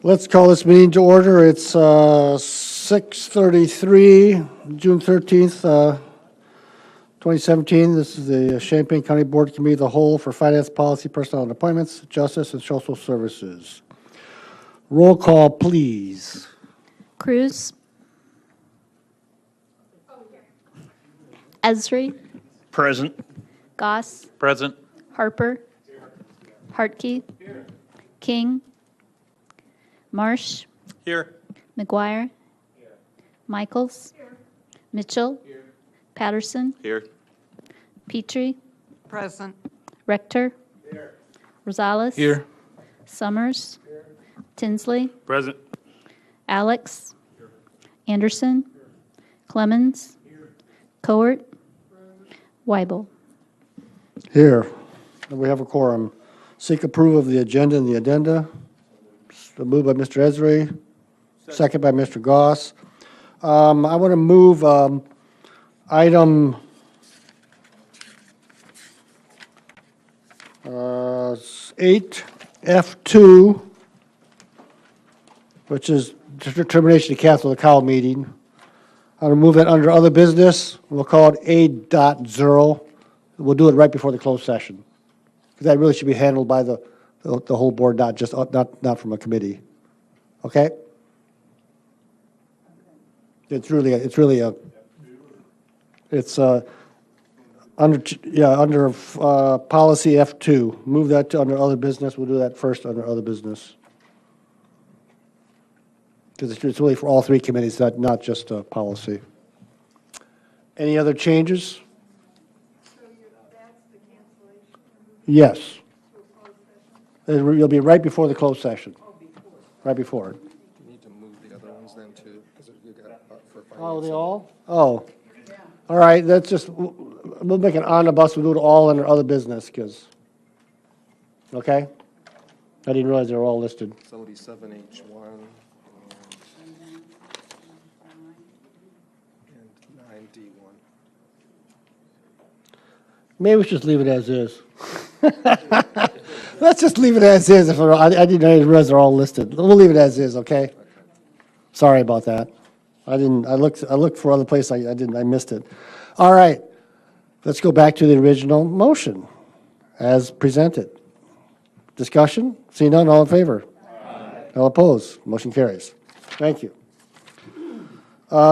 Let's call this meeting to order. It's 6:33, June 13th, 2017. This is the Champaign County Board Committee of the Whole for Finance, Policy, Personnel and Appointments, Justice, and Social Services. Roll call, please. Cruz. Esri. Present. Goss. Present. Harper. Hartke. King. Marsh. Here. McGuire. Michaels. Mitchell. Patterson. Here. Petrie. Present. Rector. Rosales. Here. Summers. Tinsley. Present. Alex. Anderson. Clemens. Coert. Weibel. Here. We have a quorum. Seek approval of the agenda and the addenda. Moved by Mr. Esri, second by Mr. Goss. I want to move item 8F2, which is determination to cancel the COW meeting. I'm going to move that under other business. We'll call it 8.0. We'll do it right before the closed session, because that really should be handled by the whole board, not just not from a committee. Okay? It's under policy F2. Move that to under other business. We'll do that first under other business, because it's really for all three committees, not just policy. Any other changes? Yes. You'll be right before the closed session. Right before. You need to move the other ones then too, because you got for finance. Oh, they all? Oh. All right, that's just, we'll make an omnibus, we'll do it all under other business, because, okay? I didn't realize they were all listed. 77H1 and 9D1. Maybe we should just leave it as is. Let's just leave it as is. I didn't realize they're all listed. We'll leave it as is, okay? Sorry about that. I looked for other place. I missed it. All right. Let's go back to the original motion as presented. Discussion? See none, all in favor? Aye. All opposed? Motion carries. Thank you.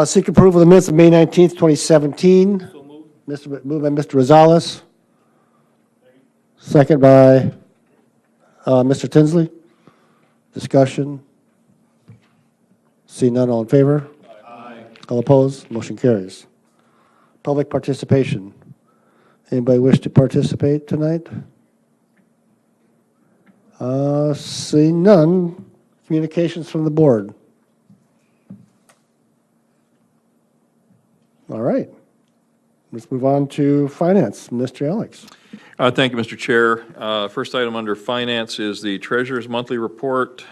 Seek approval of the minutes of May 19th, 2017. So moved by Mr. Rosales. Second by Mr. Tinsley. Discussion? See none, all in favor? Aye. All opposed? Motion carries. Public participation. Anybody wish to participate tonight? See none. Communications from the board. All right. Let's move on to finance. Mr. Alex. Thank you, Mr. Chair. First item under finance is the treasurer's monthly report.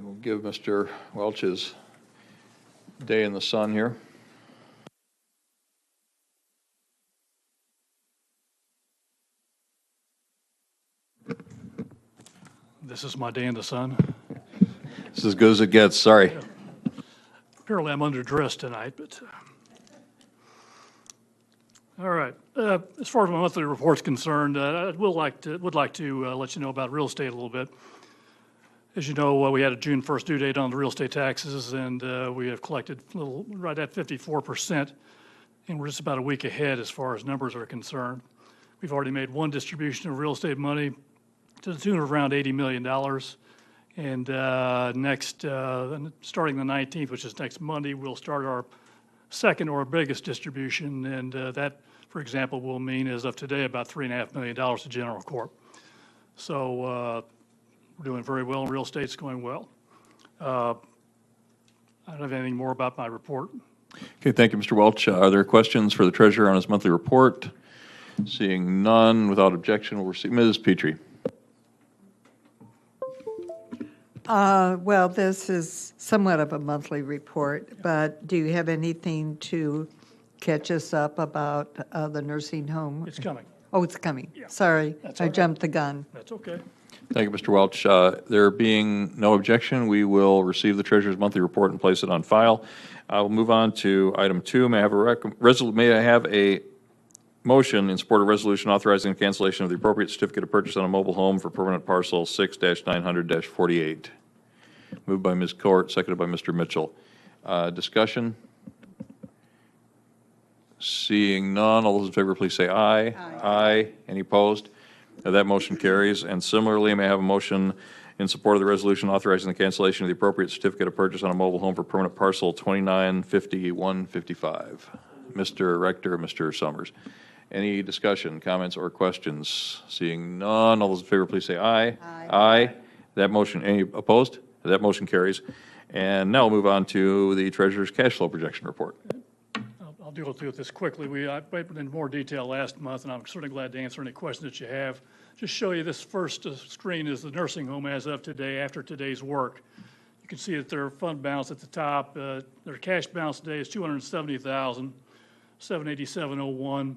We'll give Mr. Welch his day in the sun here. This is my day in the sun. This is as good as it gets, sorry. Apparently I'm underdressed tonight, but all right. As far as my monthly report's concerned, I would like to let you know about real estate a little bit. As you know, we had a June 1st due date on the real estate taxes, and we have collected right at 54%, and we're just about a week ahead as far as numbers are concerned. We've already made one distribution of real estate money to the tune of around $80 million. And starting the 19th, which is next Monday, we'll start our second or biggest distribution, and that, for example, will mean, as of today, about $3.5 million to General Corp. So we're doing very well, and real estate's going well. I don't have anything more about my report. Okay, thank you, Mr. Welch. Are there questions for the treasurer on his monthly report? Seeing none, without objection, we'll receive Ms. Petrie. Well, this is somewhat of a monthly report, but do you have anything to catch us up about the nursing home? It's coming. Oh, it's coming. Sorry, That's I all right. jumped the gun. That's okay. Thank you, Mr. Welch. There being no objection, we will receive the treasurer's monthly report and place it on file. I will move on to item 2. May I have a motion in support of resolution authorizing the cancellation of the appropriate certificate of purchase on a mobile home for permanent parcel 6-900-48? Moved by Ms. Court, seconded by Mr. Mitchell. Discussion? Seeing none, all those in favor, please say aye. Aye. Any opposed? That motion carries. And similarly, may I have a motion in support of the resolution authorizing the cancellation of the appropriate certificate of purchase on a mobile home for permanent parcel 295155? Mr. Rector, Mr. Summers. Any discussion, comments, or questions? Seeing none, all those in favor, please say aye. Aye. That motion, any opposed? That motion carries. And now we'll move on to the treasurer's cash flow projection report. I'll deal with this quickly. I went in more detail last month, and I'm certainly glad to answer any questions that you have. Just show you this first screen is the nursing home as of today, after today's work. You can see that their fund balance at the top, their cash balance today is $270,787.01.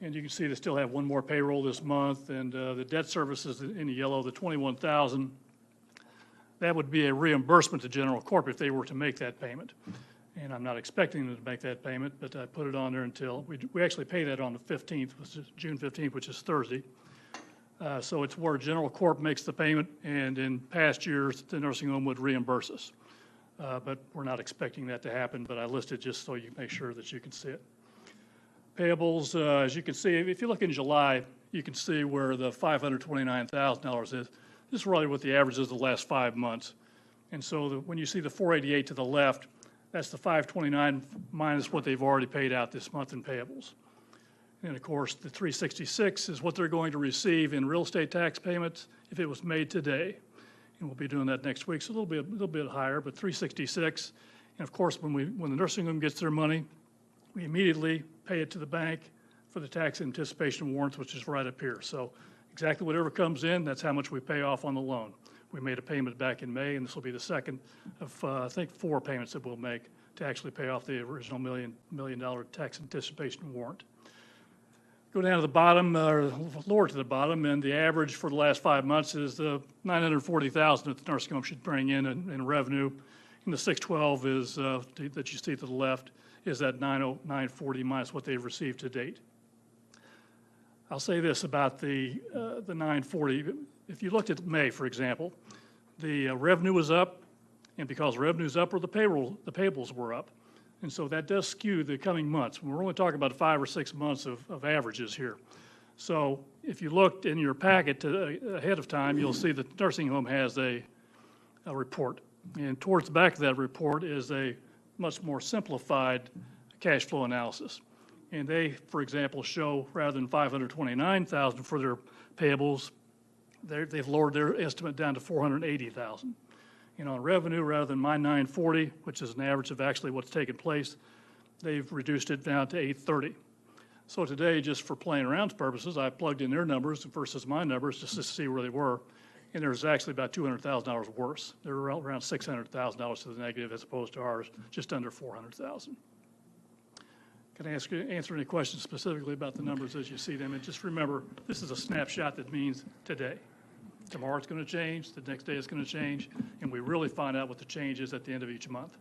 And you can see they still have one more payroll this month, and the debt service is in the yellow, the $21,000. That would be a reimbursement to general corp if they were to make that payment. And I'm not expecting them to make that payment, but I put it on there until, we actually pay that on the 15th, which is June 15th, which is Thursday. So it's where general corp makes the payment, and in past years, the nursing home would reimburse us. But we're not expecting that to happen, but I listed just so you make sure that you can see it. Payables, as you can see, if you look in July, you can see where the $529,000 is. This is really what the average is the last 5 months. And so when you see the 488 to the left, that's the 529 minus what they've already paid out this month in payables. And of course, the 366 is what they're going to receive in real estate tax payments if it was made today. And we'll be doing that next week, so a little bit higher, but 366. And of course, when the nursing home gets their money, we immediately pay it to the bank for the tax anticipation warrants, which is right up here. So exactly whatever comes in, that's how much we pay off on the loan. We made a payment back in May, and this will be the second of, I think, 4 payments that we'll make to actually pay off the original $1 million tax anticipation warrant. Go down to the bottom, or lower to the bottom, and the average for the last 5 months is the $940,000 that the nursing home should bring in revenue. And the 612 is, that you see to the left, is that 940 minus what they've received to date. I'll say this about the 940. If you looked at May, for example, the revenue was up, and because revenue's up, or the payables were up. And so that does skew the coming months. We're only talking about 5 or 6 months of averages here. So if you looked in your packet ahead of time, you'll see that the nursing home has a report. And towards the back of that report is a much more simplified cash flow analysis. And they, for example, show rather than $529,000 for their payables, they've lowered their estimate down to $480,000. And on revenue, rather than my 940, which is an average of actually what's taken place, they've reduced it down to 830. So today, just for playing around purposes, I plugged in their numbers versus my numbers just to see where they were. And there's actually about $200,000 worse. They're around $600,000 to the negative as opposed to ours, just under $400,000. Can I answer any questions specifically about the numbers as you see them? And just remember, this is a snapshot that means today. Tomorrow it's going to change, the next day it's going to change, and we really find out what the change is at the end of each month.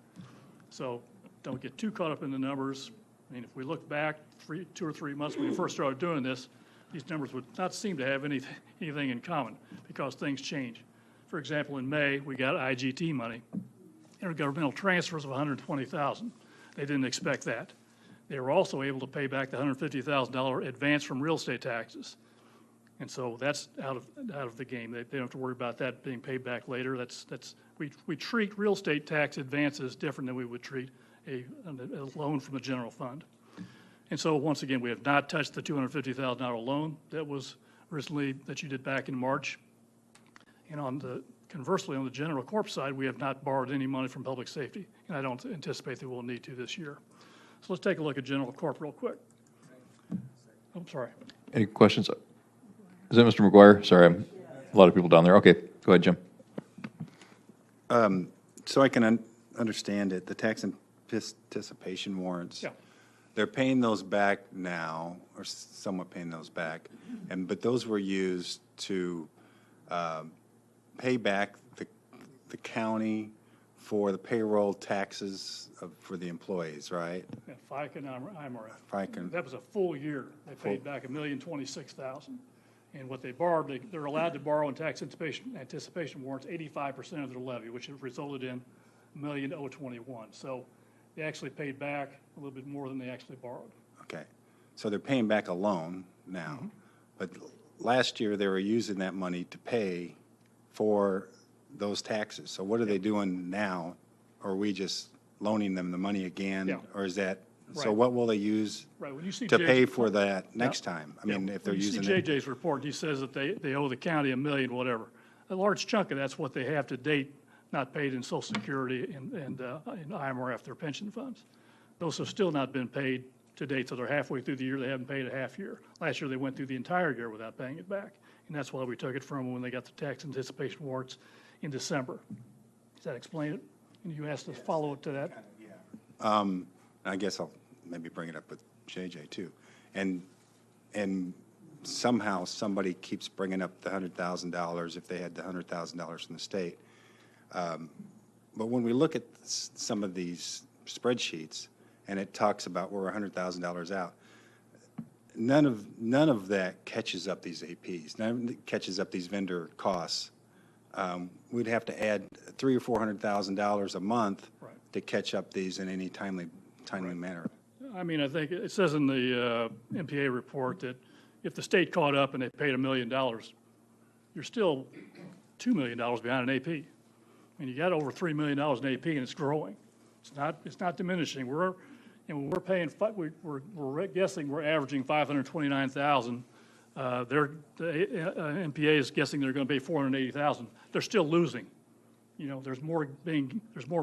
So don't get too caught up in the numbers. I mean, if we look back 2 or 3 months when we first started doing this, these numbers would not seem to have anything in common because things change. For example, in May, we got IGT money, intergovernmental transfers of $120,000. They didn't expect that. They were also able to pay back the $150,000 advance from real estate taxes. And so that's out of the game. They don't have to worry about that being paid back later. We treat real estate tax advances different than we would treat a loan from the general fund. And so once again, we have not touched the $250,000 loan that was originally that you did back in March. And conversely, on the general corp side, we have not borrowed any money from public safety, and I don't anticipate that we'll need to this year. So let's take a look at general corp real quick. I'm sorry. Any questions? Is that Mr. McGuire? Sorry, a lot of people down there. Okay, go ahead, Jim. So I can understand it, the tax anticipation warrants. Yeah. they're paying those back now, or somewhat paying those back, but those were used to pay back the county for the payroll taxes for the employees, right? Yeah, FICA and IMRF. FICA. That was a full year. They paid back $1,026,000. And what they borrowed, they're allowed to borrow in tax anticipation warrants 85% of their levy, which resulted in $1,021,021. So they actually paid back a little bit more than they actually borrowed. Okay, so they're paying back a loan now, but last year they were using that money to pay for those taxes. So what are they doing now? Or are we just loaning them the money again? Yeah. Or is that, so Right. what will they use Right, when you see to Jay's pay report- for that next time? I mean, Yeah. if they're When using you see it. JJ's report, he says that they owe the county $1 million, whatever. A large chunk of that's what they have to date, not paid in Social Security and in IMRF, their pension funds. Those have still not been paid to date, so they're halfway through the year, they haven't paid a half year. Last year, they went through the entire year without paying it back, and that's why we took it from them when they got the tax anticipation warrants in December. Does that explain it? And you asked to follow it to that? I guess I'll maybe bring it up with JJ too. And somehow somebody keeps bringing up the $100,000 if they had the $100,000 from the state. But when we look at some of these spreadsheets and it talks about we're $100,000 out, none of that catches up these APs. None of it catches up these vendor costs. We'd have to add $300,000 or $400,000 a month Right. to catch up these in any timely manner. I mean, I think it says in the MPA report that if the state caught up and they paid $1 million, you're still $2 million behind an AP. And you got over $3 million in AP and it's growing. It's not diminishing. We're paying, we're guessing we're averaging $529,000. The MPA is guessing they're going to pay $480,000. They're still losing. You know, there's more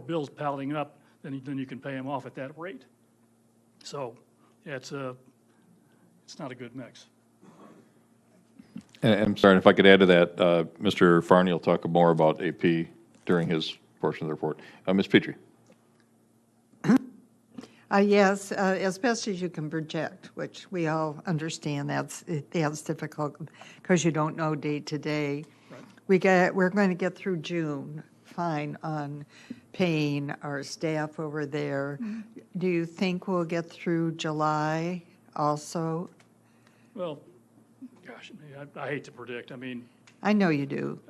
bills piling up than you can pay them off at that rate. So, yeah, it's not a good mix. And I'm sorry, if I could add to that, Mr. Farney will talk more about AP during his portion of the report. Ms. Petrie. Yes, as best as you can project, which we all understand that's difficult because you don't know day to day. We're going to get through June fine on paying our staff over there. Do you think we'll get through July also? Well, gosh, I hate to predict. I mean, I know you do,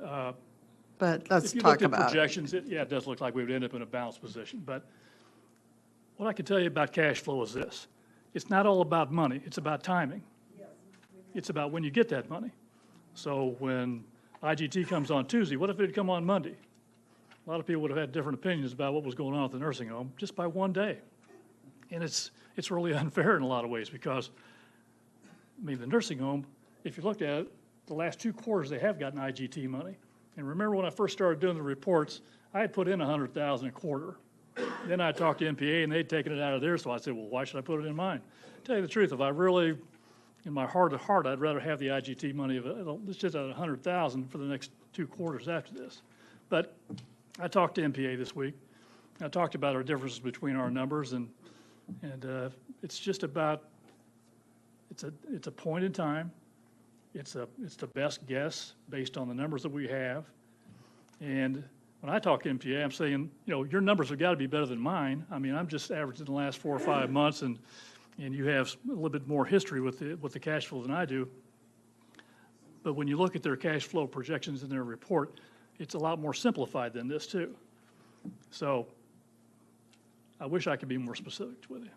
but let's if you talk looked at about it. projections, it does look like we would end up in a balanced position. But what I can tell you about cash flow is this. It's not all about money. It's about timing. It's about when you get that money. So when IGT comes on Tuesday, what if it had come on Monday? A lot of people would have had different opinions about what was going on at the nursing home just by one day. And it's really unfair in a lot of ways because, I mean, the nursing home, if you looked at it, the last 2 quarters, they have gotten IGT money. And remember when I first started doing the reports, I had put in $100,000 a quarter. Then I talked to MPA and they'd taken it out of theirs, so I said, well, why should I put it in mine? Tell you the truth, if I really, in my heart of heart, I'd rather have the IGT money of, let's just at $100,000 for the next 2 quarters after this. But I talked to MPA this week. I talked about our differences between our numbers, and it's just about, it's a point in time. It's the best guess based on the numbers that we have. And when I talk to MPA, I'm saying, you know, your numbers have got to be better than mine. I mean, I'm just averaging the last 4 or 5 months, and you have a little bit more history with the cash flow than I do. But when you look at their cash flow projections in their report, it's a lot more simplified than this too. So I wish I could be more specific with you.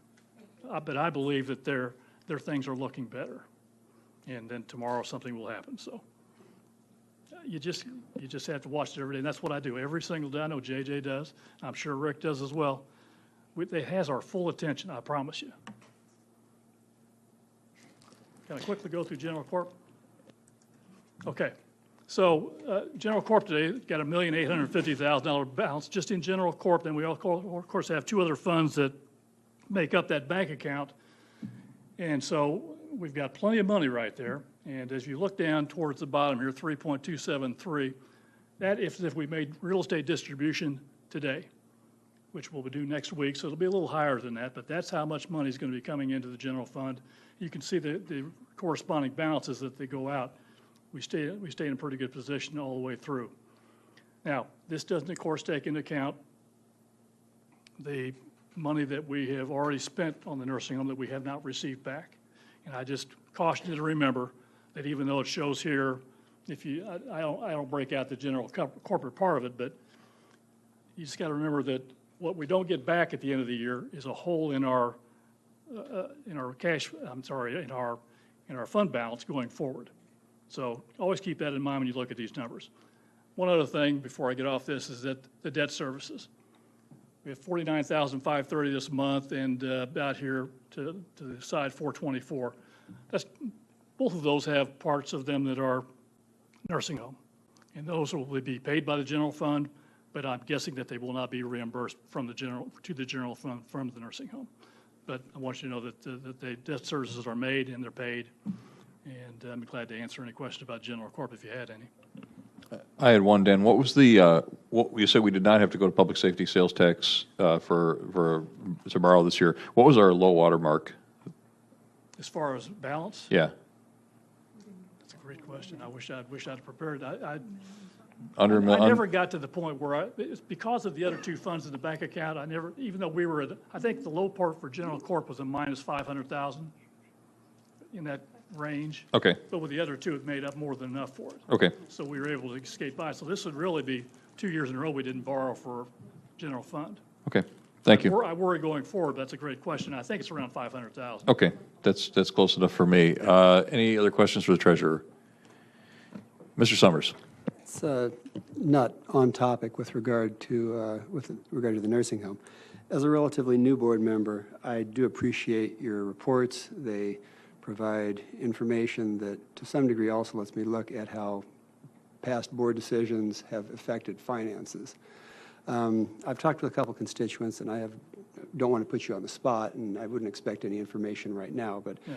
But I believe that their things are looking better. And then tomorrow something will happen. So you just have to watch it every day. And that's what I do every single day. I know JJ does. I'm sure Rick does as well. It has our full attention, I promise you. Can I quickly go through General Corp? Okay. So General Corp today got a $1,850,000 balance just in General Corp. Then we of course have 2 other funds that make up that bank account. And so we've got plenty of money right there. And as you look down towards the bottom here, 3.273, that if we made real estate distribution today, which we'll do next week, so it'll be a little higher than that, but that's how much money is going to be coming into the general fund. You can see the corresponding balances that they go out. We stay in a pretty good position all the way through. Now, this doesn't, of course, take into account the money that we have already spent on the nursing home that we have not received back. And I just caution you to remember that even though it shows here, I don't break out the general corporate part of it, but you just got to remember that what we don't get back at the end of the year is a hole in our fund balance going forward. So always keep that in mind when you look at these numbers. One other thing before I get off this is that the debt services. We have $49,530 this month, and about here to the side 424. Both of those have parts of them that are nursing home, and those will be paid by the general fund, but I'm guessing that they will not be reimbursed to the general fund from the nursing home. But I want you to know that the debt services are made and they're paid, and I'm glad to answer any questions about general corp if you had any. I had one, Dan. What was the, what you said we did not have to go to public safety sales tax to borrow this year. What was our low water mark? As far as balance, Yeah. that's a great question. I wish I'd prepared. I Under a million? never got to the point where it's because of the other two funds in the bank account, even though we were I think the low part for general corp was a minus 500,000 in that range. Okay. But with the other two, it made up more than enough for it. Okay. So we were able to skate by. So this would really be 2 years in a row we didn't borrow for general fund. Okay. Thank you. I worry going forward. That's a great question. I think it's around 500,000. Okay. That's close enough for me. Any other questions for the treasurer? Mr. Summers. It's not on topic with regard to the nursing home. As a relatively new board member, I do appreciate your reports. They provide information that to some degree also lets me look at how past board decisions have affected finances. I've talked with a couple constituents, and don't want to put you on the spot, and I wouldn't expect any information right now, but yeah.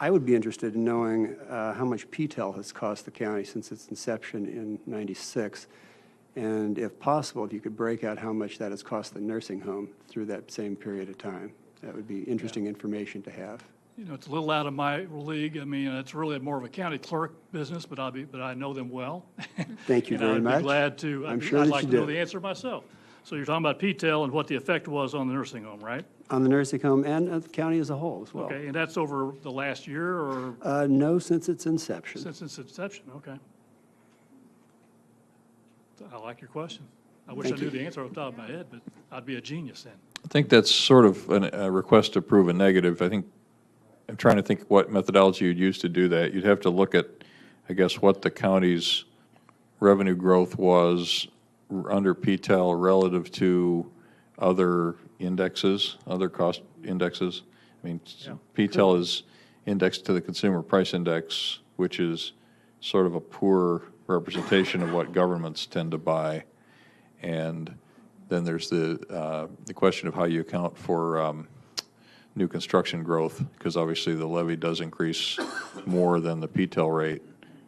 I would be interested in knowing how much PTEL has cost the county since its inception in '96, and if possible, if you could break out how much that has cost the nursing home through that same period of time. That would be interesting information to have. You know, it's a little out of my league. I mean, it's really more of a county clerk business, but I know them well. Thank you very much. I'd be glad to. I'd like to know the answer myself. So you're talking about PTEL and what the effect was on the nursing home, right? On the nursing home and the county as a whole as well. Okay, and that's over the last year or? No, since its inception. Since its inception, okay. I like your question. I wish I knew the answer off the top of my head, but I'd be a genius then. I think that's sort of a request to prove a negative. I think I'm trying to think what methodology you'd use to do that. You'd have to look at, I guess, what the county's revenue growth was under PTEL relative to other indexes, other cost indexes. I mean, yeah. PTEL is indexed to the consumer price index, which is sort of a poor representation of what governments tend to buy. And then there's the question of how you account for new construction growth, because obviously the levy does increase more than the PTEL rate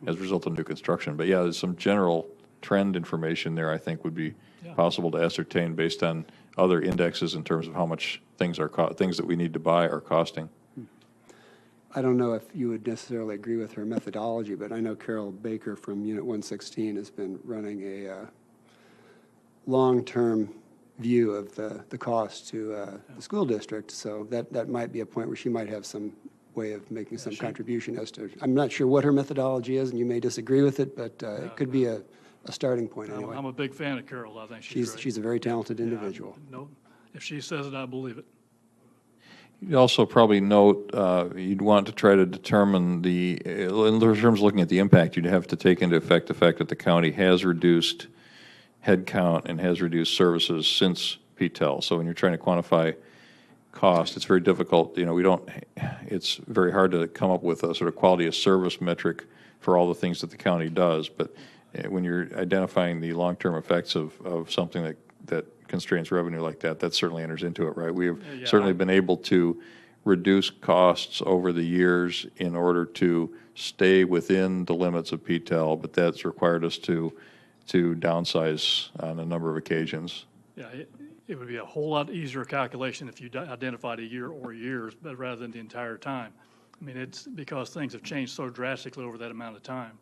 as a result of new construction. But yeah, there's some general trend information there I think would be possible to ascertain based on other indexes in terms of how much things that we need to buy are costing. I don't know if you would necessarily agree with her methodology, but I know Carol Baker from Unit 116 has been running a long-term view of the cost to the school district, so that might be a point where she might have some way of making some contribution as to, I'm not sure what her methodology is, and you may disagree with it, but it could be a starting point anyway. I'm a big fan of Carol. I think she's great. She's a very talented individual. No, if she says it, I believe it. You'd also probably note you'd want to try to determine in terms of looking at the impact, you'd have to take into effect the fact that the county has reduced headcount and has reduced services since PTEL. So when you're trying to quantify cost, it's very difficult. You know, it's very hard to come up with a sort of quality of service metric for all the things that the county does. But when you're identifying the long-term effects of something that constrains revenue like that certainly enters into it, right? We have certainly been able to reduce costs over the years in order to stay within the limits of PTEL, but that's required us to downsize on a number of occasions. Yeah, it would be a whole lot easier calculation if you identified a year or years, but rather than the entire time. I mean, it's because things have changed so drastically over that amount of time.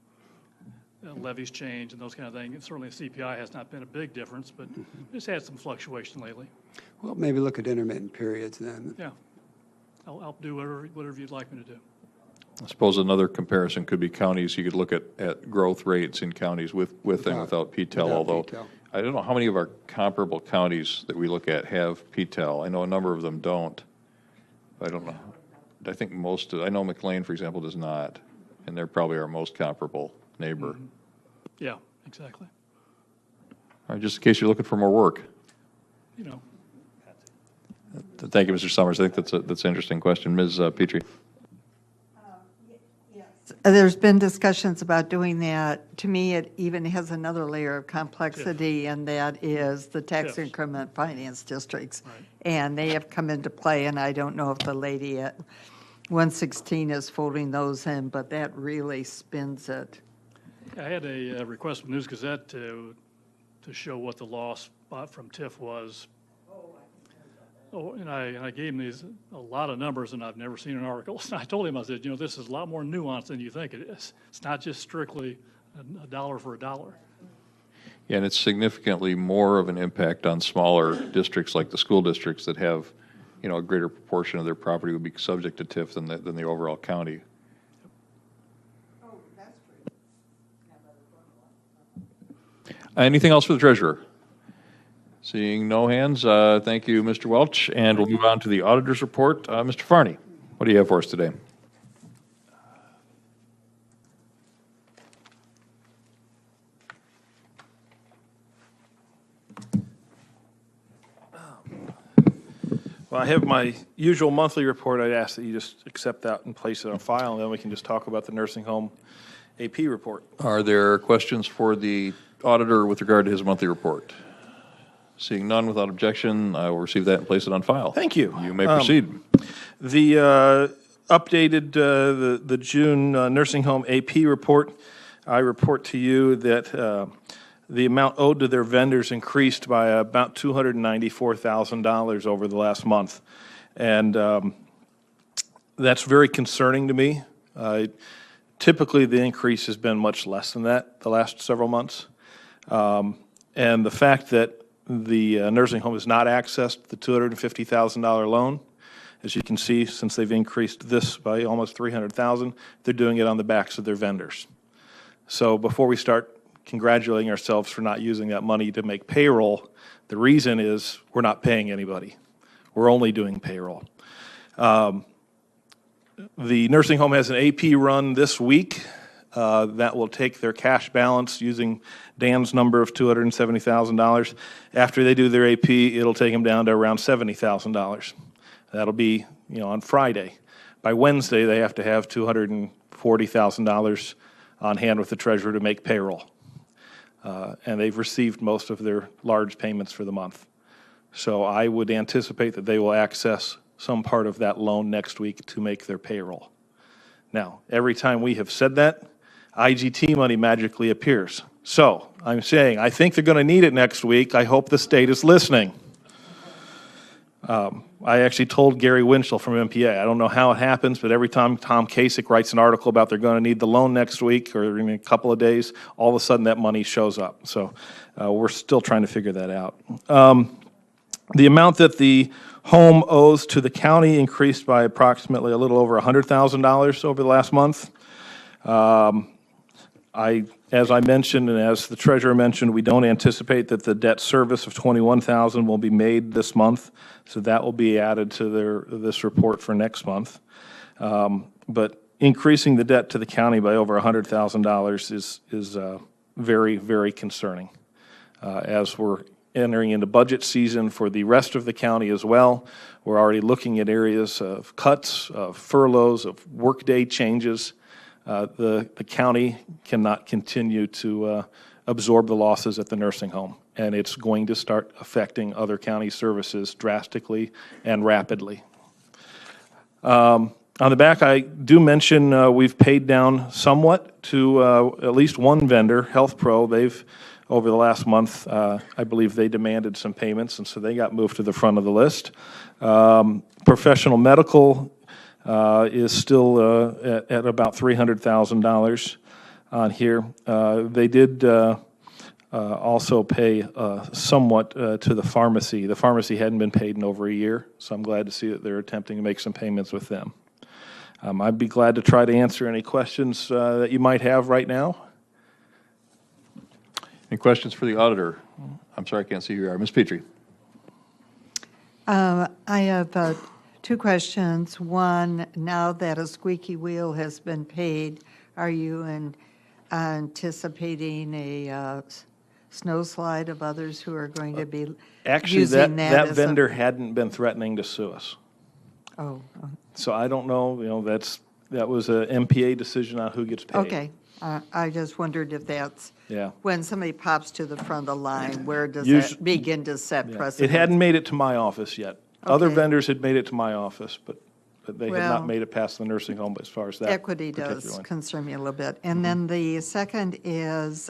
Levies change and those kind of things. And certainly CPI has not been a big difference, but it's had some fluctuation lately. Well, maybe look at intermittent periods then. Yeah. I'll do whatever you'd like me to do. I suppose another comparison could be counties. You could look at growth rates in counties with and without PTEL, without although PTEL. I don't know how many of our comparable counties that we look at have PTEL. I know a number of them don't. I don't know. I think I know McLean, for example, does not, and they're probably our most comparable neighbor. Mm-hmm. Yeah, exactly. All right, just in case you're looking for more work. You know, Thank you, Mr. Summers. I think that's an interesting question. Ms. Petrie. There's been discussions about doing that. To me, it even has another layer of complexity, and that is the tax Yes. increment finance districts. Right. And they have come into play, and I don't know if the lady at 116 is folding those in, but that really spins it. I had a request from News Gazette to show what the loss from TIF was. Oh, and I gave him a lot of numbers, and I've never seen an article. So I told him, I said, this is a lot more nuanced than you think it is. It's not just strictly a dollar for a dollar. Yeah, and it's significantly more of an impact on smaller districts like the school districts that have, a greater proportion of their property would be subject to TIF than the overall county. Anything else for the treasurer? Seeing no hands, thank you, Mr. Welch, and we'll move on to the auditor's report. Mr. Farney, what do you have for us today? Well, I have my usual monthly report. I'd ask that you just accept that and place it on file, and then we can just talk about the nursing home AP report. Are there questions for the auditor with regard to his monthly report? Seeing none, without objection, I will receive that and place it on file. Thank you. You may proceed. The updated, the June nursing home AP report, I report to you that the amount owed to their vendors increased by about $294,000 over the last month. And that's very concerning to me. Typically, the increase has been much less than that the last several months. And the fact that the nursing home has not accessed the $250,000 loan, as you can see, since they've increased this by almost $300,000, they're doing it on the backs of their vendors. So before we start congratulating ourselves for not using that money to make payroll, the reason is we're not paying anybody. We're only doing payroll. The nursing home has an AP run this week that will take their cash balance using Dan's number of $270,000. After they do their AP, it'll take them down to around $70,000. That'll be, on Friday. By Wednesday, they have to have $240,000 on hand with the treasurer to make payroll. And they've received most of their large payments for the month. So I would anticipate that they will access some part of that loan next week to make their payroll. Now, every time we have said that, IGT money magically appears. So I'm saying, I think they're going to need it next week. I hope the state is listening. I actually told Gary Winchell from MPA, I don't know how it happens, but every time Tom Kasich writes an article about they're going to need the loan next week or in a couple of days, all of a sudden that money shows up. So we're still trying to figure that out. The amount that the home owes to the county increased by approximately a little over $100,000 over the last month. As I mentioned, and as the treasurer mentioned, we don't anticipate that the debt service of $21,000 will be made this month, so that will be added to this report for next month. But increasing the debt to the county by over $100,000 is very, very concerning. As we're entering into budget season for the rest of the county as well, we're already looking at areas of cuts, of furloughs, of workday changes. The county cannot continue to absorb the losses at the nursing home, and it's going to start affecting other county services drastically and rapidly. On the back, I do mention we've paid down somewhat to at least one vendor, Health Pro. They've over the last month, I believe they demanded some payments, and so they got moved to the front of the list. Professional medical is still at about $300,000 on here. They did also pay somewhat to the pharmacy. The pharmacy hadn't been paid in over a year, so I'm glad to see that they're attempting to make some payments with them. I'd be glad to try to answer any questions that you might have right now. Any questions for the auditor? I'm sorry, I can't see who you are. Ms. Petrie? I have two questions. One, now that a squeaky wheel has been paid, are you anticipating a snow slide of others who are going to be Actually, using that that as a- vendor hadn't been threatening to sue us. Oh, So I don't know, that was a MPA decision on who gets paid. okay. I just wondered if that's, Yeah. when somebody pops to the front of the line, where does Us- that begin to set Yeah. precedent? It hadn't made it to my office yet. Other Okay. vendors had made it to my office, but they had Well, not made it past the nursing home as far as that Equity particular does one. concern me a little bit. And then the second is,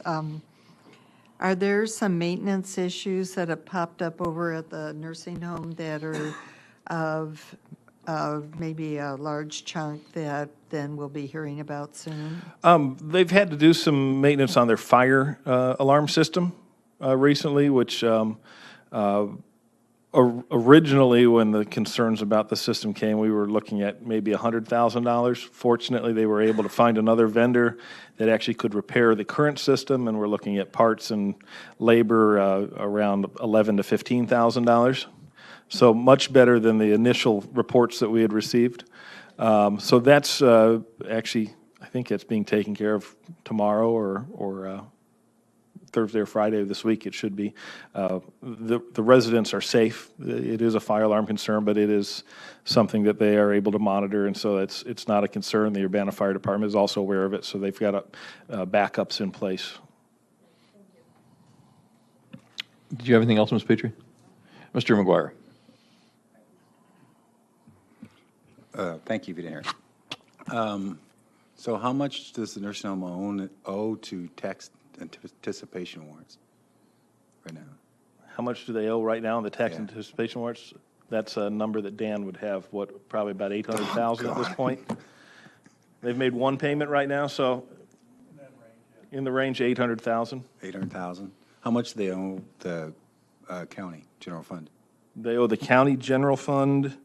are there some maintenance issues that have popped up over at the nursing home that are of maybe a large chunk that then we'll be hearing about soon? They've had to do some maintenance on their fire alarm system recently, which originally, when the concerns about the system came, we were looking at maybe $100,000. Fortunately, they were able to find another vendor that actually could repair the current system, and we're looking at parts and labor around $11,000 to $15,000. So much better than the initial reports that we had received. So that's actually, I think it's being taken care of tomorrow or Thursday or Friday of this week, it should be. The residents are safe. It is a fire alarm concern, but it is something that they are able to monitor, and so it's not a concern. The Urbana Fire Department is also aware of it, so they've got backups in place. Did you have anything else, Ms. Petrie? Mr. McGuire? Thank you, Peter. So how much does the nursing home owe to tax anticipation warrants right now? How much do they owe right now in the tax Yeah. anticipation warrants? That's a number that Dan would have, probably about 800,000 at this point? They've made one payment right now, so in the range of 800,000. 800,000? How much do they owe the county general fund? They owe the county general fund.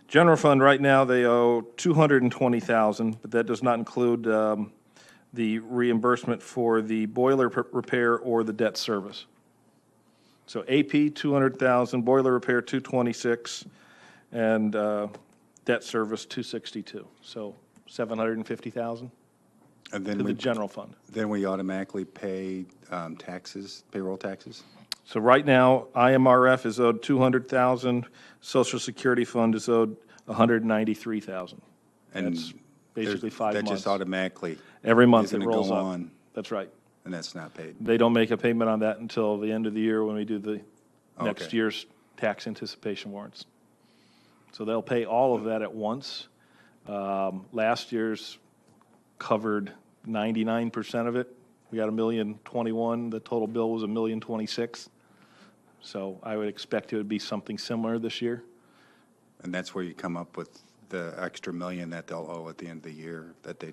General fund right now, they owe 220,000, but that does not include the reimbursement for the boiler repair or the debt service. So AP 200,000, boiler repair 226, and debt service 262. So 750,000 And to then the we, general fund. then we automatically pay taxes, payroll taxes? So right now, IMRF is owed 200,000, Social Security Fund is owed 193,000. And That's basically there's- 5 That months. just automatically Every month is it gonna rolls go up. on, That's right. and that's not paid. They don't make a payment on that until the end of the year when we do the next Okay. year's tax anticipation warrants. So they'll pay all of that at once. Last year's covered 99% of it. We got $1,021,000. The total bill was $1,026,000. So I would expect it would be something similar this year. And that's where you come up with the extra million that they'll owe at the end of the year, that they,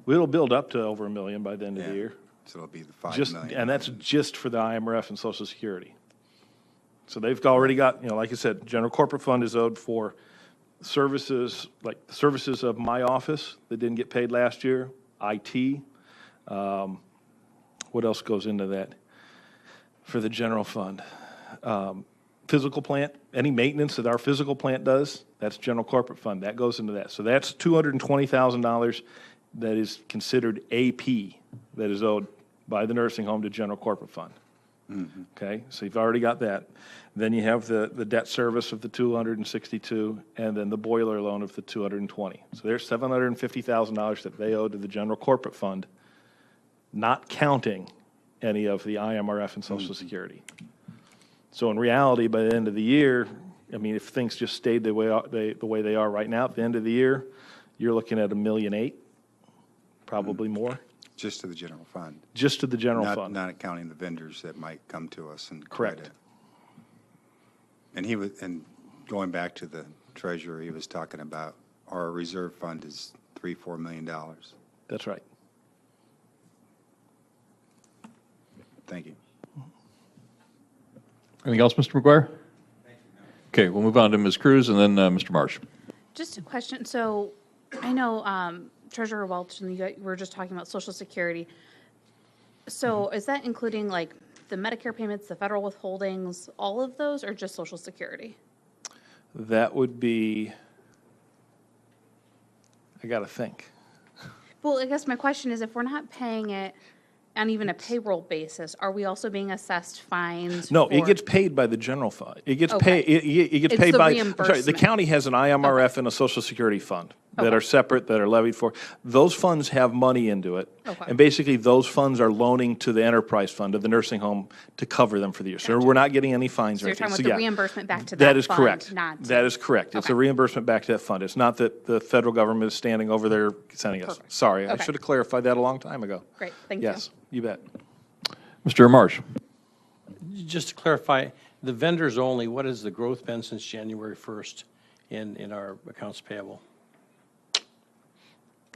It'll build up to over $1 million by the end of the yeah. year. So it'll be the 5 Just, million. and that's just for the IMRF and Social Security. So they've already got, like I said, general corporate fund is owed for services, like the services of my office that didn't get paid last year, IT. What else goes into that for the general fund? Physical plant, any maintenance that our physical plant does, that's general corporate fund. That goes into that. So that's $220,000 that is considered AP that is owed by the nursing home to general corporate fund. Okay, so you've already got that. Then you have the debt service of the 262, and then the boiler loan of the 220. So there's $750,000 that they owe to the general corporate fund, not counting any of the IMRF and Social Security. So in reality, by the end of the year, I mean, if things just stayed the way they are right now, at the end of the year, you're looking at $1.8 million, probably more. Just to the general fund. just to the general Not- fund. Not accounting the vendors that might come to us and Correct. credit. And going back to the treasurer, he was talking about our reserve fund is $4 million. That's right. Thank you. Anything else, Mr. McGuire? Okay, we'll move on to Ms. Cruz and then Mr. Marsh. Just a question. So I know Treasurer Welch and you guys were just talking about Social Security. So is that including like the Medicare payments, the federal withholdings, all of those, or just Social Security? That would be, I got to think. Well, I guess my question is if we're not paying it on even a payroll basis, are we also being assessed fines? No, it for- gets paid by the general fund. It gets Okay. paid, it gets It's paid the by, I'm sorry, the reimbursement. county has an IMRF and a Social Security fund that Okay. are separate, that are levied for. Those funds have money into it. Okay. And basically, those funds are loaning to the enterprise fund of the nursing home to cover them for the year. So we're not getting any fines So or you're anything. talking So, about the yeah. reimbursement back to That that is fund, correct. not to- That is correct. It's a Okay. reimbursement back to that fund. It's not that the federal government is standing over there sending us. Perfect. Sorry, I Okay. should have clarified that a long time ago. Great, thank you. Yes, you bet. Mr. Marsh? Just to clarify, the vendors only, what has the growth been since January 1st in our accounts payable?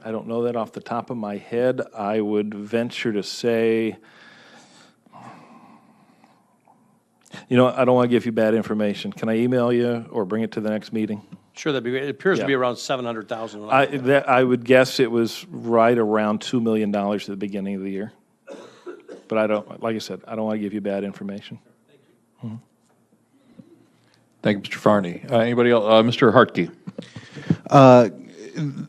I don't know that off the top of my head. I would venture to say, you know, I don't want to give you bad information. Can I email you or bring it to the next meeting? Sure, that'd be great. It appears to be Yeah. around 700,000. I would guess it was right around $2 million at the beginning of the year. But I don't, like I said, I don't want to give you bad information. Thank you, Mr. Farney. Anybody else? Mr. Hartke?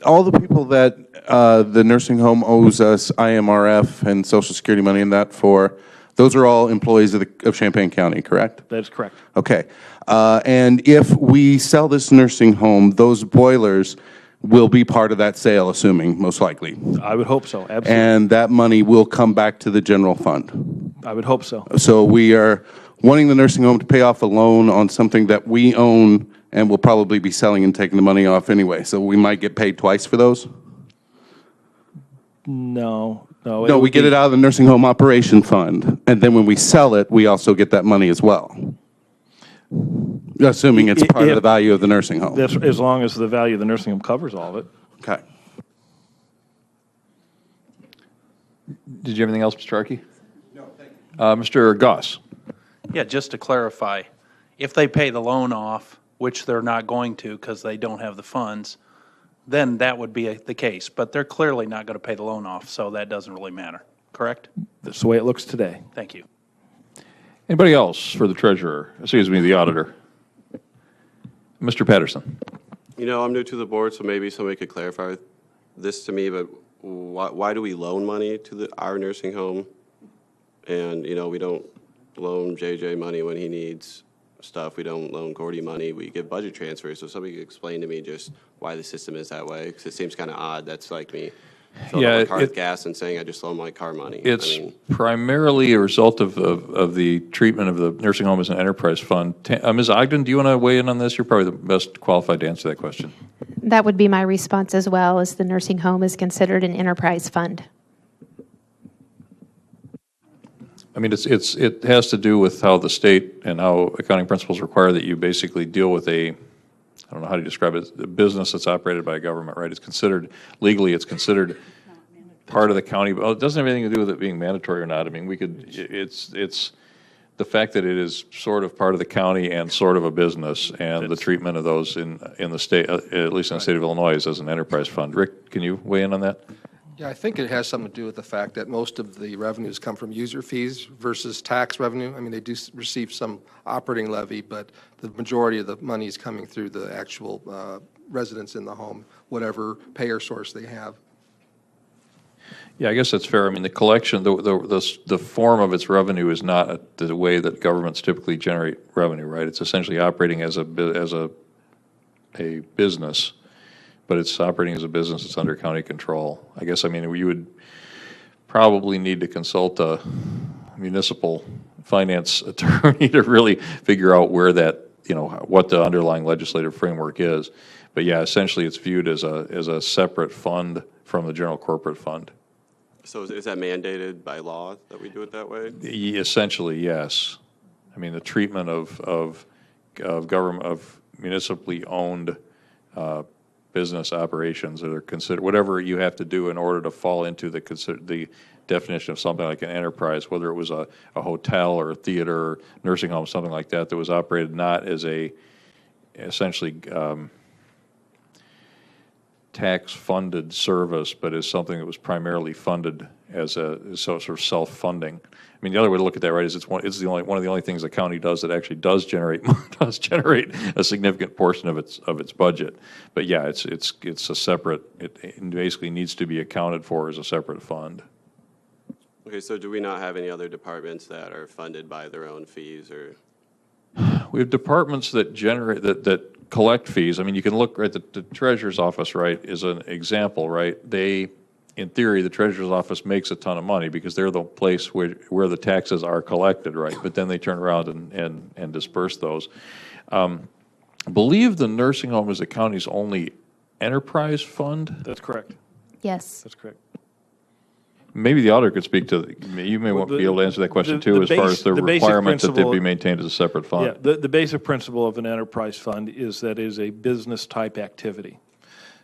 All the people that the nursing home owes us IMRF and Social Security money and that for, those are all employees of Champaign County, correct? That is correct. Okay. And if we sell this nursing home, those boilers will be part of that sale, assuming, most likely. I would hope so, absolutely. And that money will come back to the general fund. I would hope so. So we are wanting the nursing home to pay off a loan on something that we own and will probably be selling and taking the money off anyway. So we might get paid twice for those? No. No, would we get be- it out of the nursing home operation fund, and then when we sell it, we also get that money as well. Assuming it's part of the If- value of the nursing home. That's as long as the value of the nursing home covers all of it. Okay. Did you have anything else, Mr. Hartke? No, thank you. Mr. Goss? Yeah, just to clarify, if they pay the loan off, which they're not going to because they don't have the funds, then that would be the case. But they're clearly not going to pay the loan off, so that doesn't really matter, correct? That's the way it looks today. Thank you. Anybody else for the treasurer? Excuse me, the auditor? Mr. Patterson? You know, I'm new to the board, so maybe somebody could clarify this to me, but why do we loan money to our nursing home? And, you know, we don't loan JJ money when he needs stuff. We don't loan Gordy money. We give budget transfers. So somebody could explain to me just why the system is that way, because it seems kind of odd. That's like me filling up my car with gas and saying I just loan my car money. It's primarily a result of the treatment of the nursing home as an enterprise fund. Ms. Ogden, do you want to weigh in on this? You're probably the best qualified to answer that question. That would be my response as well, as the nursing home is considered an enterprise fund. I mean, it has to do with how the state and how accounting principles require that you basically deal with I don't know how to describe it, a business that's operated by a government, right? It's considered, legally, it's considered part of the county. Well, it doesn't have anything to do with it being mandatory or not. I mean, it's the fact that it is sort of part of the county and sort of a business, and the treatment of those in the state, at least in the state of Illinois, is as an enterprise fund. Rick, can you weigh in on that? Yeah, I think it has something to do with the fact that most of the revenues come from user fees versus tax revenue. I mean, they do receive some operating levy, but the majority of the money is coming through the actual residents in the home, whatever payer source they have. Yeah, I guess that's fair. I mean, the collection, the form of its revenue is not the way that governments typically generate revenue, right? It's essentially operating as a business, but it's operating as a business. It's under county control. I guess, I mean, you would probably need to consult a municipal finance attorney to really figure out where that, what the underlying legislative framework is. But yeah, essentially it's viewed as a separate fund from the general corporate fund. So is that mandated by law that we do it that way? Essentially, yes. I mean, the treatment of government, of municipally owned business operations that are considered, whatever you have to do in order to fall into the definition of something like an enterprise, whether it was a hotel or a theater, or nursing home, something like that, that was operated not as a essentially tax-funded service, but as something that was primarily funded as a sort of self-funding. I mean, the other way to look at that, right, is it's one of the only things the county does that actually does generate a significant portion of its budget. But yeah, it's a separate. It basically needs to be accounted for as a separate fund. Okay, so do we not have any other departments that are funded by their own fees, or? We have departments that generate, that collect fees. I mean, you can look, right, the treasurer's office, right, is an example, right? They, in theory, the treasurer's office makes a ton of money because they're the place where the taxes are collected, right? But then they turn around and disperse those. I believe the nursing home is the county's only enterprise fund. That's correct. Yes. That's correct. Maybe the auditor could speak to, you may be able to answer that question too, as far as the requirement that they be maintained as a separate fund. Yeah, the basic principle of an enterprise fund is that it is a business-type activity.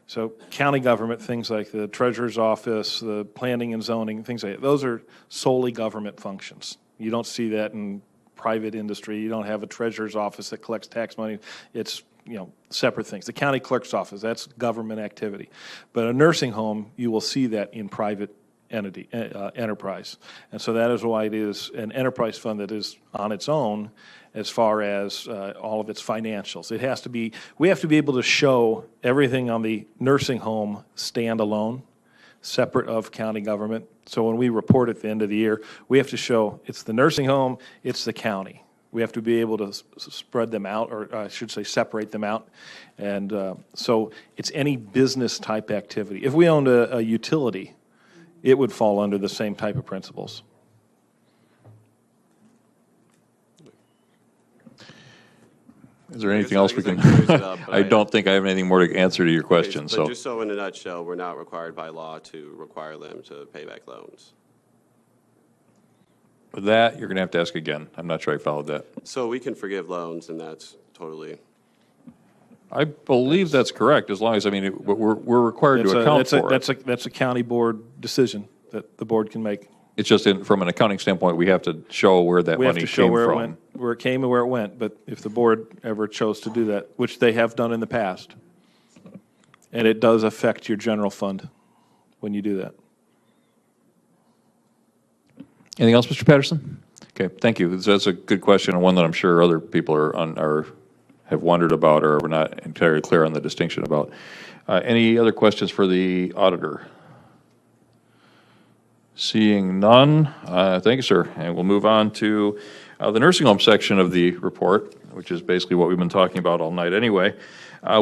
So county government, things like the treasurer's office, the planning and zoning, things like that, those are solely government functions. You don't see that in private industry. You don't have a treasurer's office that collects tax money. It's, separate things. The county clerk's office, that's government activity. But a nursing home, you will see that in private enterprise. And so that is why it is an enterprise fund that is on its own as far as all of its financials. It has to be, we have to be able to show everything on the nursing home standalone, separate of county government. So when we report at the end of the year, we have to show it's the nursing home, it's the county. We have to be able to spread them out, or I should say separate them out. And so it's any business type activity. If we owned a utility, it would fall under the same type of principles. Is there anything else we can? I don't think I have anything more to answer to your question. But So just so in a nutshell, we're not required by law to require them to pay back loans. with that, you're going to have to ask again. I'm not sure I followed that. So we can forgive loans, and that's totally. I believe that's correct, as long as, I mean, we're required to account for it. That's a county board decision that the board can make. It's just from an accounting standpoint, we have to show where that We have money to show came where it from. went, where it came and where it went, but if the board ever chose to do that, which they have done in the past, and it does affect your general fund when you do that. Anything else, Mr. Patterson? Okay, thank you. That's a good question, and one that I'm sure other people have wondered about or were not entirely clear on the distinction about. Any other questions for the auditor? Seeing none, thank you, sir. And we'll move on to the nursing home section of the report, which is basically what we've been talking about all night anyway.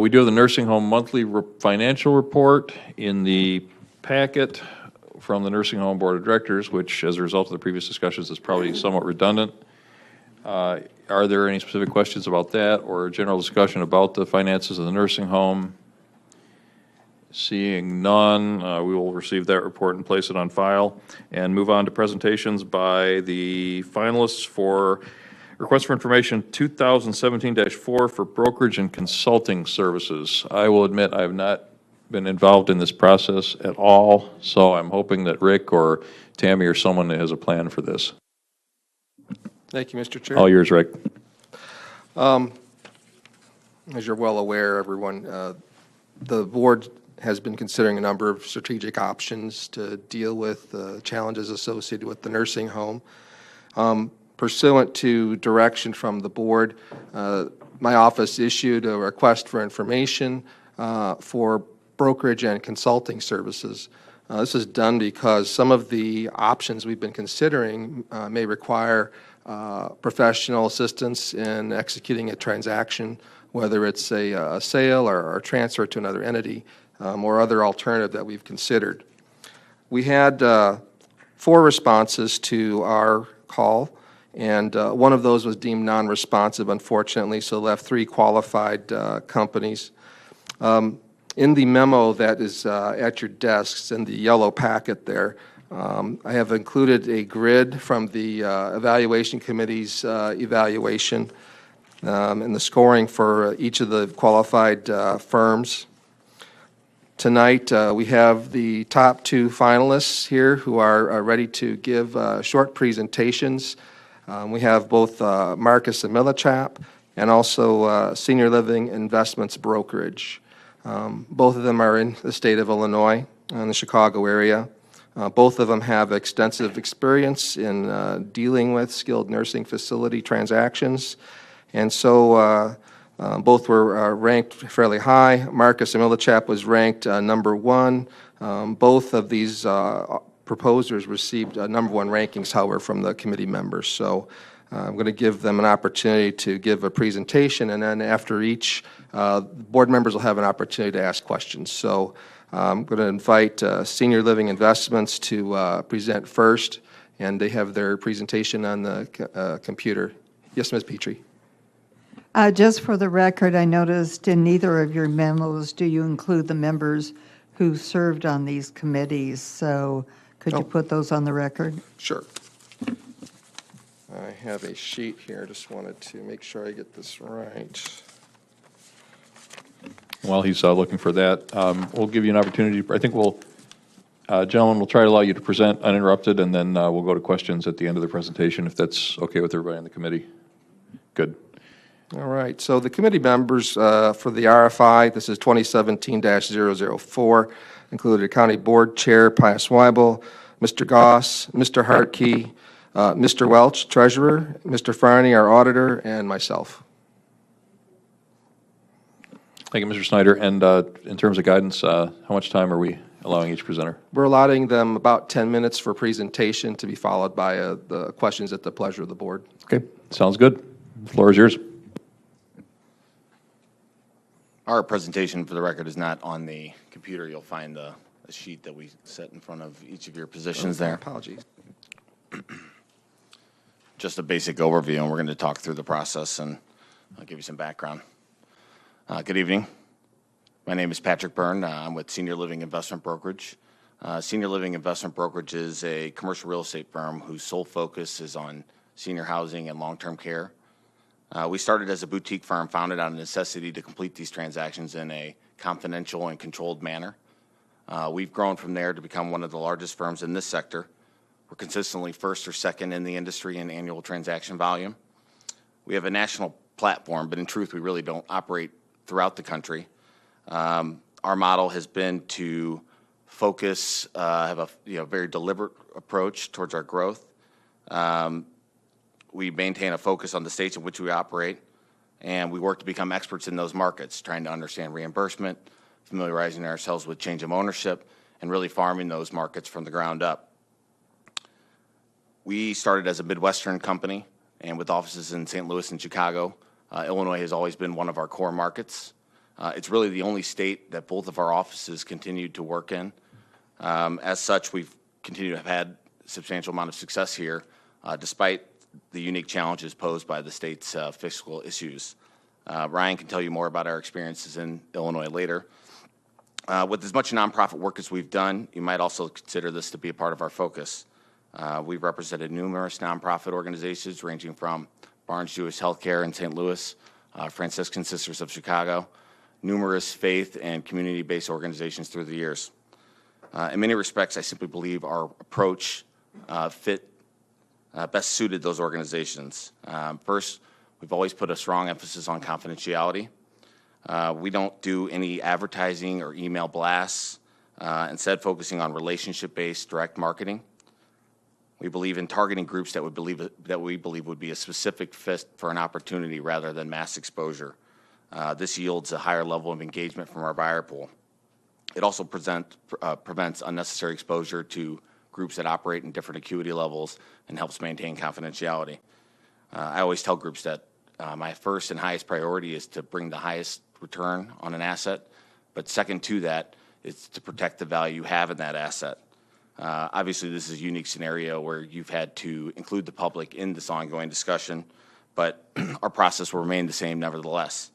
We do have the nursing home monthly financial report in the packet from the Nursing Home Board of Directors, which, as a result of the previous discussions, is probably somewhat redundant. Are there any specific questions about that or a general discussion about the finances of the nursing home? Seeing none, we will receive that report and place it on file and move on to presentations by the finalists for Request for Information 2017-4 for brokerage and consulting services. I will admit I have not been involved in this process at all, so I'm hoping that Rick or Tammy or someone has a plan for this. Thank you, Mr. Chair. All yours, Rick. As you're well aware, everyone, the board has been considering a number of strategic options to deal with the challenges associated with the nursing home. Pursuant to direction from the board, my office issued a request for information for brokerage and consulting services. This is done because some of the options we've been considering may require professional assistance in executing a transaction, whether it's a sale or a transfer to another entity, or other alternative that we've considered. We had 4 responses to our call, and one of those was deemed non-responsive, unfortunately, so left 3 qualified companies. In the memo that is at your desks, in the yellow packet there, I have included a grid from the evaluation committee's evaluation and the scoring for each of the qualified firms. Tonight, we have the top 2 finalists here who are ready to give short presentations. We have both Marcus and Millichap and also Senior Living Investments Brokerage. Both of them are in the state of Illinois, in the Chicago area. Both of them have extensive experience in dealing with skilled nursing facility transactions, and so both were ranked fairly high. Marcus and Millichap was ranked number 1. Both of these proposers received number 1 rankings, however, from the committee members. So I'm going to give them an opportunity to give a presentation, and then after each, board members will have an opportunity to ask questions. So I'm going to invite Senior Living Investments to present first, and they have their presentation on the computer. Yes, Ms. Petrie. Just for the record, I noticed in neither of your memos do you include the members who served on these committees. So could you put those on the record? Sure. I have a sheet here. Just wanted to make sure I get this right. While he's looking for that, we'll give you an opportunity. I think gentlemen, we'll try to allow you to present uninterrupted, and then we'll go to questions at the end of the presentation, if that's okay with everybody on the committee. Good. All right. So the committee members for the RFI, this is 2017-004, included County Board Chair Pius Weibel, Mr. Goss, Mr. Hartkey, Mr. Welch, Treasurer, Mr. Farney, our Auditor, and myself. Thank you, Mr. Snyder. And in terms of guidance, how much time are we allowing each presenter? We're allotting them about 10 minutes for presentation to be followed by the questions at the pleasure of the board. Okay, sounds good. The floor is yours. Our presentation, for the record, is not on the computer. You'll find a sheet that we set in front of each of your positions there. Apologies. Just a basic overview, and we're going to talk through the process, and I'll give you some background. Good evening. My name is Patrick Byrne. I'm with Senior Living Investment Brokerage. Senior Living Investment Brokerage is a commercial real estate firm whose sole focus is on senior housing and long-term care. We started as a boutique firm founded on a necessity to complete these transactions in a confidential and controlled manner. We've grown from there to become one of the largest firms in this sector. We're consistently first or second in the industry in annual transaction volume. We have a national platform, but in truth, we really don't operate throughout the country. Our model has been to focus, have a very deliberate approach towards our growth. We maintain a focus on the states in which we operate, and we work to become experts in those markets, trying to understand reimbursement, familiarizing ourselves with change of ownership, and really farming those markets from the ground up. We started as a Midwestern company, and with offices in St. Louis and Chicago. Illinois has always been one of our core markets. It's really the only state that both of our offices continued to work in. As such, we've continued to have had a substantial amount of success here, despite the unique challenges posed by the state's fiscal issues. Ryan can tell you more about our experiences in Illinois later. With as much nonprofit work as we've done, you might also consider this to be a part of our focus. We've represented numerous nonprofit organizations ranging from Barnes Jewish Healthcare in St. Louis, Franciscan Sisters of Chicago, numerous faith and community-based organizations through the years. In many respects, I simply believe our approach best suited those organizations. First, we've always put a strong emphasis on confidentiality. We don't do any advertising or email blasts, instead focusing on relationship-based direct marketing. We believe in targeting groups that we believe would be a specific fit for an opportunity rather than mass exposure. This yields a higher level of engagement from our buyer pool. It also prevents unnecessary exposure to groups that operate in different acuity levels and helps maintain confidentiality. I always tell groups that my first and highest priority is to bring the highest return on an asset, but second to that is to protect the value you have in that asset. Obviously, this is a unique scenario where you've had to include the public in this ongoing discussion, but our process will remain the same nevertheless.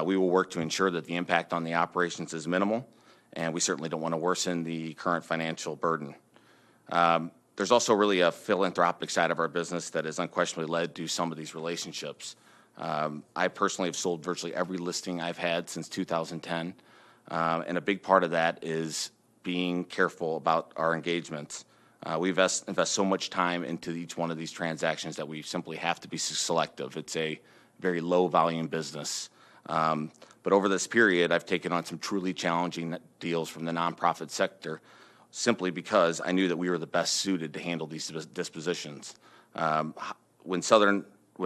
We will work to ensure that the impact on the operations is minimal, and we certainly don't want to worsen the current financial burden. There's also really a philanthropic side of our business that has unquestionably led to some of these relationships. I personally have sold virtually every listing I've had since 2010, and a big part of that is being careful about our engagements. We invest so much time into each one of these transactions that we simply have to be selective. It's a very low volume business. But over this period, I've taken on some truly challenging deals from the nonprofit sector simply because I knew that we were the best suited to handle these dispositions. When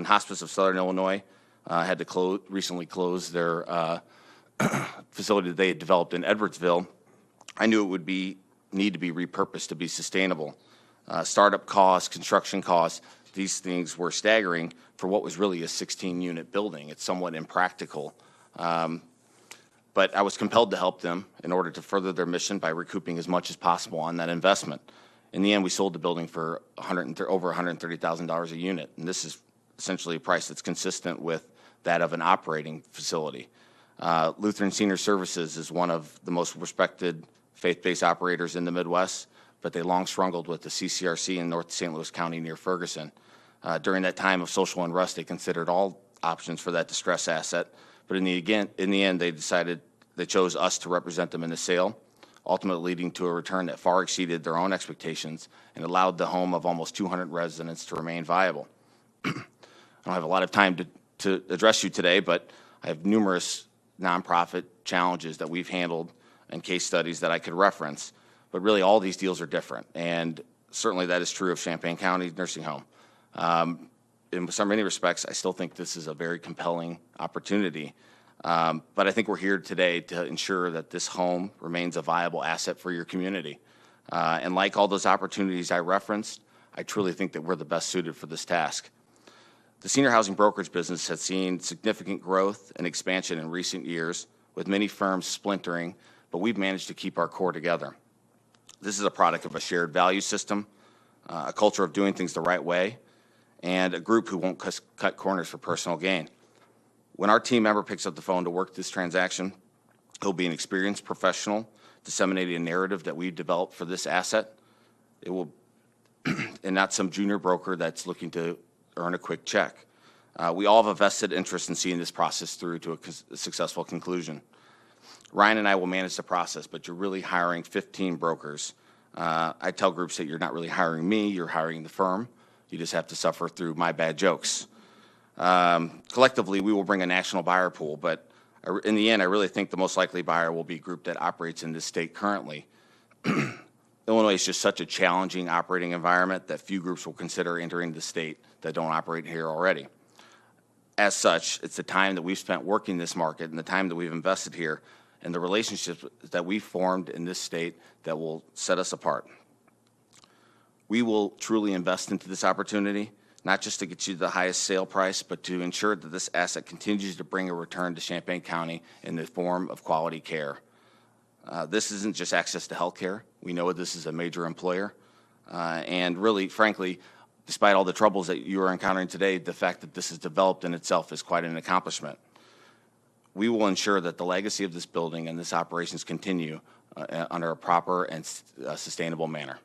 Hospice of Southern Illinois had to recently close their facility that they had developed in Edwardsville, I knew it would need to be repurposed to be sustainable. Startup costs, construction costs, these things were staggering for what was really a 16-unit building. It's somewhat impractical. But I was compelled to help them in order to further their mission by recouping as much as possible on that investment. In the end, we sold the building for over $130,000 a unit, and this is essentially a price that's consistent with that of an operating facility. Lutheran Senior Services is one of the most respected faith-based operators in the Midwest, but they long struggled with the CCRC in North St. Louis County near Ferguson. During that time of social unrest, they considered all options for that distressed asset, but in the end, they chose us to represent them in the sale, ultimately leading to a return that far exceeded their own expectations and allowed the home of almost 200 residents to remain viable. I don't have a lot of time to address you today, but I have numerous nonprofit challenges that we've handled and case studies that I could reference. But really, all these deals are different, and certainly that is true of Champaign County Nursing Home. In so many respects, I still think this is a very compelling opportunity. But I think we're here today to ensure that this home remains a viable asset for your community. And like all those opportunities I referenced, I truly think that we're the best suited for this task. The senior housing brokerage business has seen significant growth and expansion in recent years, with many firms splintering, but we've managed to keep our core together. This is a product of a shared value system, a culture of doing things the right way, and a group who won't cut corners for personal gain. When our team member picks up the phone to work this transaction, he'll be an experienced professional disseminating a narrative that we've developed for this asset. It will, and not some junior broker that's looking to earn a quick check. We all have a vested interest in seeing this process through to a successful conclusion. Ryan and I will manage the process, but you're really hiring 15 brokers. I tell groups that you're not really hiring me, you're hiring the firm. You just have to suffer through my bad jokes. Collectively, we will bring a national buyer pool, but in the end, I really think the most likely buyer will be a group that operates in this state currently. Illinois is just such a challenging operating environment that few groups will consider entering the state that don't operate here already. As such, it's the time that we've spent working this market and the time that we've invested here and the relationships that we've formed in this state that will set us apart. We will truly invest into this opportunity, not just to get you the highest sale price, but to ensure that this asset continues to bring a return to Champaign County in the form of quality care. This isn't just access to health care. We know this is a major employer. And really, frankly, despite all the troubles that you are encountering today, the fact that this is developed in itself is quite an accomplishment. We will ensure that the legacy of this building and this operations continue under a proper and sustainable manner.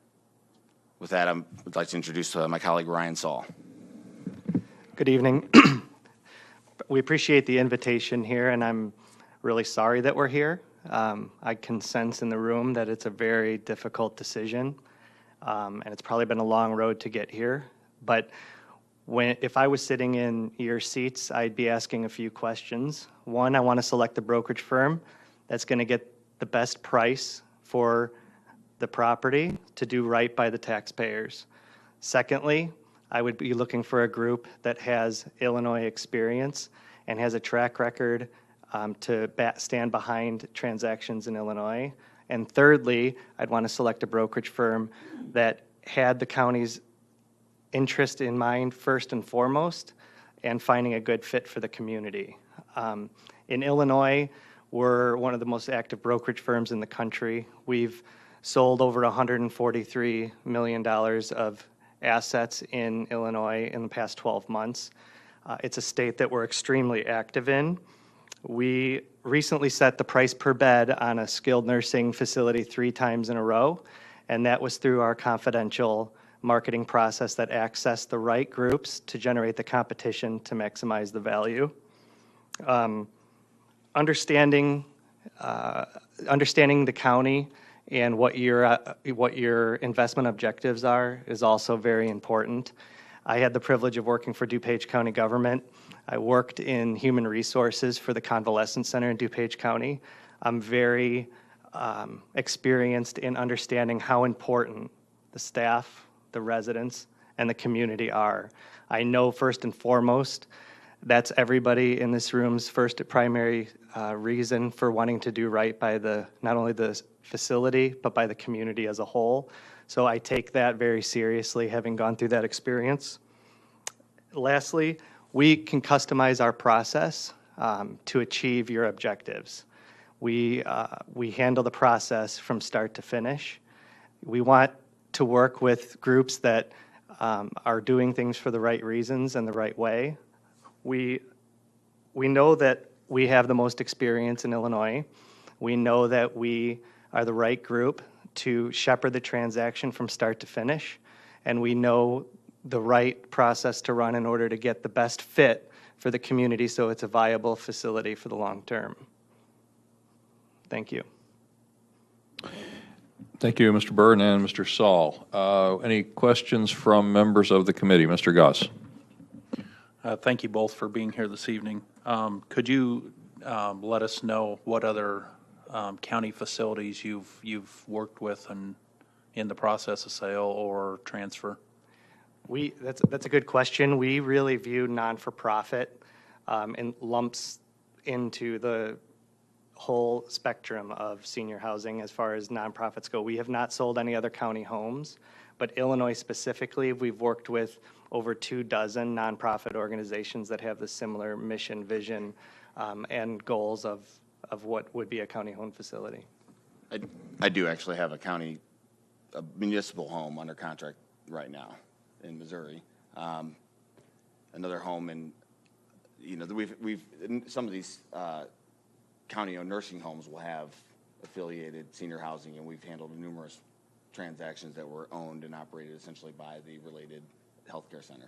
With that, I'd like to introduce my colleague, Ryan Saul. Good evening. We appreciate the invitation here, and I'm really sorry that we're here. I can sense in the room that it's a very difficult decision, and it's probably been a long road to get here. But if I was sitting in your seats, I'd be asking a few questions. One, I want to select the brokerage firm that's going to get the best price for the property to do right by the taxpayers. Secondly, I would be looking for a group that has Illinois experience and has a track record to stand behind transactions in Illinois. And thirdly, I'd want to select a brokerage firm that had the county's interest in mind first and foremost, and finding a good fit for the community. In Illinois, we're one of the most active brokerage firms in the country. We've sold over $143 million of assets in Illinois in the past 12 months. It's a state that we're extremely active in. We recently set the price per bed on a skilled nursing facility 3 times in a row, And that was through our confidential marketing process that accessed the right groups to generate the competition to maximize the value. Understanding the county and what your investment objectives are is also very important. I had the privilege of working for DuPage County government. I worked in human resources for the convalescent center in DuPage County. I'm very experienced in understanding how important the staff, the residents, and the community are. I know first and foremost that's everybody in this room's first primary reason for wanting to do right by not only the facility, but by the community as a whole. So I take that very seriously, having gone through that experience. Lastly, we can customize our process to achieve your objectives. We handle the process from start to finish. We want to work with groups that are doing things for the right reasons and the right way. We know that we have the most experience in Illinois. We know that we are the right group to shepherd the transaction from start to finish, and we know the right process to run in order to get the best fit for the community so it's a viable facility for the long term. Thank you. Thank you, Mr. Byrne and Mr. Saul. Any questions from members of the committee? Mr. Goss. Thank you both for being here this evening. Could you let us know what other county facilities you've worked with and in the process of sale or transfer? That's a good question. We really view non-for-profit and lumps into the whole spectrum of senior housing as far as nonprofits go. We have not sold any other county homes, but Illinois specifically, we've worked with over 24 nonprofit organizations that have the similar mission, vision, and goals of what would be a county-owned facility. I do actually have a municipal home under contract right now in Missouri. Another home in, we've some of these county-owned nursing homes will have affiliated senior housing, and we've handled numerous transactions that were owned and operated essentially by the related healthcare center.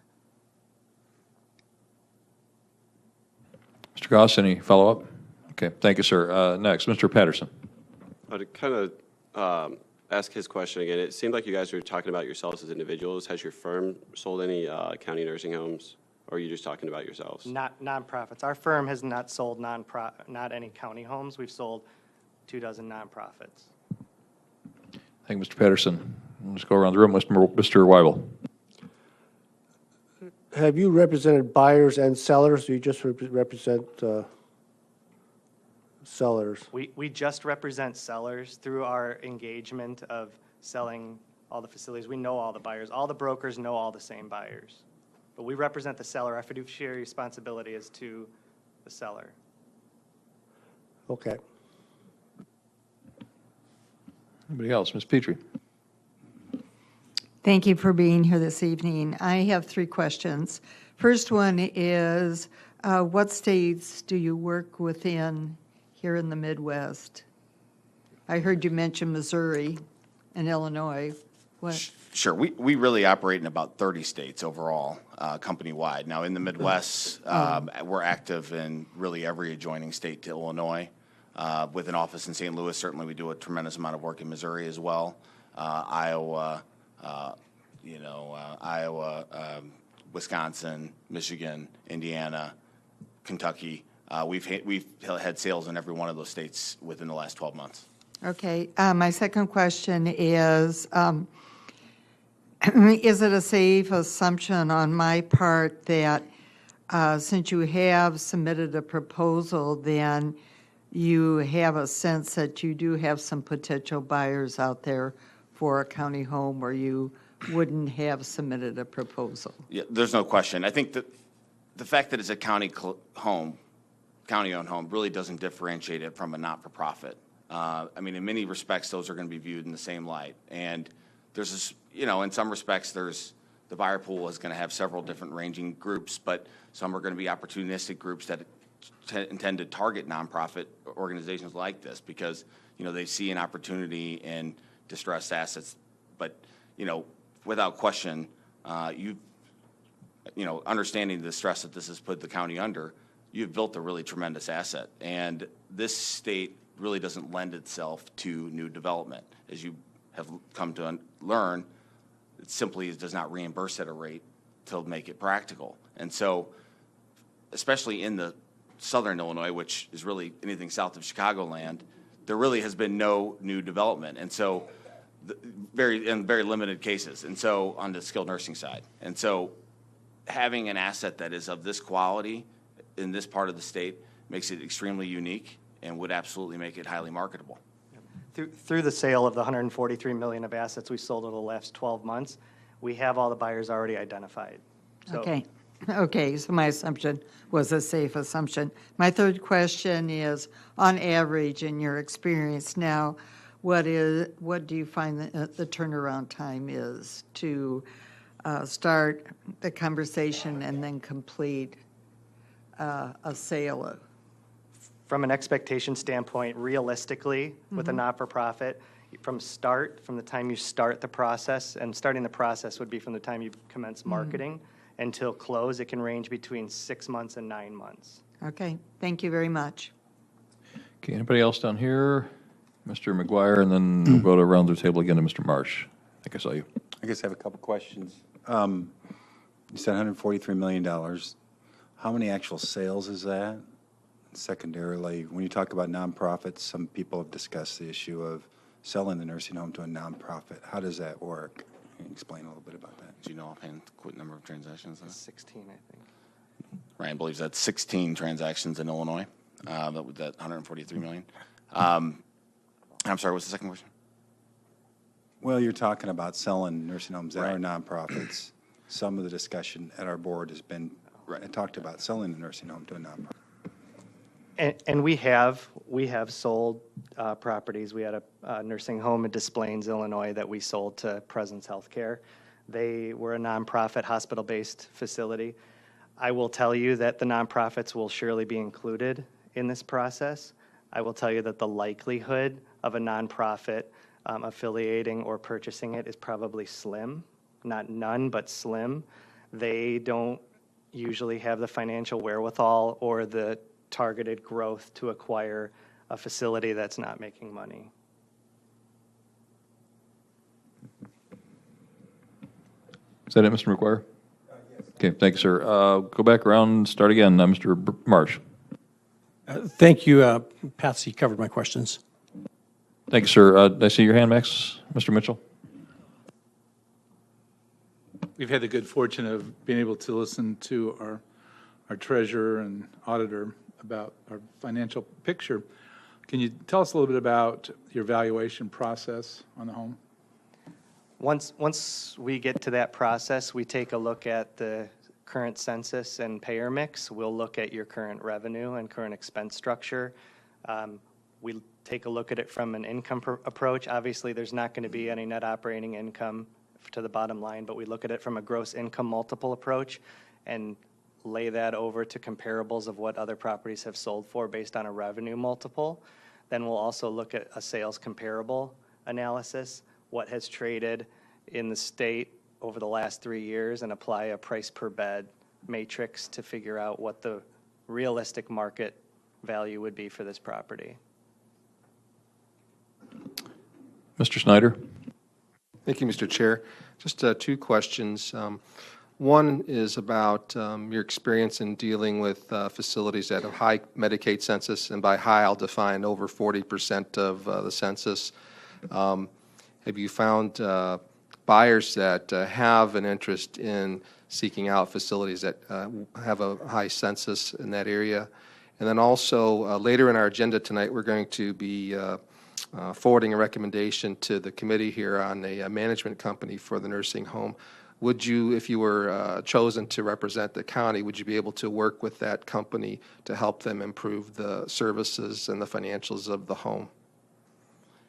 Mr. Goss, any follow-up? Okay, thank you, sir. Next, Mr. Patterson. To kind of ask his question again, it seemed like you guys were talking about yourselves as individuals. Has your firm sold any county nursing homes, or are you just talking about yourselves? Not nonprofits. Our firm has not sold not any county homes. We've sold 24 nonprofits. Thank you, Mr. Patterson. Let's go around the room. Mr. Weibel. Have you represented buyers and sellers, or you just represent sellers? We just represent sellers through our engagement of selling all the facilities. We know all the buyers. All the brokers know all the same buyers. But we represent the seller. Our fiduciary responsibility is to the seller. Okay. Anybody else? Ms. Petrie. Thank you for being here this evening. I have 3 questions. First one is, what states do you work within here in the Midwest? I heard you mention Missouri and Illinois. What? Sure. We really operate in about 30 states overall, company-wide. Now, in the Midwest, we're active in really every adjoining state to Illinois. With an office in St. Louis, certainly we do a tremendous amount of work in Missouri as well. Iowa, Wisconsin, Michigan, Indiana, Kentucky. We've had sales in every one of those states within the last 12 months. Okay. My second question is it a safe assumption on my part that since you have submitted a proposal, then you have a sense that you do have some potential buyers out there for a county home where you wouldn't have submitted a proposal? Yeah, there's no question. I think that the fact that it's a county-owned home really doesn't differentiate it from a not-for-profit. In many respects, those are going to be viewed in the same light. And there's this, in some respects, the buyer pool is going to have several different ranging groups, but some are going to be opportunistic groups that intend to target nonprofit organizations like this because, they see an opportunity in distressed assets But, without question, understanding the stress that this has put the county under, you've built a really tremendous asset. And this state really doesn't lend itself to new development. As you have come to learn, it simply does not reimburse at a rate to make it practical. And so, especially in the southern Illinois, which is really anything south of Chicagoland, there really has been no new development. And so, in very limited cases. And so, on the skilled nursing side. And so, having an asset that is of this quality in this part of the state makes it extremely unique and would absolutely make it highly marketable. Through the sale of the $143 million of assets we sold over the last 12 months, we have all the buyers already identified. So- Okay, so my assumption was a safe assumption. My third question is, on average, in your experience now, what do you find the turnaround time is to start the conversation and then complete a sale? From an expectation standpoint, realistically, with a not-for-profit, from the time you start the process, and starting the process would be from the time you commence marketing until close, it can range between 6 months and 9 months. Okay, thank you very much. Okay, anybody else down here? Mr. McGuire, and then we'll go around the table again to Mr. Marsh. I think I saw you. I guess I have a couple questions. You said $143 million. How many actual sales is that? Secondarily, when you talk about nonprofits, some people have discussed the issue of selling the nursing home to a nonprofit. How does that work? Can you explain a little bit about that? Do you know offhand what number of transactions? 16, I think. Ryan believes that's 16 transactions in Illinois, that $143 million. I'm sorry, what's the second question? Well, you're talking about selling nursing homes that are nonprofits. Some of the discussion at our board has been talked about selling the nursing home to a nonprofit. And we have sold properties. We had a nursing home in Des Plaines, Illinois, that we sold to Presence Healthcare. They were a nonprofit hospital-based facility. I will tell you that the nonprofits will surely be included in this process. I will tell you that the likelihood of a nonprofit affiliating or purchasing it is probably slim, not none, but slim. They don't usually have the financial wherewithal or the targeted growth to acquire a facility that's not making money. Is that it, Mr. McGuire? Yes. Okay, thank you, sir. Go back around and start again. Mr. Marsh. Thank you, Patsy, covered my questions. Thank you, sir. Did I see your hand, Max? Mr. Mitchell? We've had the good fortune of being able to listen to our treasurer and auditor about our financial picture. Can you tell us a little bit about your valuation process on the home? Once we get to that process, we take a look at the current census and payer mix. We'll look at your current revenue and current expense structure. We take a look at it from an income approach. Obviously, there's not going to be any net operating income to the bottom line, but we look at it from a gross income multiple approach and lay that over to comparables of what other properties have sold for based on a revenue multiple. Then we'll also look at a sales comparable analysis, what has traded in the state over the last 3 years, and apply a price per bed matrix to figure out what the realistic market value would be for this property. Mr. Snyder? Thank you, Mr. Chair. Just two questions. One is about your experience in dealing with facilities that have high Medicaid census, and by high I'll define over 40% of the census. Have you found buyers that have an interest in seeking out facilities that have a high census in that area? And then also later in our agenda tonight, we're going to be forwarding a recommendation to the committee here on a management company for the nursing home. Would you, if you were chosen to represent the county, would you be able to work with that company to help them improve the services and the financials of the home?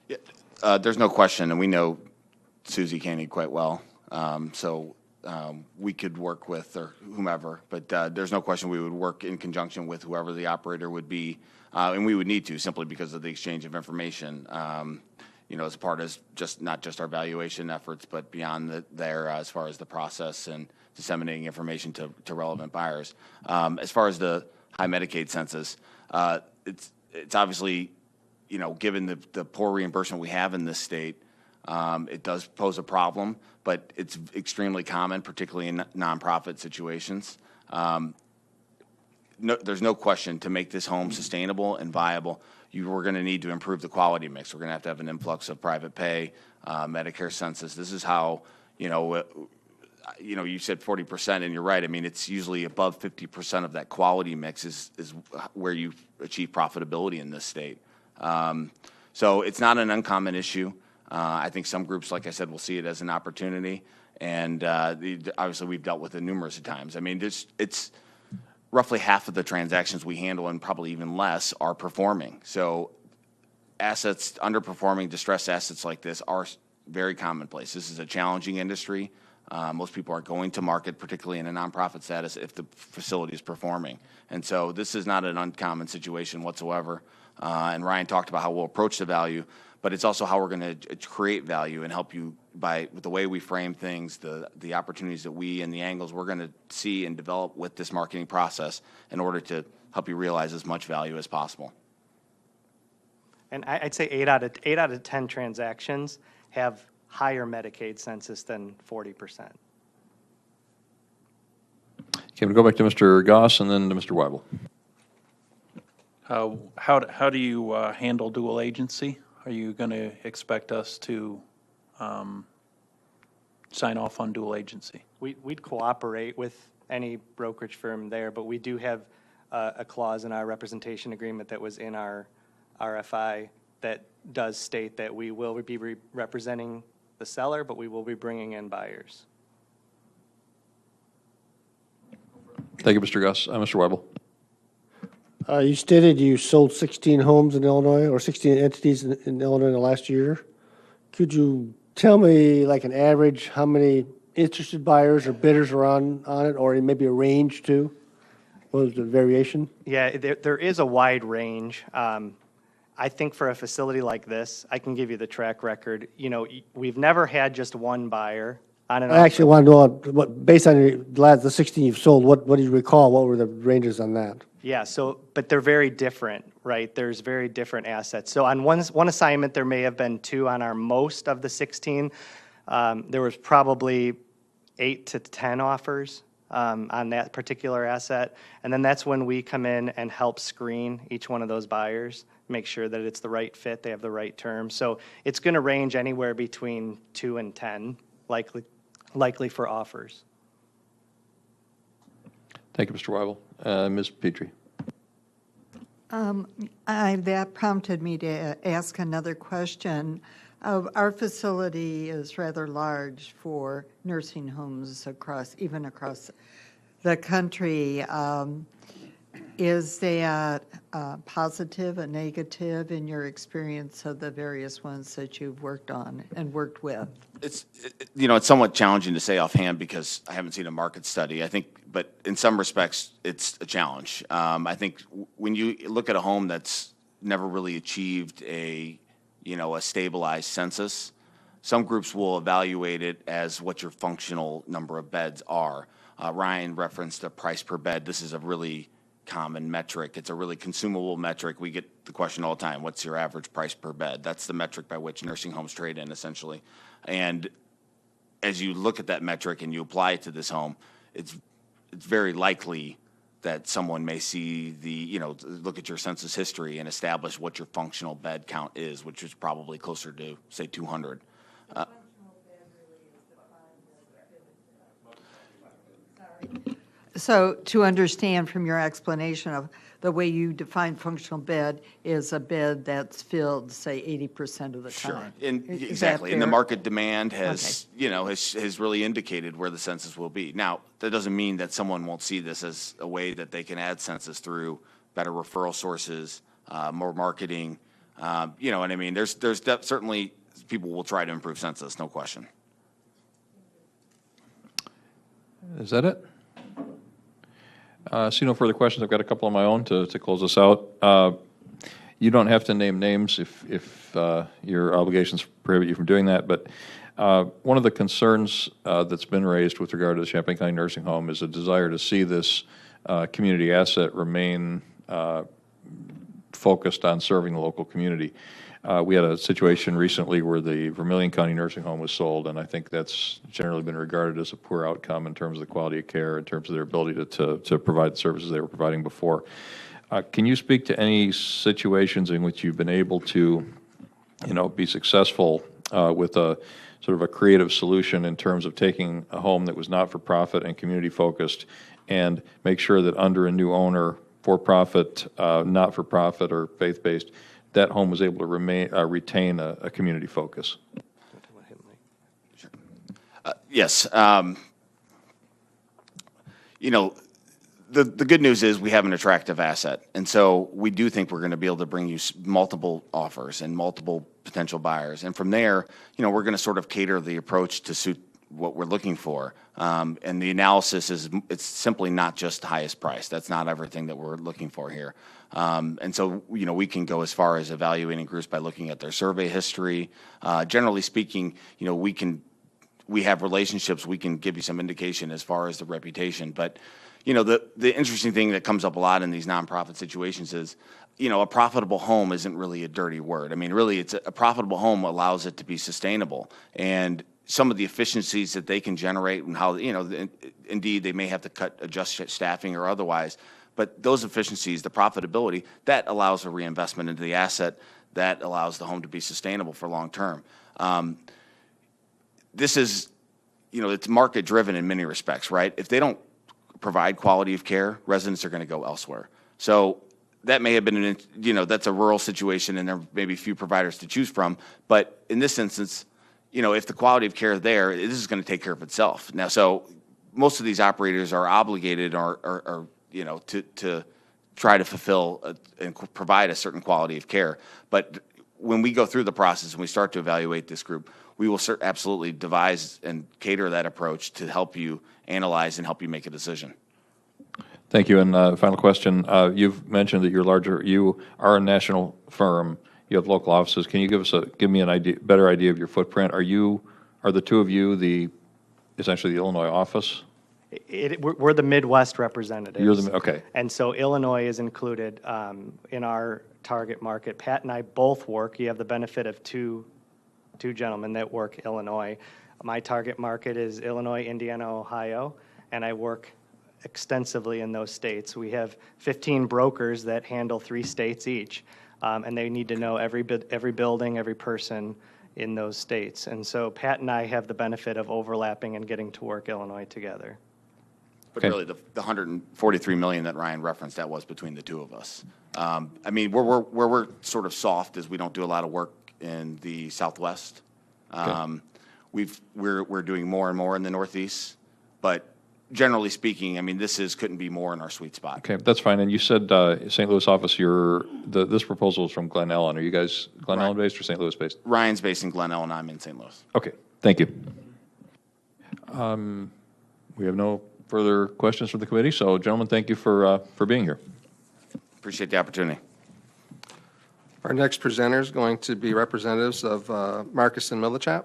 Yeah, there's no question, and we know Susie Koenig quite well, so we could work with or whomever, but there's no question we would work in conjunction with whoever the operator would be, and we would need to simply because of the exchange of information. as part of not just our valuation efforts, but beyond there as far as the process and disseminating information to relevant buyers. As far as the high Medicaid census, it's obviously, given the poor reimbursement we have in this state, it does pose a problem, but it's extremely common, particularly in nonprofit situations. There's no question, to make this home sustainable and viable, we're going to need to improve the quality mix. We're going to have an influx of private pay, Medicare census. This is how, you said 40%, and you're right. I mean, it's usually above 50% of that quality mix is where you achieve profitability in this state. So it's not an uncommon issue. I think some groups, like I said, will see it as an opportunity, and obviously we've dealt with it numerous times. I mean, it's roughly half of the transactions we handle, and probably even less, are performing. So assets, underperforming, distressed assets like this are very commonplace. This is a challenging industry. Most people aren't going to market, particularly in a nonprofit status, if the facility is performing. And so this is not an uncommon situation whatsoever. And Ryan talked about how we'll approach the value, but it's also how we're going to create value and help you with the way we frame things, the opportunities that and the angles we're going to see and develop with this marketing process in order to help you realize as much value as possible. And I'd say 8 out of 10 transactions have higher Medicaid census than 40%. Okay, we'll go back to Mr. Goss and then to Mr. Weibel. How do you handle dual agency? Are you going to expect us to sign off on dual agency? We'd cooperate with any brokerage firm there, but we do have a clause in our representation agreement that was in our RFI that does state that we will be representing the seller, but we will be bringing in buyers. Thank you, Mr. Goss. Mr. Weibel. You stated you sold 16 homes in Illinois, or 16 entities in Illinois in the last year. Could you tell me, like an average, how many interested buyers or bidders are on it, or maybe a range too? What was the variation? Yeah, there is a wide range. I think for a facility like this, I can give you the track record. We've never had just one buyer on an I actually want to know, based on the 16 you've sold, what do you recall? What were the ranges on that? Yeah, but they're very different, right? There's very different assets. So on one assignment, there may have been 2. On our most of the 16, there was probably 8 to 10 offers on that particular asset. And then that's when we come in and help screen each one of those buyers, make sure that it's the right fit, they have the right terms. So it's going to range anywhere between 2 and 10, likely for offers. Thank you, Mr. Weibel. Ms. Petrie. That prompted me to ask another question. Our facility is rather large for nursing homes even across the country. Is that positive, a negative in your experience of the various ones that you've worked on and worked with? It's somewhat challenging to say offhand because I haven't seen a market study. I think, but in some respects, it's a challenge. I think when you look at a home that's never really achieved a stabilized census, some groups will evaluate it as what your functional number of beds are. Ryan referenced a price per bed. This is a really common metric. It's a really consumable metric. We get the question all the time, what's your average price per bed? That's the metric by which nursing homes trade in, essentially. And as you look at that metric and you apply it to this home, it's very likely that someone may see look at your census history and establish what your functional bed count is, which is probably closer to, say, 200. So to understand from your explanation of the way you define functional bed is a bed that's filled, say, 80% of the time. And exactly. And the market demand has really indicated where the census will be. Now, that doesn't mean that someone won't see this as a way that they can add census through better referral sources, more marketing. You know what I mean? There's certainly people will try to improve census, no question. Is that it? See no further questions. I've got a couple of my own to close us out. You don't have to name names if your obligations prohibit you from doing that, but one of the concerns that's been raised with regard to the Champaign County Nursing Home is a desire to see this community asset remain focused on serving the local community. We had a situation recently where the Vermilion County Nursing Home was sold, and I think that's generally been regarded as a poor outcome in terms of the quality of care, in terms of their ability to provide the services they were providing before. Can you speak to any situations in which you've been able to, be successful with a sort of a creative solution in terms of taking a home that was not-for-profit and community-focused and make sure that under a new owner, for-profit, not-for-profit, or faith-based, that home was able to retain a community focus? Yes. The good news is we have an attractive asset. And so we do think we're going to be able to bring you multiple offers and multiple potential buyers. And from there, we're going to sort of cater the approach to suit what we're looking for. And the analysis it's simply not just the highest price. That's not everything that we're looking for here. And so, we can go as far as evaluating groups by looking at their survey history. Generally speaking, we have relationships. We can give you some indication as far as the reputation. But, the interesting thing that comes up a lot in these nonprofit situations is, a profitable home isn't really a dirty word. I mean, really, a profitable home allows it to be sustainable. And some of the efficiencies that they can generate and how, indeed, they may have to adjust staffing or otherwise. But those efficiencies, the profitability, that allows a reinvestment into the asset, that allows the home to be sustainable for long term. This is, it's market driven in many respects, right? If they don't provide quality of care, residents are going to go elsewhere. So that may have been, that's a rural situation and there may be few providers to choose from. But in this instance, if the quality of care is there, this is going to take care of itself. Now, so most of these operators are obligated or to try to fulfill and provide a certain quality of care. But when we go through the process and we start to evaluate this group, we will absolutely devise and cater that approach to help you analyze and help you make a decision. Thank you. And final question. You've mentioned that you are a national firm. You have local offices. Can you give me an better idea of your footprint? Are the two of you essentially the Illinois office? We're the Midwest representatives. Okay. And so Illinois is included in our target market. Pat and I both work. You have the benefit of two gentlemen that work Illinois. My target market is Illinois, Indiana, Ohio, and I work extensively in those states. We have 15 brokers that handle 3 states each, and they need to know every building, every person in those states. And so Pat and I have the benefit of overlapping and getting to work Illinois together. But really, the $143 million that Ryan referenced, that was between the two of us. I mean, where we're sort of soft is we don't do a lot of work in the Southwest. We're doing more and more in the Northeast, but generally speaking, I mean, couldn't be more in our sweet spot. Okay, that's fine. And you said St. Louis office. This proposal is from Glen Ellen. Are you guys Glen Ellen based or St. Louis based? Ryan's based in Glen Ellen. I'm in St. Louis. Okay, thank you. We have no further questions from the committee. So, gentlemen, thank you for being here. Appreciate the opportunity. Our next presenter is going to be representatives of Marcus and Millichap.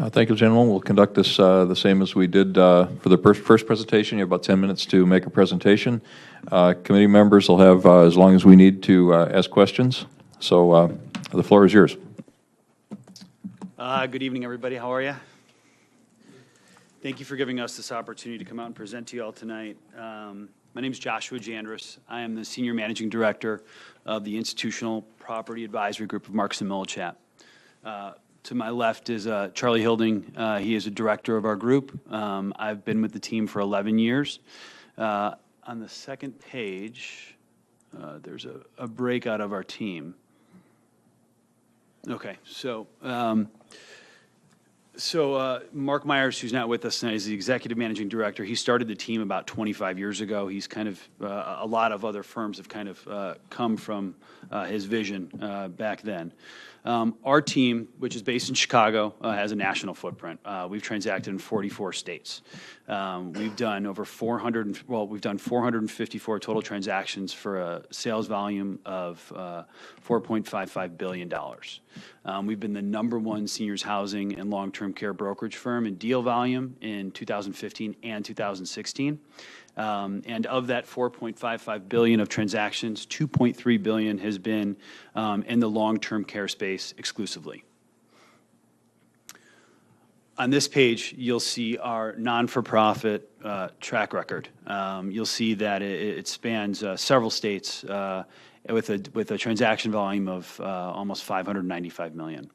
Thank you, gentlemen. We'll conduct this the same as we did for the first presentation. You have about 10 minutes to make a presentation. Committee members will have as long as we need to ask questions. So the floor is yours. Good evening, everybody. How are you? Thank you for giving us this opportunity to come out and present to you all tonight. My name is Joshua Jandrus. I am the Senior Managing Director of the Institutional Property Advisory Group of Marcus and Millichap. To my left is Charlie Hilding. He is a director of our group. I've been with the team for 11 years. On the second page, there's a breakout of our team. Okay, so Mark Myers, who's not with us tonight, is the executive managing director. He started the team about 25 years ago. He's kind of a lot of other firms have kind of come from his vision back then. Our team, which is based in Chicago, has a national footprint. We've transacted in 44 states. We've done over 454 total transactions for a sales volume of $4.55 billion. We've been the #1 seniors housing and long-term care brokerage firm in deal volume in 2015 and 2016. And of that $4.55 billion of transactions, $2.3 billion has been in the long-term care space exclusively. On this page, you'll see our non-for-profit track record. You'll see that it spans several states with a transaction volume of almost $595 million.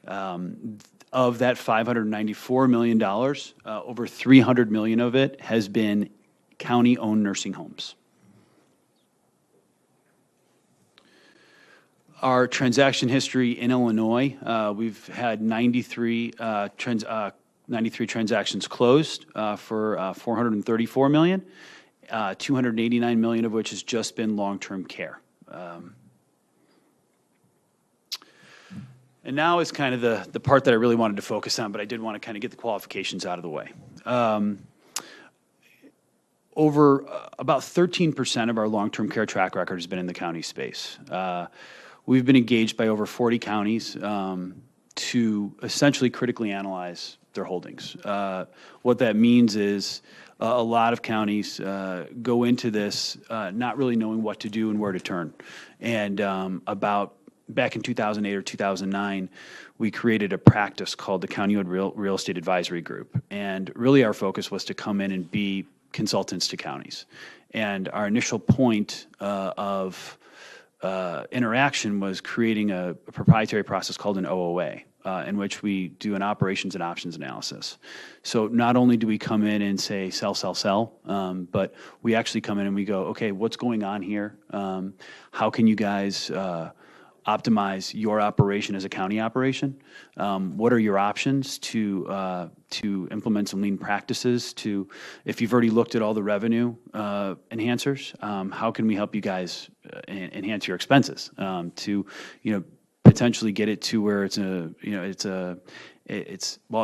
Of that $594 million, over $300 million of it has been county-owned nursing homes. Our transaction history in Illinois, we've had 93 transactions closed for $434 million, $289 million of which has just been long-term care. And now is kind of the part that I really wanted to focus on, but I did want to kind of get the qualifications out of the way. Over about 13% of our long-term care track record has been in the county space. We've been engaged by over 40 counties to essentially critically analyze their holdings. What that means is a lot of counties go into this not really knowing what to do and where to turn. And back in 2008 or 2009, we created a practice called the County-Owned Real Estate Advisory Group. And really our focus was to come in and be consultants to counties. And our initial point of interaction was creating a proprietary process called an OOA, in which we do an operations and options analysis. So not only do we come in and say sell, sell, sell, but we actually come in and we go, okay, what's going on here? How can you guys optimize your operation as a county operation? What are your options to implement some lean practices? If you've already looked at all the revenue enhancers, how can we help you guys enhance your expenses to potentially get it to where it's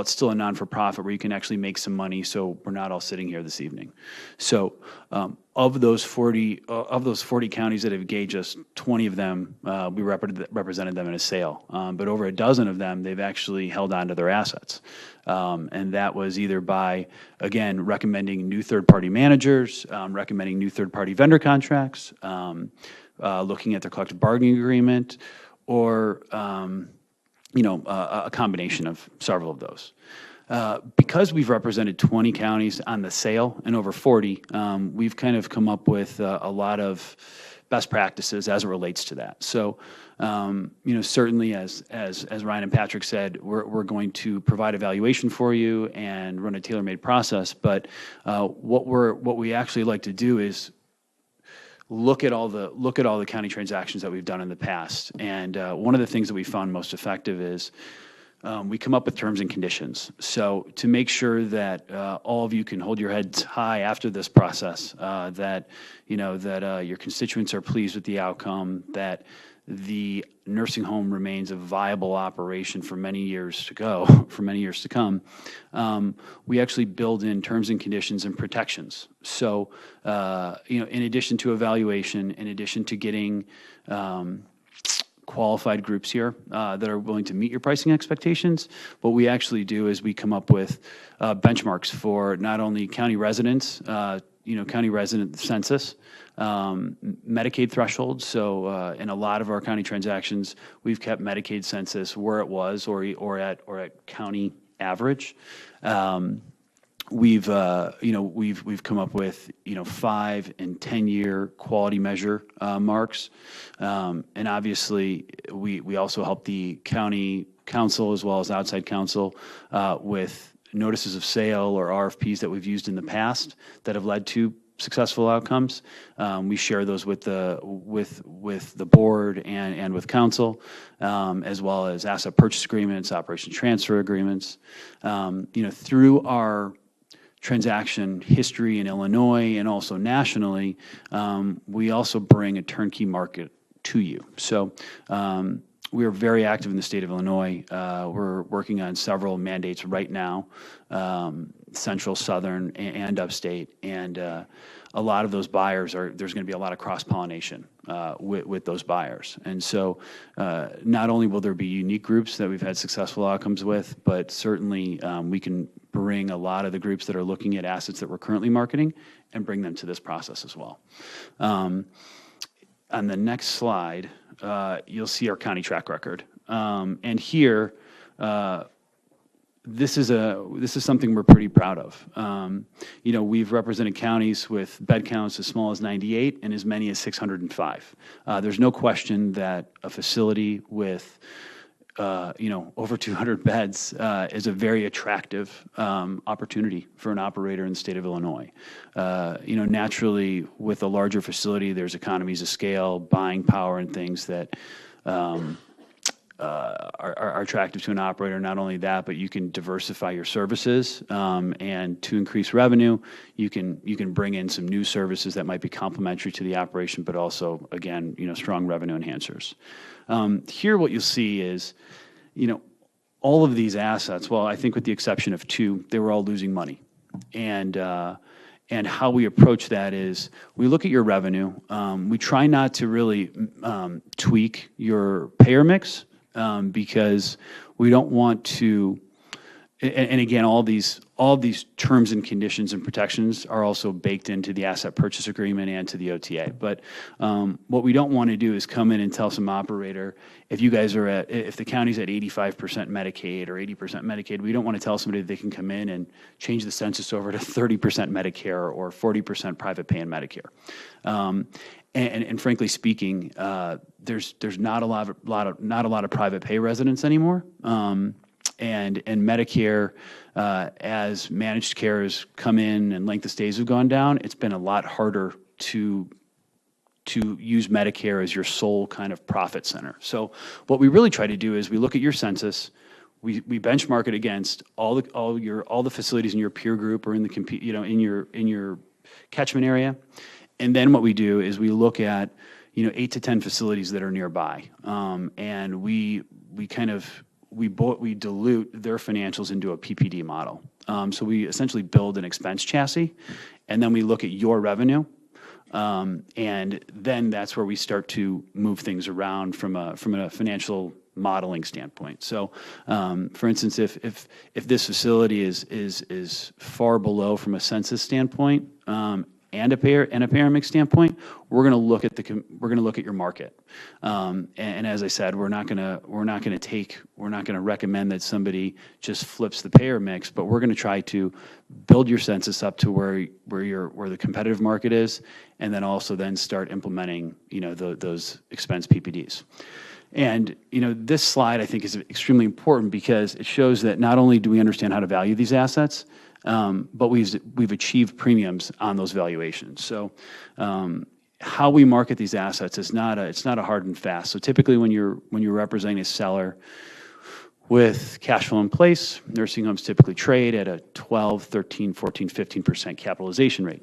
still a non-for-profit where you can actually make some money, so we're not all sitting here this evening. So of those 40 counties that have engaged us, 20 of them we represented them in a sale, but over a dozen of them they've actually held on to their assets, and that was either by, again, recommending new third-party managers, recommending new third-party vendor contracts, looking at their collective bargaining agreement, or a combination of several of those. Because we've represented 20 counties on the sale and over 40, we've kind of come up with a lot of best practices as it relates to that. So, certainly as Ryan and Patrick said, we're going to provide evaluation for you and run a tailor-made process. But what we actually like to do is look at all the county transactions that we've done in the past. And one of the things that we found most effective is we come up with terms and conditions. So to make sure that all of you can hold your heads high after this process, that your constituents are pleased with the outcome, that the nursing home remains a viable operation for many years to come, we actually build in terms and conditions and protections. So, in addition to evaluation, in addition to getting qualified groups here that are willing to meet your pricing expectations, what we actually do is we come up with benchmarks for not only county residents, county resident census, Medicaid thresholds. So in a lot of our county transactions, we've kept Medicaid census where it was or at county average. We've come up with 5 and 10 year quality measure marks, and obviously we also help the county council as well as outside counsel with notices of sale or RFPs that we've used in the past that have led to successful outcomes. We share those with the board and with council, as well as asset purchase agreements, operation transfer agreements. Through our transaction history in Illinois and also nationally, we also bring a turnkey market to you. So we are very active in the state of Illinois. We're working on several mandates right now, central, southern, and upstate. And a lot of those buyers there's going to be a lot of cross-pollination with those buyers. And so not only will there be unique groups that we've had successful outcomes with, but certainly we can bring a lot of the groups that are looking at assets that we're currently marketing and bring them to this process as well. On the next slide, you'll see our county track record. And here, this is something we're pretty proud of. We've represented counties with bed counts as small as 98 and as many as 605. There's no question that a facility with over 200 beds is a very attractive opportunity for an operator in the state of Illinois. Naturally, with a larger facility, there's economies of scale, buying power, and things that are attractive to an operator. Not only that, but you can diversify your services, and to increase revenue, you can bring in some new services that might be complementary to the operation, but also, again, strong revenue enhancers. Here, what you'll see is, all of these assets, well, I think with the exception of two, they were all losing money. And how we approach that is we look at your revenue. We try not to really tweak your payer mix, because we don't want to, and again, all these terms and conditions and protections are also baked into the asset purchase agreement and to the OTA. But what we don't want to do is come in and tell some operator, if the county's at 85% Medicaid or 80% Medicaid, we don't want to tell somebody that they can come in and change the census over to 30% Medicare or 40% private pay and Medicare. And frankly speaking, there's not a lot of private pay residents anymore. And Medicare, as managed care has come in and length of stays have gone down, it's been a lot harder to use Medicare as your sole kind of profit center. So what we really try to do is we look at your census, we benchmark it against all the facilities in your peer group or in your catchment area, and then what we do is we look at 8 to 10 facilities that are nearby, and we dilute their financials into a PPD model. So we essentially build an expense chassis, and then we look at your revenue, and then that's where we start to move things around from a financial modeling standpoint. So, for instance, if this facility is far below from a census standpoint, and a payer mix standpoint, we're going to look at your market. And as I said, we're not going to recommend that somebody just flips the payer mix, but we're going to try to build your census up to where the competitive market is, and then also start implementing those expense PPDs. And this slide I think is extremely important because it shows that not only do we understand how to value these assets, but we've achieved premiums on those valuations. So how we market these assets is not a hard and fast. So typically when you're representing a seller with cash flow in place, nursing homes typically trade at a 12, 13, 14, 15% capitalization rate,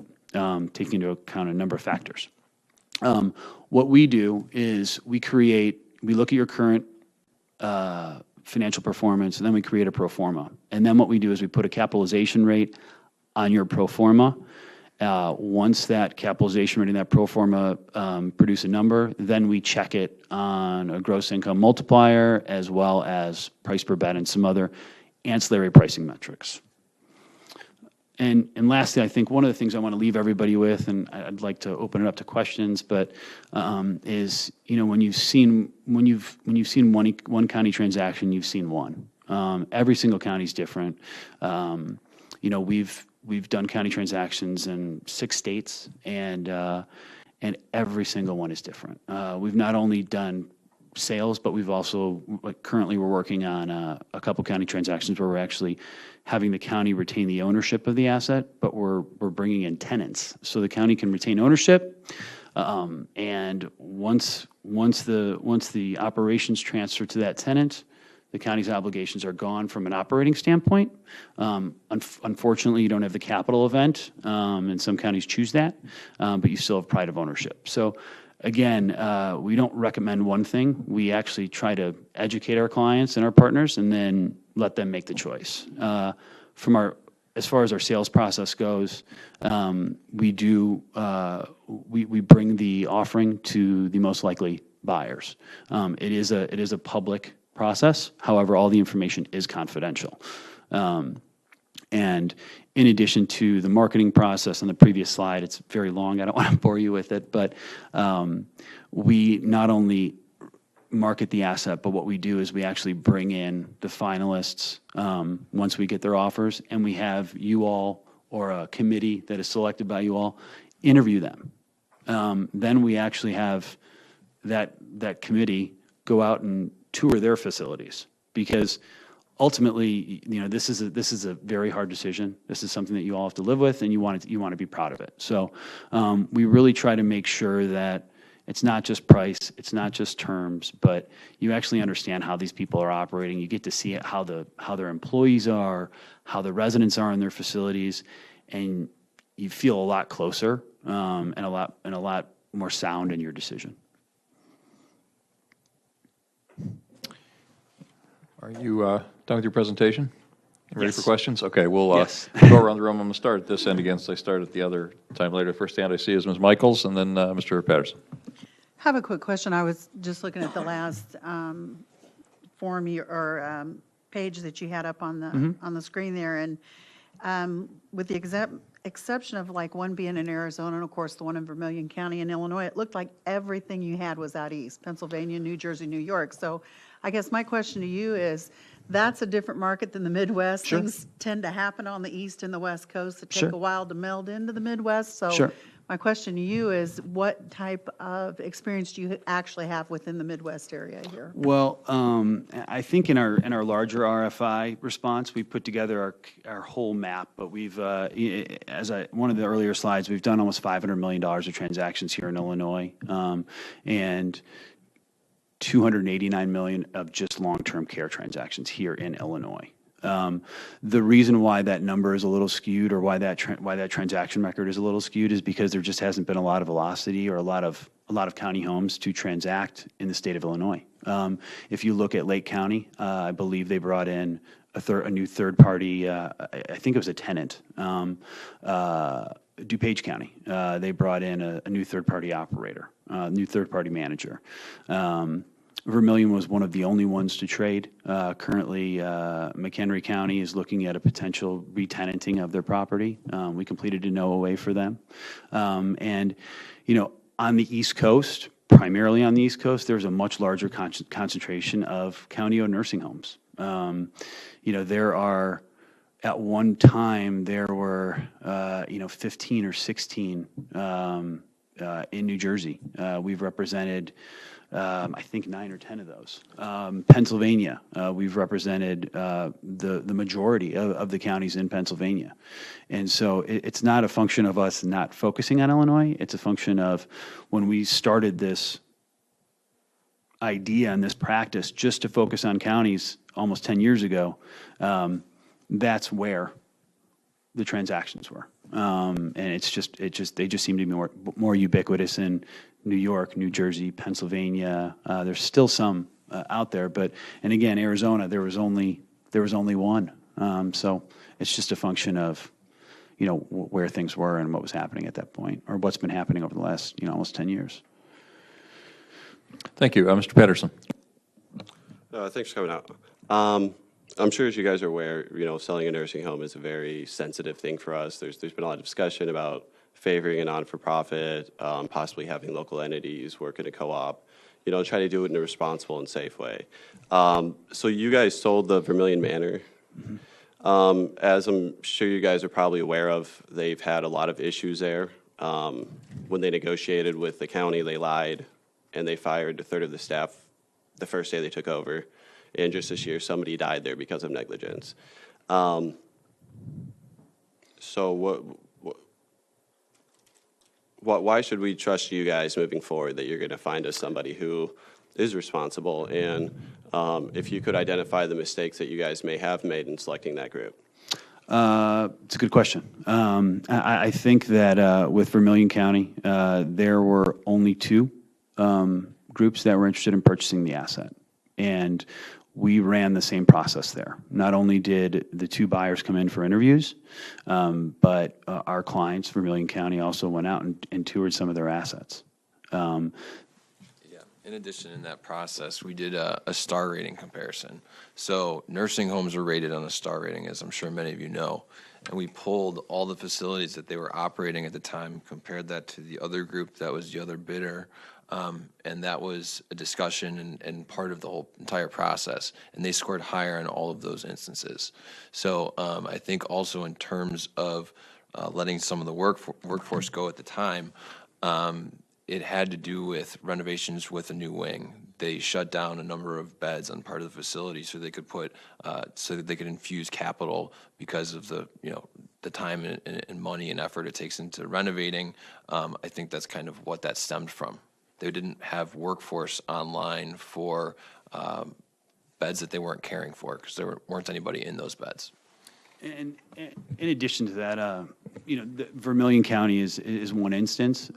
taking into account a number of factors. What we do is we look at your current financial performance, and then we create a pro forma. And then what we do is we put a capitalization rate on your pro forma. Once that capitalization rate and that pro forma produce a number, then we check it on a gross income multiplier as well as price per bed and some other ancillary pricing metrics. And lastly, I think one of the things I want to leave everybody with, and I'd like to open it up to questions, but is when you've seen one county transaction, you've seen one. Every single county is different. We've done county transactions in 6 states, and every single one is different. We've not only done sales, but we've also currently we're working on a couple county transactions where we're actually having the county retain the ownership of the asset, but we're bringing in tenants so the county can retain ownership. And once the operations transfer to that tenant, the county's obligations are gone from an operating standpoint. Unfortunately, you don't have the capital event, and some counties choose that, but you still have pride of ownership. So again, we don't recommend one thing. We actually try to educate our clients and our partners and then let them make the choice. As far as our sales process goes, we bring the offering to the most likely buyers. It is a public process. However, all the information is confidential. And in addition to the marketing process on the previous slide, it's very long, I don't want to bore you with it, but we not only market the asset, but what we do is we actually bring in the finalists once we get their offers, and we have you all, or a committee that is selected by you all, interview them. Then we actually have that committee go out and tour their facilities, because ultimately, this is a very hard decision. This is something that you all have to live with, and you want to be proud of it. So we really try to make sure that it's not just price, it's not just terms, but you actually understand how these people are operating. You get to see how their employees are, how the residents are in their facilities, and you feel a lot closer and a lot more sound in your decision. Are you done with your presentation? Ready Yes. for questions? Okay, we'll Yes. go around the room. I'm going to start at this end again, so I start at the other time later. First hand I see is Ms. Michaels, and then Mr. Patterson. I have a quick question. I was just looking at the last page that you had up on the screen there, and with the exception of like one being in Arizona and of course the one in Vermilion County in Illinois, it looked like everything you had was out east: Pennsylvania, New Jersey, New York. So I guess my question to you is, that's a different market than the Midwest. Sure. Things tend to happen on the East and the West Coast that take Sure. a while to meld into the Midwest. So Sure. my question to you is, what type of experience do you actually have within the Midwest area here? Well, I think in our larger RFI response, we put together our whole map, but we've, one of the earlier slides, we've done almost $500 million of transactions here in Illinois, and $289 million of just long-term care transactions here in Illinois. The reason why that number is a little skewed, or why that transaction record is a little skewed, is because there just hasn't been a lot of velocity or a lot of county homes to transact in the state of Illinois. If you look at Lake County, I believe they brought in a new third party. I think it was a tenant. DuPage County, they brought in a new third party operator, new third party manager. Vermilion was one of the only ones to trade. Currently, McHenry County is looking at a potential re-tenanting of their property. We completed an OOA for them. And, on the East Coast, primarily on the East Coast, there's a much larger concentration of county-owned nursing homes. There are, at one time, there were, 15 or 16 in New Jersey. We've represented, I think, 9 or 10 of those. Pennsylvania, we've represented the majority of the counties in Pennsylvania. And so it's not a function of us not focusing on Illinois. It's a function of, when we started this idea and this practice just to focus on counties almost 10 years ago, that's where the transactions were. And they just seem to be more ubiquitous in New York, New Jersey, Pennsylvania. There's still some out there, and again, Arizona, there was only one. So it's just a function of, where things were and what was happening at that point, or what's been happening over the last, almost 10 years. Thank you. Mr. Patterson. Thanks for coming out. I'm sure, as you guys are aware, selling a nursing home is a very sensitive thing for us. There's been a lot of discussion about favoring a non-for-profit, possibly having local entities work in a co-op, try to do it in a responsible and safe way. So you guys sold the Vermilion Manor. Mm-hmm. As I'm sure you guys are probably aware of, they've had a lot of issues there. When they negotiated with the county, they lied, and they fired a third of the staff the first day they took over. And just this year, somebody died there because of negligence. So why should we trust you guys moving forward that you're going to find us somebody who is responsible? And if you could identify the mistakes that you guys may have made in selecting that group. It's a good question. I think that with Vermilion County, there were only 2 groups that were interested in purchasing the asset. And we ran the same process there. Not only did the 2 buyers come in for interviews, but our clients, Vermilion County, also went out and toured some of their assets. In addition, in that process, we did a star rating comparison. So nursing homes are rated on a star rating, as I'm sure many of you know. And we pulled all the facilities that they were operating at the time, compared that to the other group that was the other bidder. And that was a discussion and part of the whole entire process. And they scored higher in all of those instances. So I think also in terms of letting some of the workforce go at the time, it had to do with renovations with a new wing. They shut down a number of beds on part of the facility so they could so that they could infuse capital because of the time and money and effort it takes into renovating. I think that's kind of what that stemmed from. They didn't have workforce online for beds that they weren't caring for because there weren't anybody in those beds. And in addition to that, Vermilion County is one instance.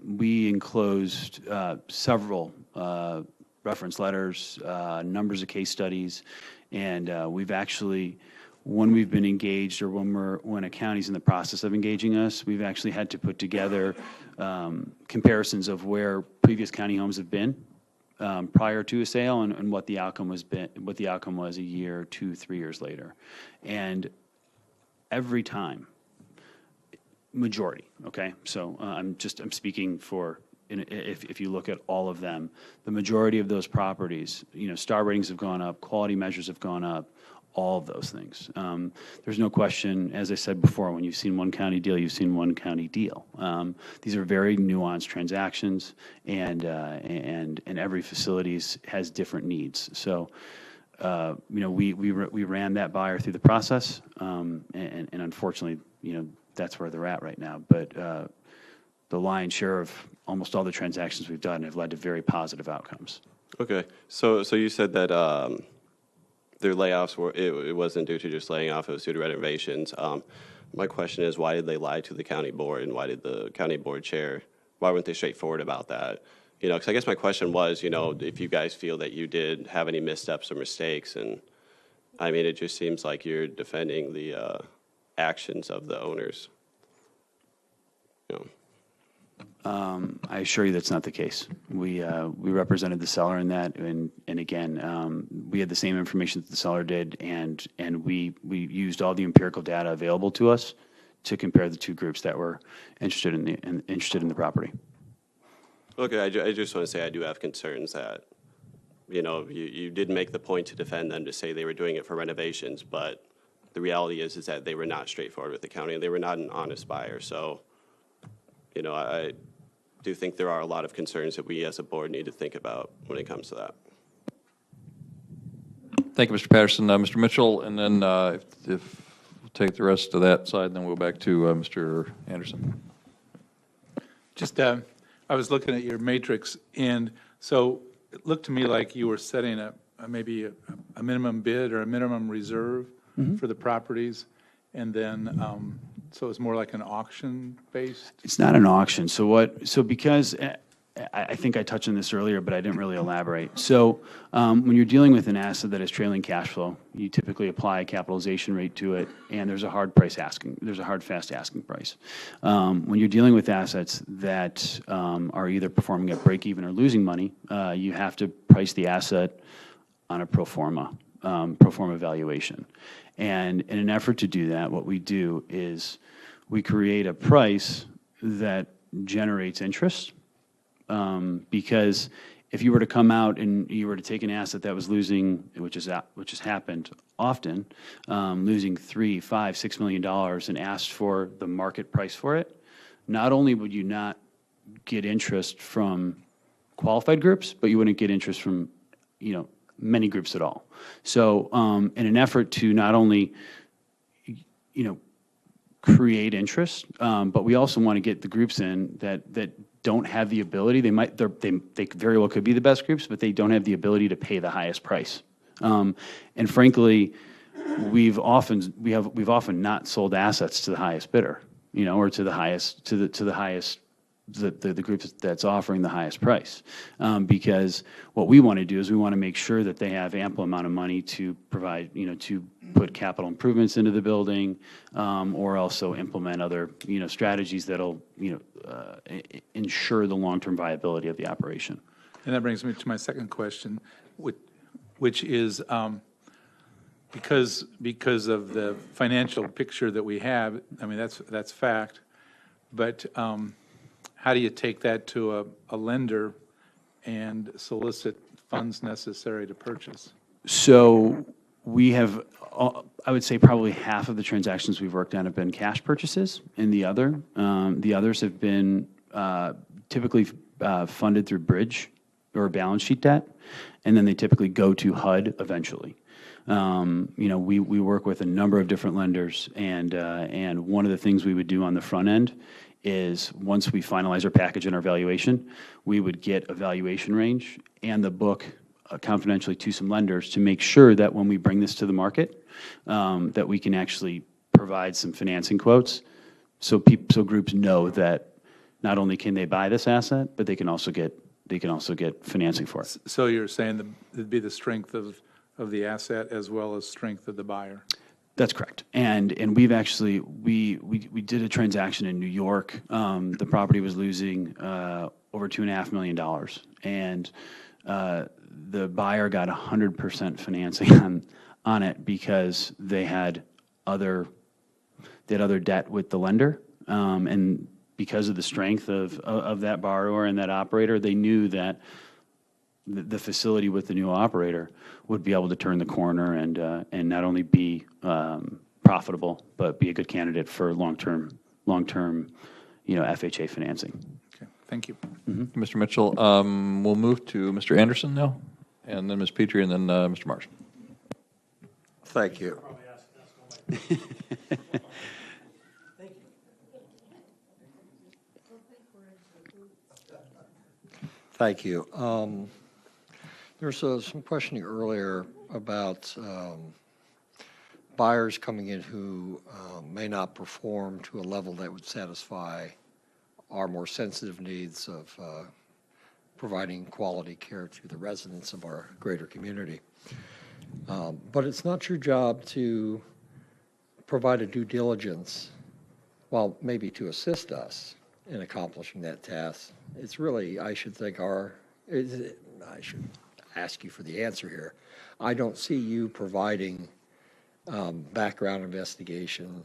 We enclosed several reference letters, numbers of case studies, and we've actually, when we've been engaged or when a county's in the process of engaging us, we've actually had to put together comparisons of where previous county homes have been prior to a sale and what the outcome was a year, 2, 3 years later. And every time, majority, okay? So I'm speaking for, if you look at all of them, the majority of those properties, star ratings have gone up, quality measures have gone up, all of those things. There's no question, as I said before, when you've seen one county deal, you've seen one county deal. These are very nuanced transactions, and every facility has different needs. So, we ran that buyer through the process, and unfortunately, that's where they're at right now. But the lion's share of almost all the transactions we've done have led to very positive outcomes. Okay, so you said that their layoffs it wasn't due to just laying off, it was due to renovations. My question is, why did they lie to the county board, and why did the county board chair, why weren't they straightforward about that? Because I guess my question was, if you guys feel that you did have any missteps or mistakes, and I mean, it just seems like you're defending the actions of the owners. I assure you that's not the case. We represented the seller in that, and again, we had the same information that the seller did, and we used all the empirical data available to us to compare the 2 groups that were interested in the property. Okay, I just want to say I do have concerns that, you did make the point to defend them, to say they were doing it for renovations, but the reality is that they were not straightforward with the county, and they were not an honest buyer. So, I do think there are a lot of concerns that we as a board need to think about when it comes to that. Thank you, Mr. Patterson. Mr. Mitchell, and then if we'll take the rest of that side, then we'll go back to Mr. Anderson. Just, I was looking at your matrix, and so it looked to me like you were setting maybe a minimum bid or a minimum reserve for the properties, and then so it's more like an auction based? It's not an auction. So because I think I touched on this earlier, but I didn't really elaborate. So when you're dealing with an asset that is trailing cash flow, you typically apply a capitalization rate to it, and there's a hard fast asking price. When you're dealing with assets that are either performing at break even or losing money, you have to price the asset on a pro forma valuation. And in an effort to do that, what we do is we create a price that generates interest. Because if you were to come out and you were to take an asset that was losing, which has happened often, losing $3, $5, $6 million and asked for the market price for it, not only would you not get interest from qualified groups, but you wouldn't get interest from, many groups at all. So in an effort to not only, create interest, but we also want to get the groups in that don't have the ability. They very well could be the best groups, but they don't have the ability to pay the highest price. And frankly, we've often not sold assets to the highest bidder, or to the highest the group that's offering the highest price. Because what we want to do is we want to make sure that they have ample amount of money to provide, to put capital improvements into the building, or also implement other, strategies that'll, ensure the long-term viability of the operation. And that brings me to my second question, which is, because of the financial picture that we have, I mean, that's fact, but how do you take that to a lender and solicit funds necessary to purchase? So we have, I would say probably half of the transactions we've worked on have been cash purchases, and the others have been typically funded through bridge or balance sheet debt, and then they typically go to HUD eventually. We work with a number of different lenders, and one of the things we would do on the front end is once we finalize our package and our valuation, we would get a valuation range and the book confidentially to some lenders to make sure that when we bring this to the market, that we can actually provide some financing quotes, so groups know that not only can they buy this asset, but they can also get financing for it. So you're saying that it'd be the strength of the asset as well as strength of the buyer? That's correct. And we've actually, we did a transaction in New York. The property was losing over $2.5 million. And the buyer got 100% financing on it because they had other debt with the lender. And because of the strength of that borrower and that operator, they knew that the facility with the new operator would be able to turn the corner and not only be profitable, but be a good candidate for long-term, FHA financing. Okay, thank you. Mr. Mitchell, we'll move to Mr. Anderson now, and then Ms. Petrie, and then Mr. Marsh. Thank you. Thank you. There's some questioning earlier about buyers coming in who may not perform to a level that would satisfy our more sensitive needs of providing quality care to the residents of our greater community. But it's not your job to provide a due diligence, well, maybe to assist us in accomplishing that task. It's really, I should ask you for the answer here. I don't see you providing background investigation,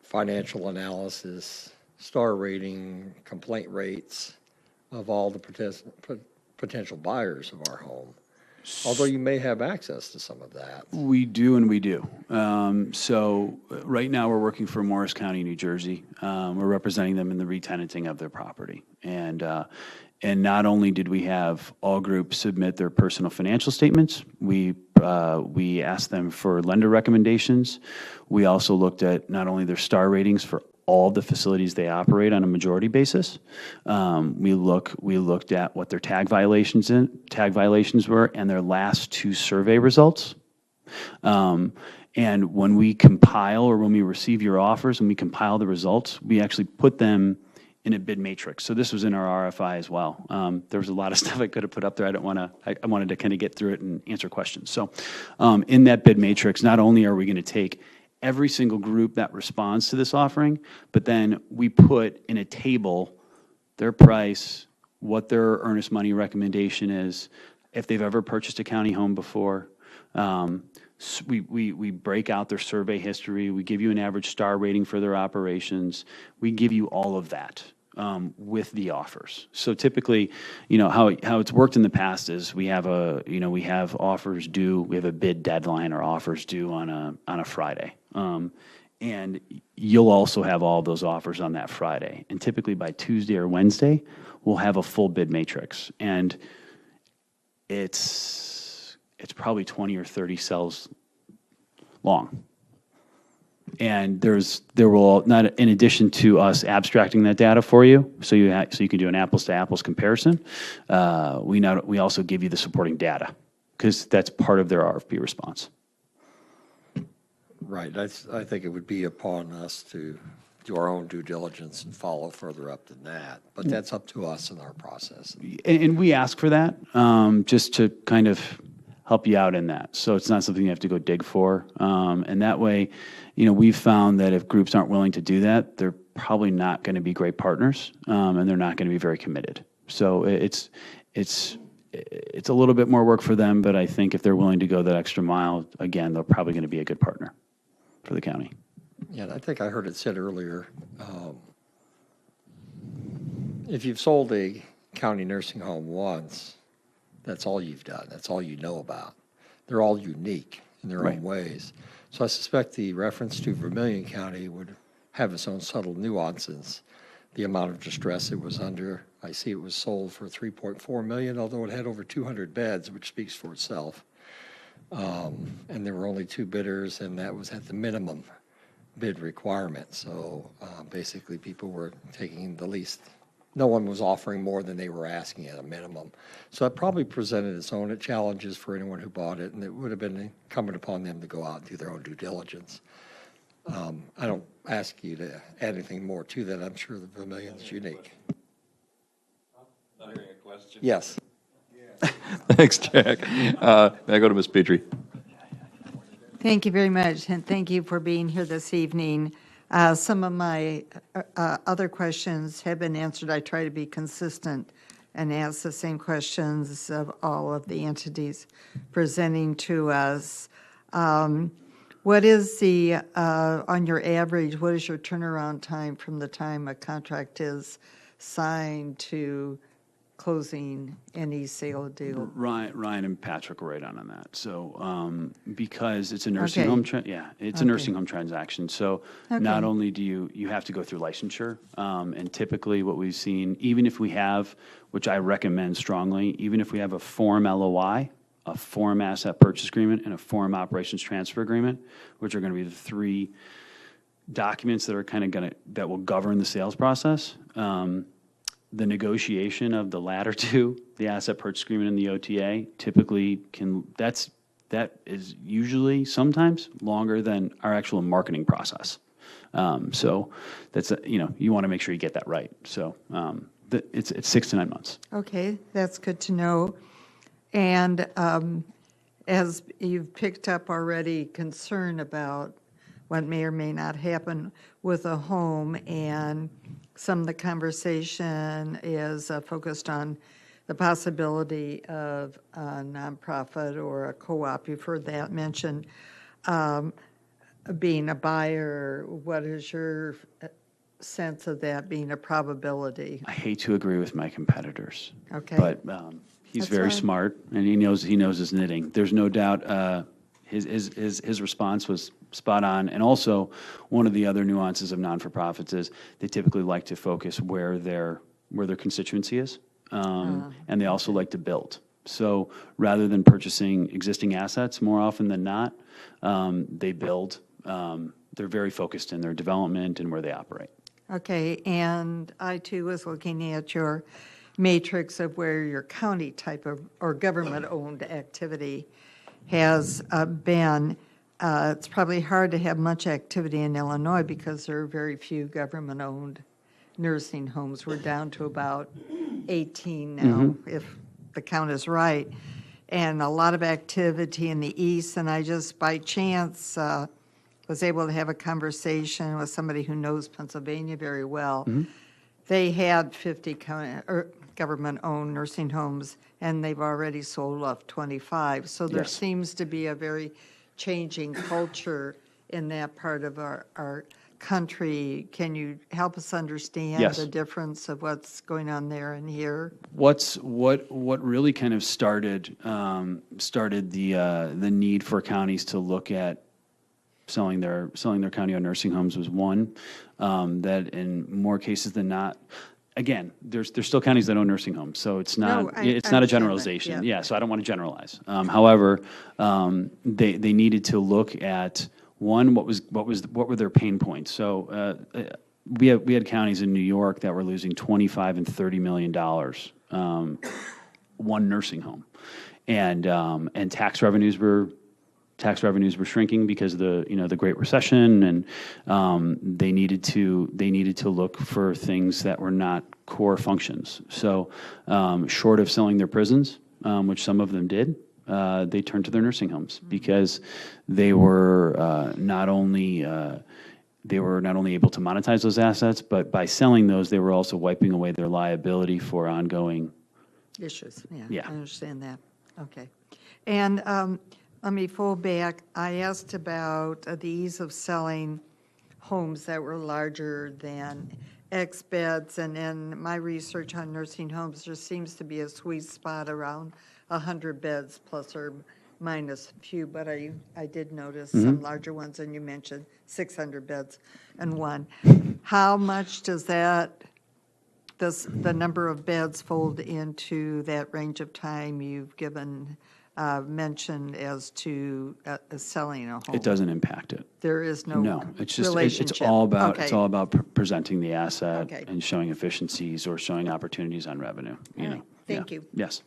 financial analysis, star rating, complaint rates of all the potential buyers of our home, although you may have access to some of that. We do, and we do. So right now, we're working for Morris County, New Jersey. We're representing them in the re-tenanting of their property. And not only did we have all groups submit their personal financial statements, we asked them for lender recommendations. We also looked at not only their star ratings for all the facilities they operate on a majority basis. We looked at what their tag violations were and their last 2 survey results. And when we compile, or when we receive your offers and we compile the results, we actually put them in a bid matrix. So this was in our RFI as well. There was a lot of stuff I could have put up there. I wanted to kind of get through it and answer questions. So in that bid matrix, not only are we going to take every single group that responds to this offering, but then we put in a table their price, what their earnest money recommendation is, if they've ever purchased a county home before. We break out their survey history. We give you an average star rating for their operations. We give you all of that with the offers. So typically, how it's worked in the past is we have offers due. We have a bid deadline or offers due on a Friday. And you'll also have all those offers on that Friday. And typically by Tuesday or Wednesday, we'll have a full bid matrix. And it's probably 20 or 30 cells long. And there will not, in addition to us abstracting that data for you, so you can do an apples to apples comparison. We also give you the supporting data because that's part of their RFP response. Right. I think it would be upon us to do our own due diligence and follow further up than that. But that's up to us in our process. And we ask for that, just to kind of help you out in that. So it's not something you have to go dig for. And that way, we've found that if groups aren't willing to do that, they're probably not going to be great partners, and they're not going to be very committed. So it's a little bit more work for them, but I think if they're willing to go that extra mile, again, they're probably going to be a good partner for the county. Yeah, and I think I heard it said earlier, if you've sold a county nursing home once, that's all you've done. That's all you know about. They're all unique in their own ways. So I suspect the reference to Vermilion County would have its own subtle nuances. The amount of distress it was under, I see it was sold for $3.4 million, although it had over 200 beds, which speaks for itself. And there were only 2 bidders, and that was at the minimum bid requirement. So basically, people were taking the least. No one was offering more than they were asking at a minimum. So that probably presented its own challenges for anyone who bought it, and it would have been incumbent upon them to go out and do their own due diligence. I don't ask you to add anything more to that. I'm sure the Vermilion's unique. Not hearing a question. Yes. Thanks, Jack. May I go to Ms. Petrie? Thank you very much, and thank you for being here this evening. Some of my other questions have been answered. I try to be consistent and ask the same questions of all of the entities presenting to us. What is the, on your average, what is your turnaround time from the time a contract is signed to closing any sale deal? Ryan and Patrick were right on that. So because it's a nursing Okay. home, it's a nursing home transaction. So not Okay. only do you have to go through licensure, and typically what we've seen, even if we have, which I recommend strongly, even if we have a form LOI, a form asset purchase agreement, and a form operations transfer agreement, which are going to be the 3 documents that are that will govern the sales process. The negotiation of the latter 2, the asset purchase agreement and the OTA, typically that is usually sometimes longer than our actual marketing process. So that's, you want to make sure you get that right. So it's 6 to 9 months. Okay, that's good to know. And as you've picked up already, concern about what may or may not happen with a home, and some of the conversation is focused on the possibility of a nonprofit or a co-op. You've heard that mentioned. Being a buyer, what is your sense of that being a probability? I hate to agree with my competitors. Okay. But he's That's very fine. smart, and he knows his knitting. There's no doubt his response was spot on. And also, one of the other nuances of non-for-profits is they typically like to focus where their constituency is, and they also like to build. So rather than purchasing existing assets, more often than not, they build. They're very focused in their development and where they operate. Okay, and I too was looking at your matrix of where your county type of, or government-owned activity has been. It's probably hard to have much activity in Illinois because there are very few government-owned nursing homes. We're down to about 18 now, if the count is right, and a lot of activity in the east. And I just, by chance, was able to have a conversation with somebody who knows Pennsylvania very well. They had 50 government-owned nursing homes, and they've already sold off 25. So there Yes. seems to be a very changing culture in that part of our country. Can you help us understand Yes. the difference of what's going on there and here? What really kind of started the need for counties to look at selling their county-owned nursing homes was one, that in more cases than not, again, there's still counties that own nursing homes, so it's not No, I not a understand that, generalization. yeah. So I don't want to generalize. However, they needed to look at one, what were their pain points. So we had counties in New York that were losing $25 and $30 million, one nursing home, and tax revenues were tax revenues were shrinking because of the Great Recession, and they needed to look for things that were not core functions. So, short of selling their prisons, which some of them did, they turned to their nursing homes because they were not only able to monetize those assets, but by selling those, they were also wiping away their liability for ongoing issues. Yeah. I understand that. Okay. And let me fall back. I asked about the ease of selling homes that were larger than X beds, and in my research on nursing homes, there seems to be a sweet spot around 100 beds plus or minus a few, but I did notice some larger ones, and you mentioned 600 beds and one. How much does the number of beds fold into that range of time you've given mentioned as to selling a home? It doesn't impact it. There is no No, it's just, relationship. it's all about, Okay. it's all about presenting the asset Okay. and showing efficiencies or showing opportunities on revenue, you All know. right. Thank Yeah. you. Yes.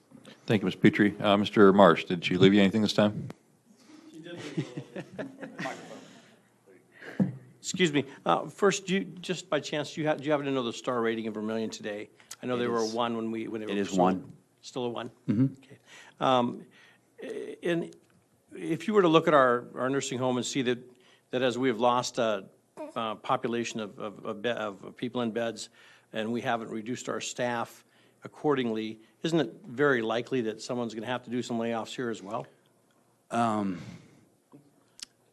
Thank you, Ms. Petrie. Mr. Marsh, did she leave you anything this time? Excuse me. First, just by chance, do you happen to know the star rating of Vermilion today? I know they were a 1 when they were. It is sold. 1. Still a 1? Mm-hmm. Okay. And if you were to look at our nursing home and see that as we have lost a population of people in beds, and we haven't reduced our staff accordingly, isn't it very likely that someone's going to have to do some layoffs here as well?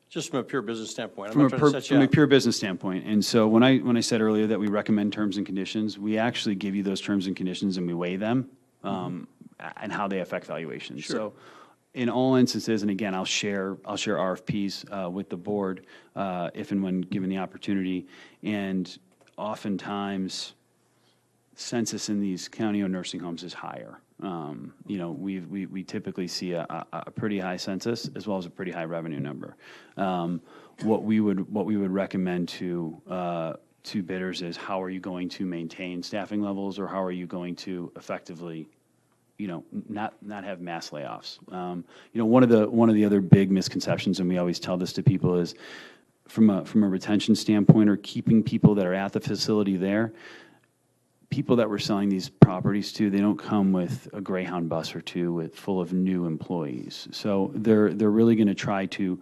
Just from a pure business standpoint. I'm not trying to set you From a up. pure business standpoint. And so when I said earlier that we recommend terms and conditions, we actually give you those terms and conditions and we weigh them and how they affect valuation. Sure. So in all instances, and again, I'll share RFPs with the board if and when given the opportunity. And oftentimes, census in these county-owned nursing homes is higher. We typically see a pretty high census as well as a pretty high revenue number. What we would recommend to bidders is how are you going to maintain staffing levels, or how are you going to effectively, not have mass layoffs. One of the other big misconceptions, and we always tell this to people, is from a retention standpoint or keeping people that are at the facility there. People that we're selling these properties to, they don't come with a Greyhound bus or two full of new employees. So they're really going to try to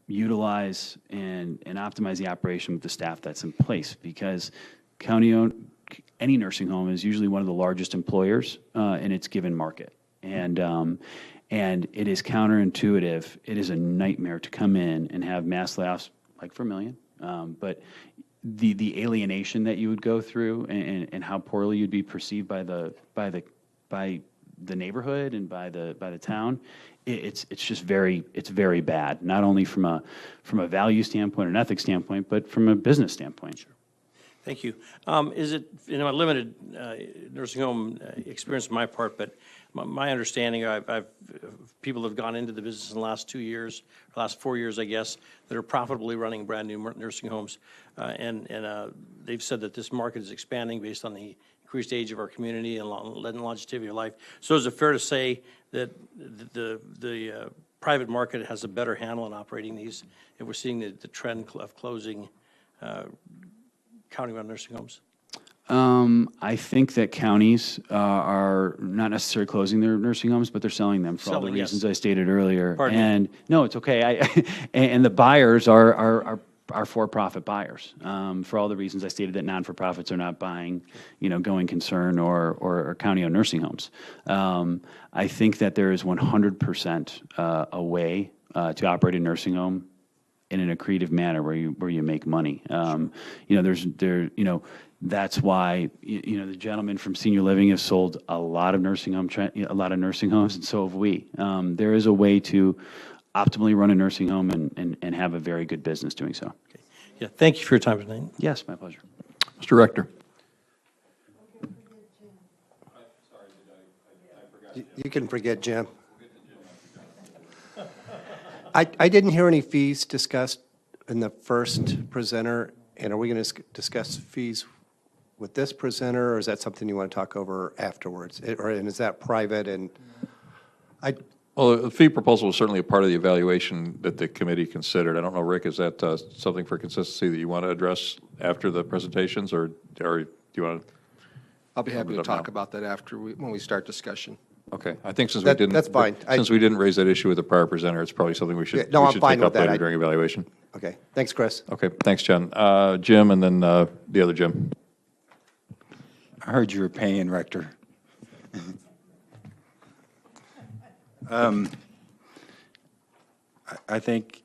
utilize and optimize the operation with the staff that's in place, because county-owned, any nursing home is usually one of the largest employers in its given market. And it is counterintuitive. It is a nightmare to come in and have mass layoffs like Vermilion, but the alienation that you would go through and how poorly you'd be perceived by the neighborhood and by the town, it's just very bad. Not only from a value standpoint or an ethics standpoint, but from a business standpoint. Sure. Thank you. Is it, a limited nursing home experience on my part, but my understanding, people have gone into the business in the last 2 years, or last 4 years, I guess, that are profitably running brand-new nursing homes. And they've said that this market is expanding based on the increased age of our community and longevity of life. So is it fair to say that the private market has a better handle on operating these, if we're seeing the trend of closing county-run nursing homes? I think that counties are not necessarily closing their nursing homes, but they're selling them for all the reasons I stated earlier. Pardon me. And no, it's okay. And the buyers are for-profit buyers for all the reasons I stated, that non-for-profits are not buying, going concern or county-owned nursing homes. I think that there is 100% a way to operate a nursing home in an accretive manner where you make money. That's why the gentleman from Senior Living has sold a lot of nursing homes, and so have we. There is a way to optimally run a nursing home and have a very good business doing so. Okay. Yeah, thank you for your time tonight. Yes, my pleasure. Mr. Rector. You can forget Jim. I didn't hear any fees discussed in the first presenter, and are we going to discuss fees with this presenter, or is that something you want to talk over afterwards? And is that private? And Well, the fee proposal was certainly a part of the evaluation that the committee considered. I don't know, Rick, is that something for consistency that you want to address after the presentations, or do you want to? I'll be happy Open it to up talk now. about that after when we start discussion. Okay, I think since we That- didn't. that's fine. Since we didn't raise that issue with the prior presenter, it's probably something we should, Yeah, no, we I'm should fine take up with that. later during evaluation. Okay, thanks, Chris. Okay, thanks, Jen. Jim, and then the other Jim. I heard you were paying, Rector. I think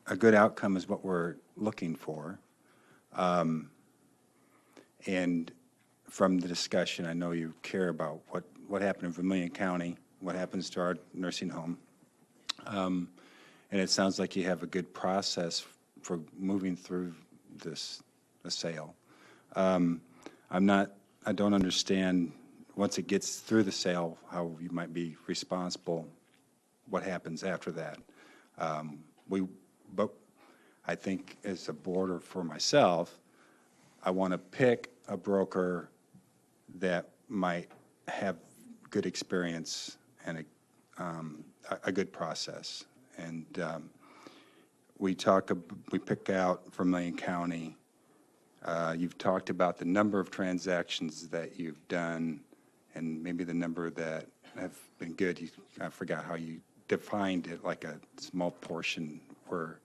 a good outcome is what we're looking for. And from the discussion, I know you care about what happened in Vermilion County, what happens to our nursing home. And it sounds like you have a good process for moving through the sale. I don't understand, once it gets through the sale, how you might be responsible, what happens after that. But I think as a board or for myself, I want to pick a broker that might have good experience and a good process. And we pick out Vermilion County. You've talked about the number of transactions that you've done and maybe the number that have been good. I forgot how you defined it, like a small portion where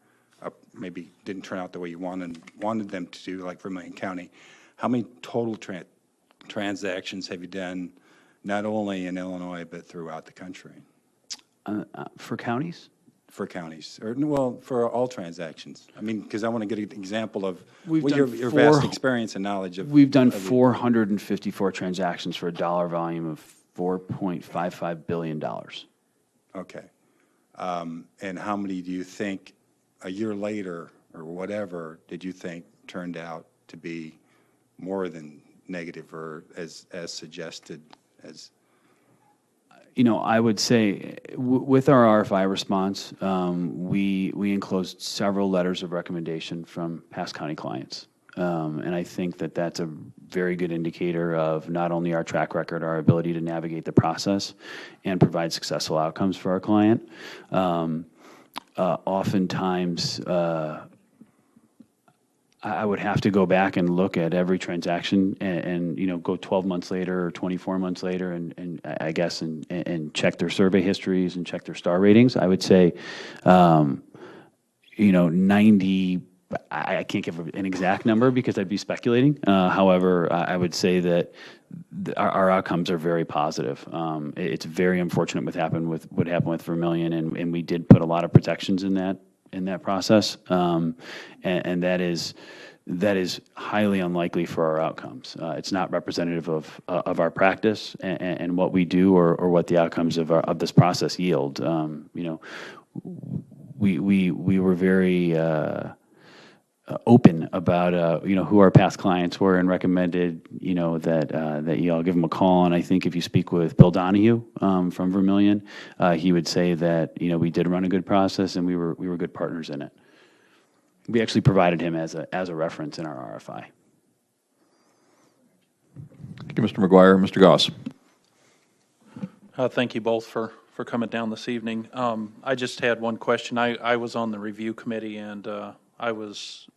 maybe didn't turn out the way you wanted them to do, like Vermilion County. How many total transactions have you done, not only in Illinois, but throughout the country? For counties? For counties, or, well, for all transactions. I mean, because I want to get an example of We've what done your four- vast experience and knowledge of. We've done of the- 454 transactions for a dollar volume of $4.55 billion. Okay. And how many do you think, a year later, or whatever, did you think turned out to be more than negative or as suggested as? You know, I would say with our RFI response, we enclosed several letters of recommendation from past county clients. And I think that that's a very good indicator of not only our track record, our ability to navigate the process and provide successful outcomes for our client. Oftentimes, I would have to go back and look at every transaction and you know, go 12 months later or 24 months later and I guess and check their survey histories and check their star ratings. I would say, you know, 90, I can't give an exact number because I'd be speculating. However, I would say that our outcomes are very positive. It's very unfortunate what happened with Vermilion, and we did put a lot of protections in that process, and that is highly unlikely for our outcomes. It's not representative of our practice and what we do or what the outcomes of this process yield. You know, we were very open about you know, who our past clients were and recommended, you know, that you all give them a call. And I think if you speak with Bill Donahue from Vermilion, he would say that, you know, we did run a good process and we were good partners in it. We actually provided him as a reference in our RFI. Thank you, Mr. McGuire. Mr. Goss. Thank you both for coming down this evening. I just had one question. I was on the review committee, and I was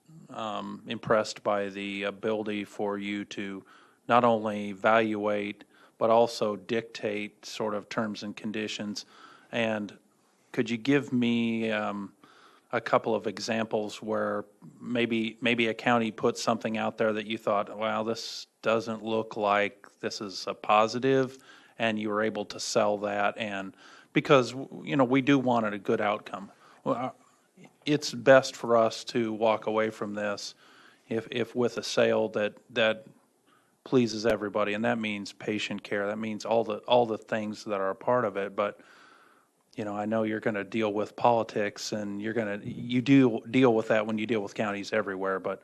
impressed by the ability for you to not only evaluate, but also dictate sort of terms and conditions. And could you give me a couple of examples where maybe a county put something out there that you thought, wow, this doesn't look like this is a positive, and you were able to sell that? And because, you know, we do want a good outcome. Well, it's best for us to walk away from this if with a sale that pleases everybody, and that means patient care, that means all the things that are a part of it. But you know, I know you're going to deal with politics, and you do deal with that when you deal with counties everywhere. But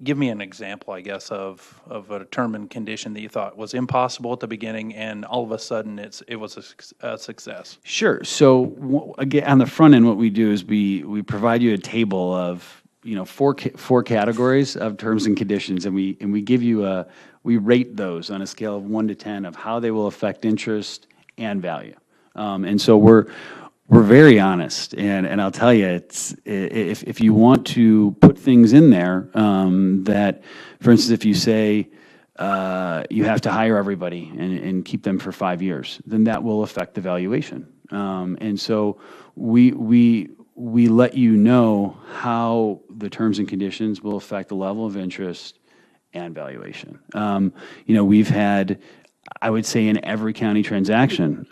give me an example, I guess, of a term and condition that you thought was impossible at the beginning, and all of a sudden it was a success. Sure. So again, on the front end, what we do is we provide you a table of, you know, four categories of terms and conditions, and we give you we rate those on a scale of 1 to 10 of how they will affect interest and value. And so we're very honest, and I'll tell you, it's, if you want to put things in there, that, for instance, if you say, you have to hire everybody and keep them for 5 years, then that will affect the valuation. And so we let you know how the terms and conditions will affect the level of interest and valuation. We've had, I would say, in every county transaction,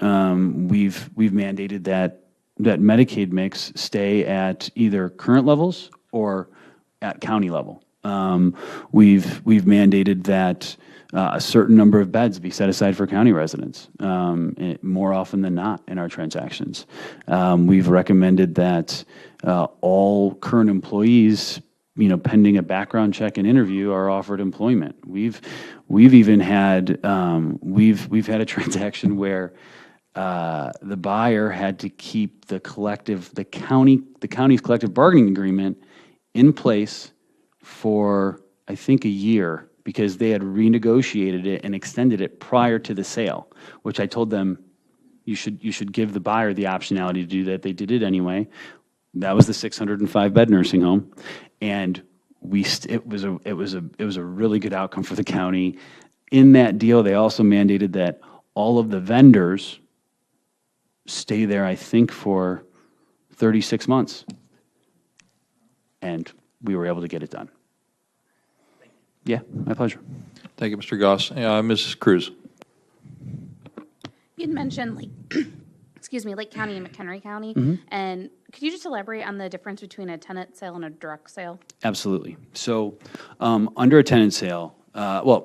we've mandated that Medicaid mix stay at either current levels or at county level. We've mandated that a certain number of beds be set aside for county residents, more often than not in our transactions. We've recommended that all current employees, pending a background check and interview, are offered employment. We've even had we've had a transaction where the buyer had to keep the county's collective bargaining agreement in place for, I think, a year, because they had renegotiated it and extended it prior to the sale, which I told them you should give the buyer the optionality to do that. They did it anyway. That was the 605-bed nursing home, and it was a really good outcome for the county. In that deal, they also mandated that all of the vendors stay there, I think, for 36 months, and we were able to get it done. Yeah, my pleasure. Thank you, Mr. Goss. Mrs. Cruz. You'd mentioned excuse me, Lake County and McHenry County, and could you just elaborate on the difference between a tenant sale and a direct sale? Absolutely. So under a tenant sale, we'll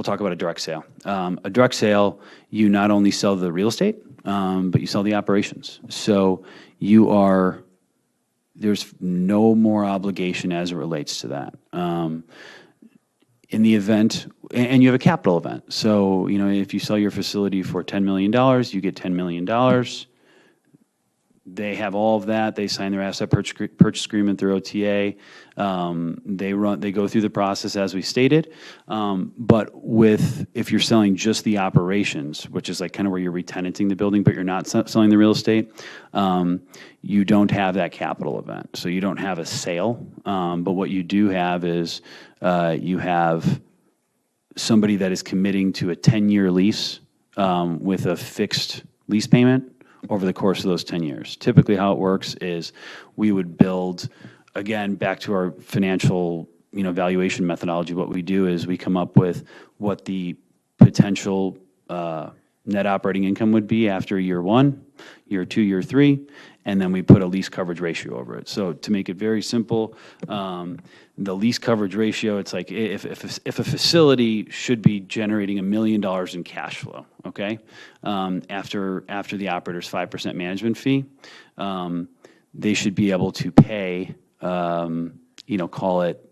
talk about a direct sale. A direct sale, you not only sell the real estate, but you sell the operations. So there's no more obligation as it relates to that. In the event, and you have a capital event. So, if you sell your facility for $10 million, you get $10 million. They have all of that. They sign their asset purchase agreement through OTA. They go through the process as we stated. But if you're selling just the operations, which is like kind of where you're re-tenanting the building, but you're not selling the real estate, you don't have that capital event. So you don't have a sale. But what you do have is you have somebody that is committing to a 10-year lease with a fixed lease payment over the course of those 10 years. Typically how it works is we would build, again, back to our financial valuation methodology, what we do is we come up with what the potential net operating income would be after year 1, year 2, year 3, and then we put a lease coverage ratio over it. So to make it very simple, the lease coverage ratio, it's like if a facility should be generating $1 million in cash flow, okay, after the operator's 5% management fee, they should be able to pay, call it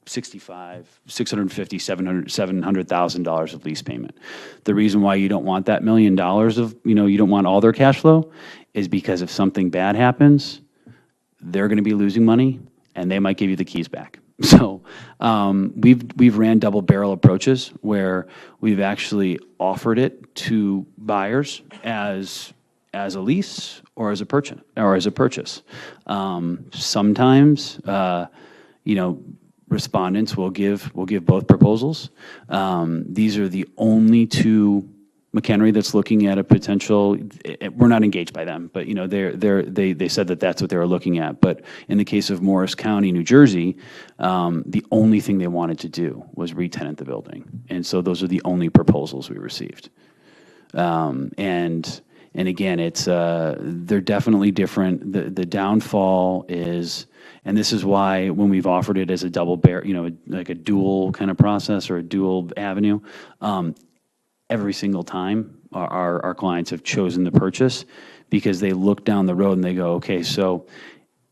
$650,000, $700,000 of lease payment. The reason why you don't want that $1 million of, you don't want all their cash flow is because if something bad happens, they're going to be losing money and they might give you the keys back. So we've ran double barrel approaches where we've actually offered it to buyers as a lease or as a purchase. Sometimes, respondents will give both proposals. These are the only two McHenry that's looking at a potential. We're not engaged by them, but they said that that's what they were looking at. But in the case of Morris County, New Jersey, the only thing they wanted to do was re-tenant the building, and so those are the only proposals we received. And again, they're definitely different. The downfall is, and this is why when we've offered it as a double barrel, like a dual kind of process or a dual avenue, every single time our clients have chosen the purchase because they look down the road and they go, okay, so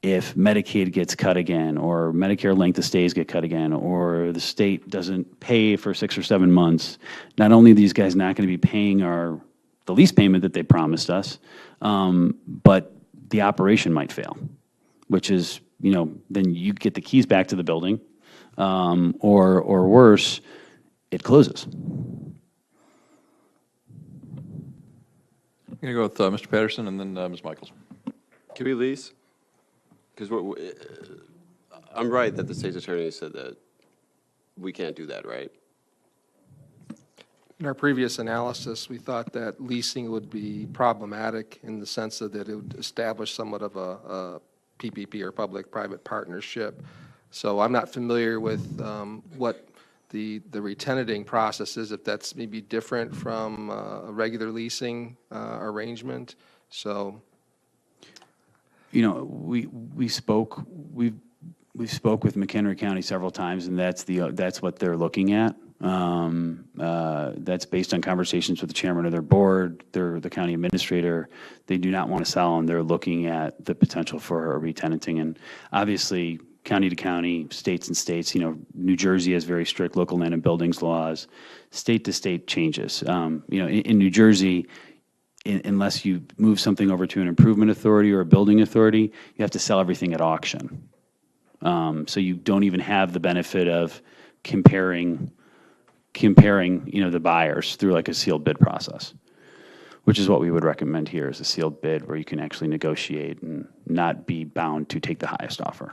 if Medicaid gets cut again, or Medicare length of stays get cut again, or the state doesn't pay for 6 or 7 months, not only are these guys not going to be paying the lease payment that they promised us, but the operation might fail, which is, then you get the keys back to the building, or worse, it closes. going to go with Mr. Patterson and then Ms. Michaels. Can we lease? Because I'm right that the state's attorney said that we can't do that, right? In our previous analysis, we thought that leasing would be problematic in the sense that it would establish somewhat of a PPP or public-private partnership. So I'm not familiar with what the retenanting process is, if that's maybe different from a regular leasing arrangement. So, You know, we spoke with McHenry County several times, and that's what they're looking at. That's based on conversations with the chairman of their board, the county administrator. They do not want to sell, and they're looking at the potential for a retenanting. And obviously, county to county, states and states, you know, New Jersey has very strict local land and buildings laws. State to state changes. You know, in New Jersey, unless you move something over to an improvement authority or a building authority, you have to sell everything at auction. So you don't even have the benefit of comparing, you know, the buyers through like a sealed bid process, which is what we would recommend here, is a sealed bid where you can actually negotiate and not be bound to take the highest offer.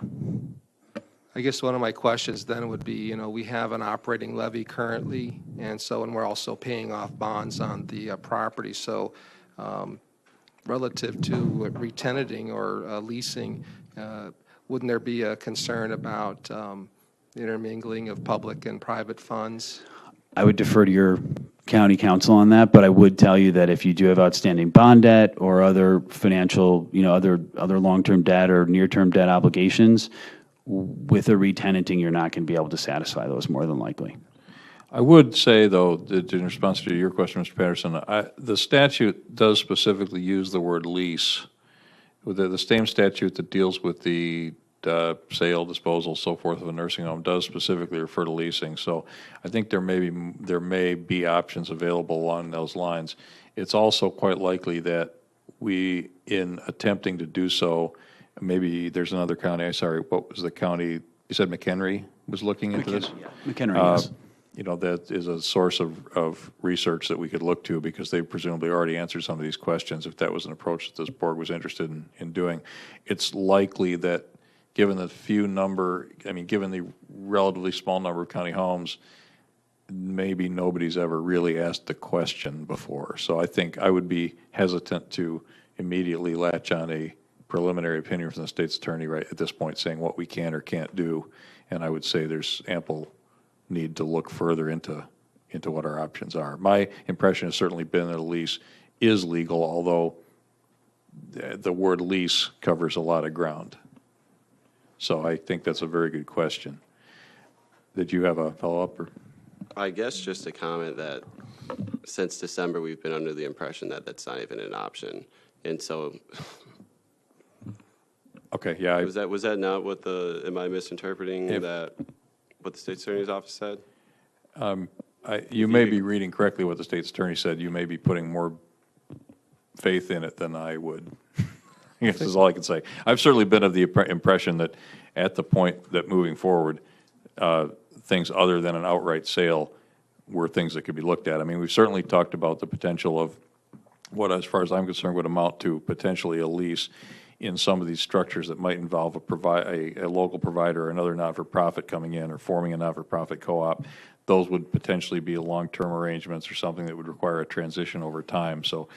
I guess one of my questions then would be, you know, we have an operating levy currently, and we're also paying off bonds on the property. So relative to retenanting or leasing, wouldn't there be a concern about intermingling of public and private funds? I would defer to your county counsel on that, but I would tell you that if you do have outstanding bond debt or other financial, you know, other long-term debt or near-term debt obligations, with a retenanting, you're not going to be able to satisfy those more than likely. I would say, though, that in response to your question, Mr. Patterson, the statute does specifically use the word lease. The same statute that deals with the sale, disposal, so forth of a nursing home does specifically refer to leasing. So I think there may be options available along those lines. It's also quite likely that we, in attempting to do so, maybe there's another county. Sorry, what was the county? You said McHenry was looking into this? McHenry, yes. You know, that is a source of research that we could look to, because they presumably already answered some of these questions if that was an approach that this board was interested in doing. It's likely that given the given the relatively small number of county homes, maybe nobody's ever really asked the question before. So I think I would be hesitant to immediately latch on a preliminary opinion from the state's attorney right at this point saying what we can or can't do. And I would say there's ample need to look further into what our options are. My impression has certainly been that a lease is legal, although the word lease covers a lot of ground. So I think that's a very good question. Did you have a follow-up? Or? I guess just a comment that since December, we've been under the impression that that's not even an option. And so okay, yeah. Was that not what am I misinterpreting what the state's attorney's office said? You may be reading correctly what the state's attorney said. You may be putting more faith in it than I would. I guess is all I can say. I've certainly been of the impression that at the point that moving forward, things other than an outright sale were things that could be looked at. I mean, we've certainly talked about the potential of what, as far as I'm concerned, would amount to potentially a lease in some of these structures that might involve a local provider or another not-for-profit coming in or forming a not-for-profit co-op. Those would potentially be long-term arrangements or something that would require a transition over time. So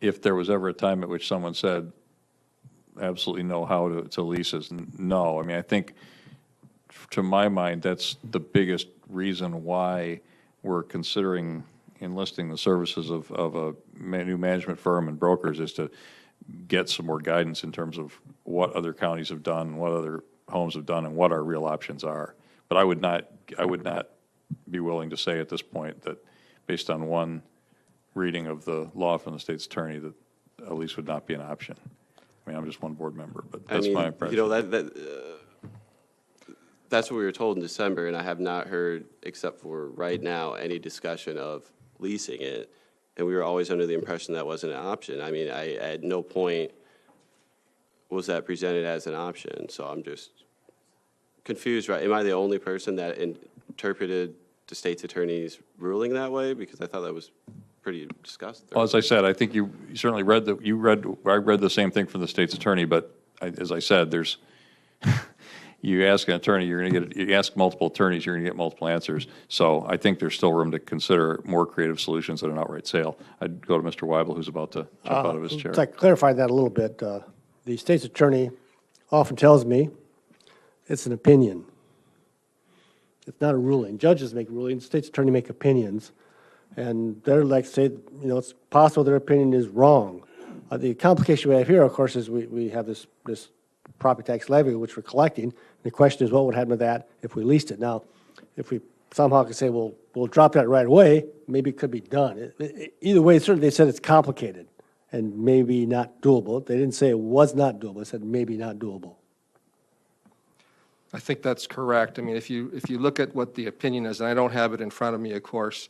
if there was ever a time at which someone said absolutely know how to lease is no. I mean, I think to my mind, that's the biggest reason why we're considering enlisting the services of a new management firm and brokers, is to get some more guidance in terms of what other counties have done, what other homes have done, and what our real options are. But I would not be willing to say at this point that, based on one reading of the law from the state's attorney, that a lease would not be an option. I mean, I'm just one board member, but that's my impression. You know, that's what we were told in December, and I have not heard, except for right now, any discussion of leasing it. And we were always under the impression that wasn't an option. I mean, at no point was that presented as an option. So I'm just confused, right? Am I the only person that interpreted the state's attorney's ruling that way? Because I thought that was pretty discussed. Well, as I said, I think you certainly read I read the same thing from the state's attorney, but as I said, there's, you ask an attorney, you ask multiple attorneys, you're going to get multiple answers. So I think there's still room to consider more creative solutions than an outright sale. I'd go to Mr. Weibel, who's about to jump out of his chair. To clarify that a little bit, the state's attorney often tells me it's an opinion. It's not a ruling. Judges make rulings, state's attorney make opinions. And they're like, say, it's possible their opinion is wrong. The complication we have here, of course, is we have this property tax levy, which we're collecting. The question is, what would happen to that if we leased it? Now, if we somehow could say, well, we'll drop that right away, maybe it could be done. Either way, certainly they said it's complicated and maybe not doable. They didn't say it was not doable. They said maybe not doable. I think that's correct. I mean, if you look at what the opinion is, and I don't have it in front of me, of course,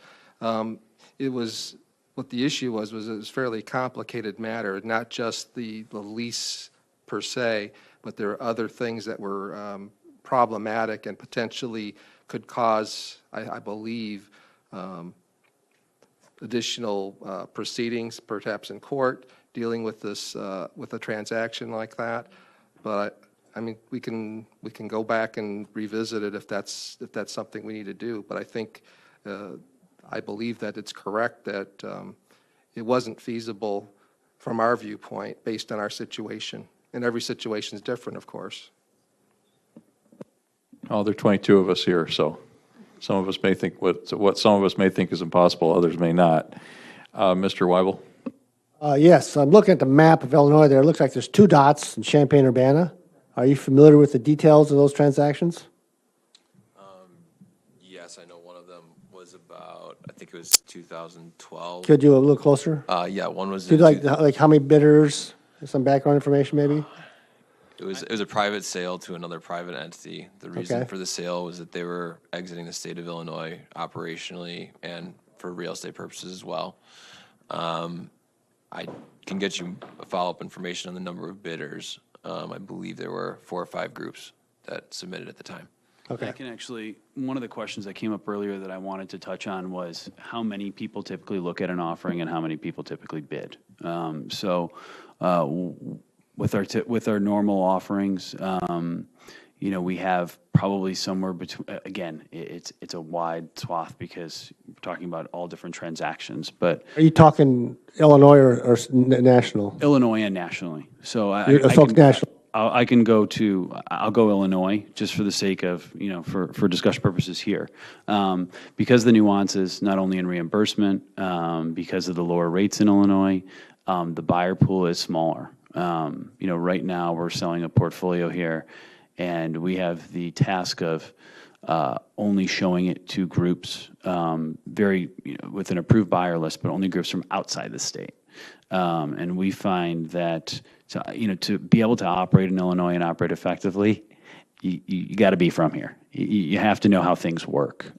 it was, what the issue was it was a fairly complicated matter, not just the lease per se, but there are other things that were problematic and potentially could cause, I believe, additional proceedings, perhaps in court, dealing with this, with a transaction like that. But I mean, we can go back and revisit it if that's something we need to do. But I think, I believe that it's correct that it wasn't feasible from our viewpoint based on our situation. And every situation is different, of course. Oh, there are 22 of us here, so some of us may think what some of us may think is impossible, others may not. Mr. Weibel? Yes, I'm looking at the map of Illinois there. It looks like there's 2 dots in Champaign, Urbana. Are you familiar with the details of those transactions? Yes, I know one of them was about, I think it was 2012. Could you a little closer? Yeah, one was Do you like how many bidders? Some background information, maybe? It was a private sale to another private entity. The reason Okay. for the sale was that they were exiting the state of Illinois operationally and for real estate purposes as well. I can get you follow-up information on the number of bidders. I believe there were 4 or 5 groups that submitted at the time. Okay. I can actually, one of the questions that came up earlier that I wanted to touch on was how many people typically look at an offering and how many people typically bid. With our normal offerings, we have probably somewhere between, again, it's a wide swath because we're talking about all different transactions, but. Are you talking Illinois or national? Illinois and nationally. So I'll go Illinois just for the sake of, for discussion purposes here. Because the nuances, not only in reimbursement, because of the lower rates in Illinois, the buyer pool is smaller. Right now we're selling a portfolio here and we have the task of only showing it to groups with an approved buyer list, but only groups from outside the state. And we find that to be able to operate in Illinois and operate effectively, you got to be from here. You have to know how things work.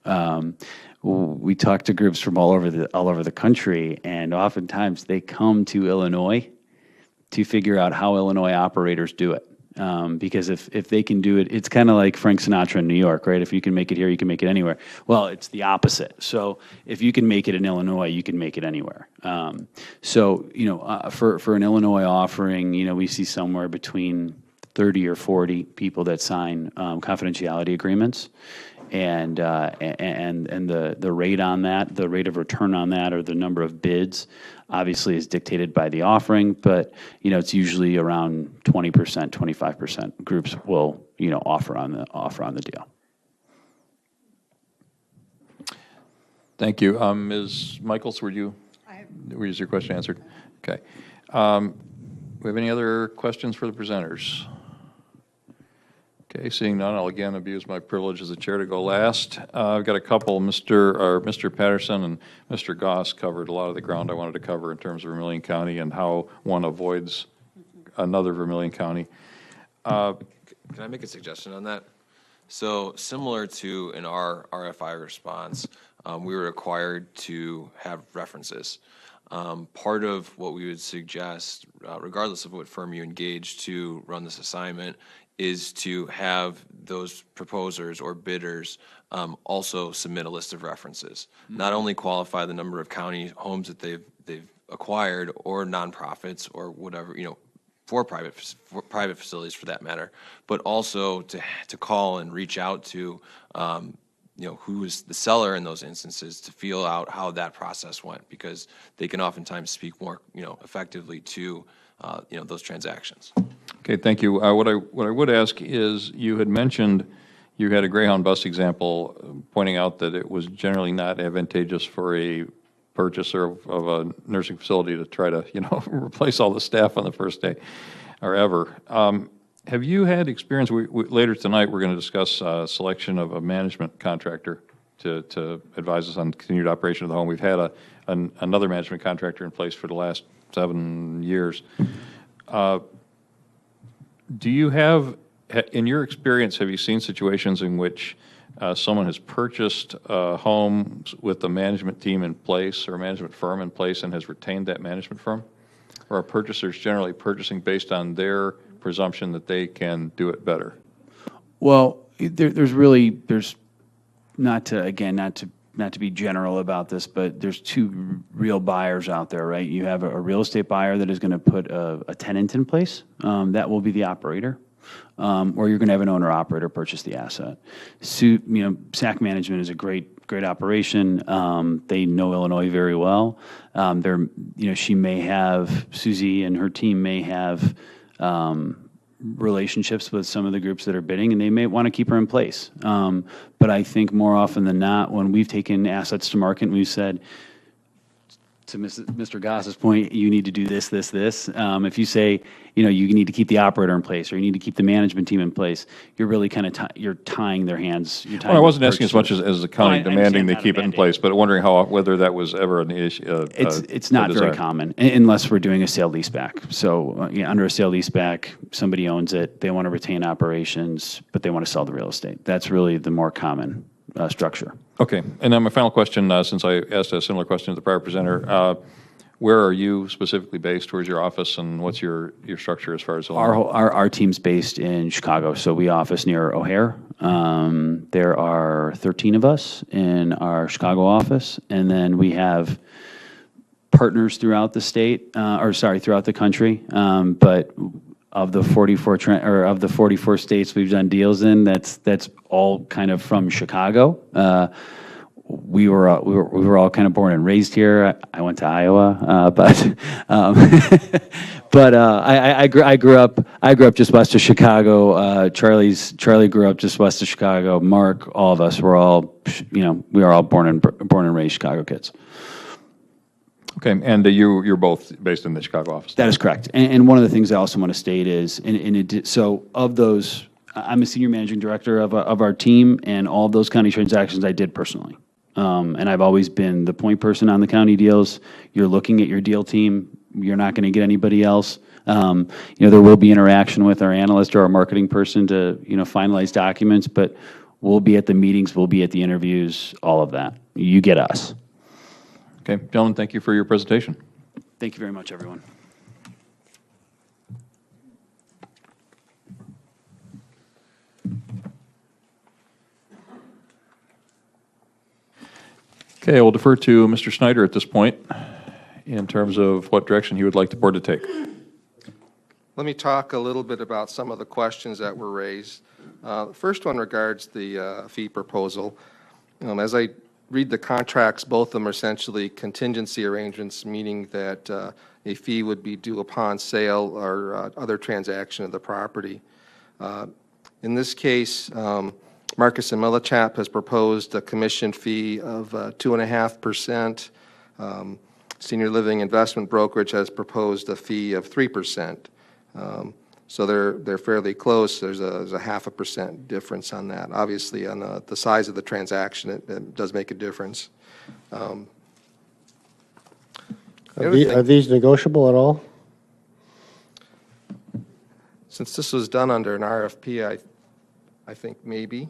We talk to groups from all over the country, and oftentimes they come to Illinois to figure out how Illinois operators do it. Because if they can do it, it's kind of like Frank Sinatra in New York, right? If you can make it here, you can make it anywhere. Well, it's the opposite. So if you can make it in Illinois, you can make it anywhere. For an Illinois offering, we see somewhere between 30 or 40 people that sign confidentiality agreements. And the rate on that, the rate of return on that, or the number of bids, obviously is dictated by the offering. But it's usually around 20%, 25% groups will offer on the deal. Thank you, Ms. Michaels. Was your question answered? Okay. We have any other questions for the presenters? Okay, seeing none, I'll again abuse my privilege as a chair to go last. I've got a couple. Mr. Patterson and Mr. Goss covered a lot of the ground I wanted to cover in terms of Vermilion County and how one avoids another Vermilion County. Can I make a suggestion on that? So similar to in our RFI response, we were required to have references. Part of what we would suggest, regardless of what firm you engage to run this assignment, is to have those proposers or bidders also submit a list of references. Not only qualify the number of county homes that they've acquired, or nonprofits, or whatever, for private facilities for that matter, but also to call and reach out to who is the seller in those instances, to feel out how that process went, because they can oftentimes speak more effectively to those transactions. Okay, thank you. What I would ask is, you had mentioned you had a Greyhound bus example, pointing out that it was generally not advantageous for a purchaser of a nursing facility to try to replace all the staff on the first day or ever. Have you had experience? Later tonight, we're going to discuss selection of a management contractor to advise us on continued operation of the home. We've had another management contractor in place for the last 7 years. Do you have, in your experience, have you seen situations in which someone has purchased a home with the management team in place or management firm in place and has retained that management firm? Or are purchasers generally purchasing based on their presumption that they can do it better? Well, there's not to be general about this, but there's two real buyers out there, right? You have a real estate buyer that is going to put a tenant in place. That will be the operator. Or you're going to have an owner-operator purchase the asset. SAC Management is a great operation. They know Illinois very well. She may have, Susie and her team may have relationships with some of the groups that are bidding, and they may want to keep her in place. But I think more often than not, when we've taken assets to market and we've said, to Mr. Goss's point, you need to do this, this, this. If you say, you need to keep the operator in place, or you need to keep the management team in place, you're really kind of you're tying their hands. Well, I wasn't asking as much as the county demanding they keep it in place, but wondering whether that was ever an issue. It's not very common, unless we're doing a sale leaseback. So under a sale leaseback, somebody owns it, they want to retain operations, but they want to sell the real estate. That's really the more common structure. Okay, and then my final question, since I asked a similar question to the prior presenter, where are you specifically based? Where's your office, and what's your structure as far as our team's based in Chicago, so we office near O'Hare. There are 13 of us in our Chicago office, and then we have partners throughout the state, throughout the country. But of the 44 states we've done deals in, that's all kind of from Chicago. We were all kind of born and raised here. I went to Iowa, but I grew up just west of Chicago. Charlie grew up just west of Chicago. Mark, all of us were all we are all born and raised Chicago kids. Okay, and you're both based in the Chicago office? That is correct. And one of the things I also want to state is, so of those, I'm a senior managing director of our team, and all of those county transactions I did personally. And I've always been the point person on the county deals. You're looking at your deal team. You're not going to get anybody else. There will be interaction with our analyst or our marketing person to finalize documents, but we'll be at the meetings, we'll be at the interviews, all of that. You get us. Okay, gentlemen, thank you for your presentation. Thank you very much, everyone. Okay, I will defer to Mr. Snyder at this point in terms of what direction he would like the board to take. Let me talk a little bit about some of the questions that were raised. The first one regards the fee proposal. As I read the contracts, both of them are essentially contingency arrangements, meaning that a fee would be due upon sale or other transaction of the property. In this case, Marcus and Millichap has proposed a commission fee of 2.5%. Senior Living Investment Brokerage has proposed a fee of 3%. So they're fairly close. There's a 0.5% difference on that. Obviously, on the size of the transaction, it does make a difference. Are these negotiable at all? Since this was done under an RFP, I think maybe.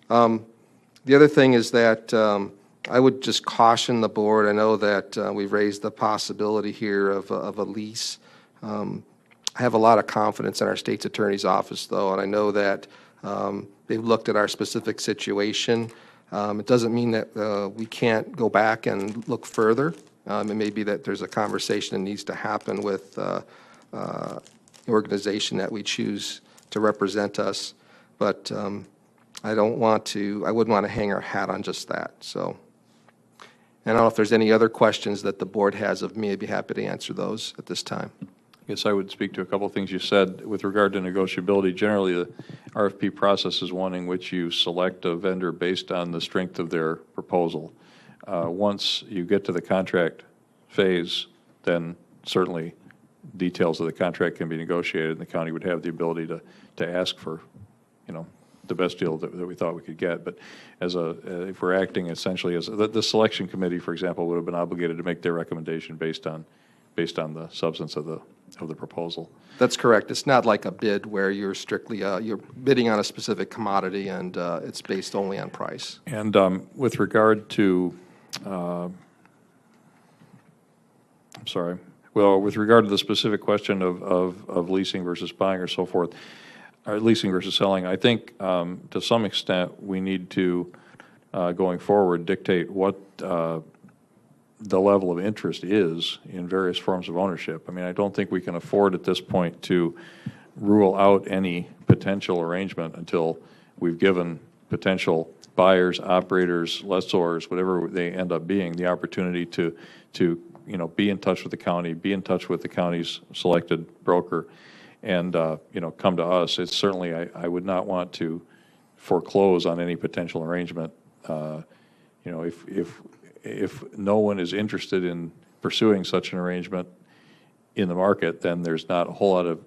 The other thing is that I would just caution the board. I know that we've raised the possibility here of a lease. I have a lot of confidence in our state's attorney's office, though, and I know that they've looked at our specific situation. It doesn't mean that we can't go back and look further. It may be that there's a conversation that needs to happen with the organization that we choose to represent us, but I wouldn't want to hang our hat on just that. So, and I don't know if there's any other questions that the board has of me. I'd be happy to answer those at this time. I guess I would speak to a couple of things you said with regard to negotiability. Generally, the RFP process is one in which you select a vendor based on the strength of their proposal. Once you get to the contract phase, then certainly details of the contract can be negotiated, and the county would have the ability to ask for, the best deal that we thought we could get. But if we're acting essentially as the selection committee, for example, would have been obligated to make their recommendation based on the substance of the proposal. That's correct. It's not like a bid where you're strictly you're bidding on a specific commodity and it's based only on price. And with regard to, with regard to the specific question of leasing versus buying or so forth, or leasing versus selling, I think to some extent we need to, going forward, dictate what the level of interest is in various forms of ownership. I mean, I don't think we can afford at this point to rule out any potential arrangement until we've given potential buyers, operators, lessors, whatever they end up being, the opportunity to be in touch with the county, be in touch with the county's selected broker, and come to us. It's certainly, I would not want to foreclose on any potential arrangement. If no one is interested in pursuing such an arrangement in the market, then there's not a whole lot of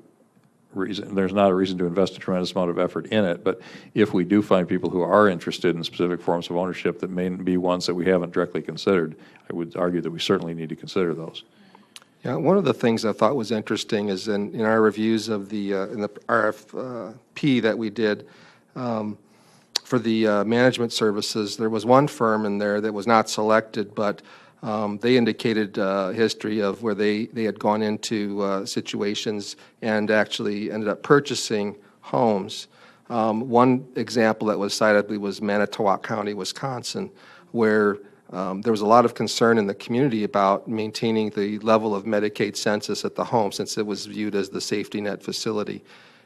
reason. There's not a reason to invest a tremendous amount of effort in it. But if we do find people who are interested in specific forms of ownership that may be ones that we haven't directly considered, I would argue that we certainly need to consider those. Yeah, one of the things I thought was interesting is in our reviews of in the RFP that we did for the management services, there was one firm in there that was not selected, but they indicated history of where they had gone into situations and actually ended up purchasing homes. One example that was cited, I believe, was Manitowoc County, Wisconsin, where there was a lot of concern in the community about maintaining the level of Medicaid census at the home, since it was viewed as the safety net facility.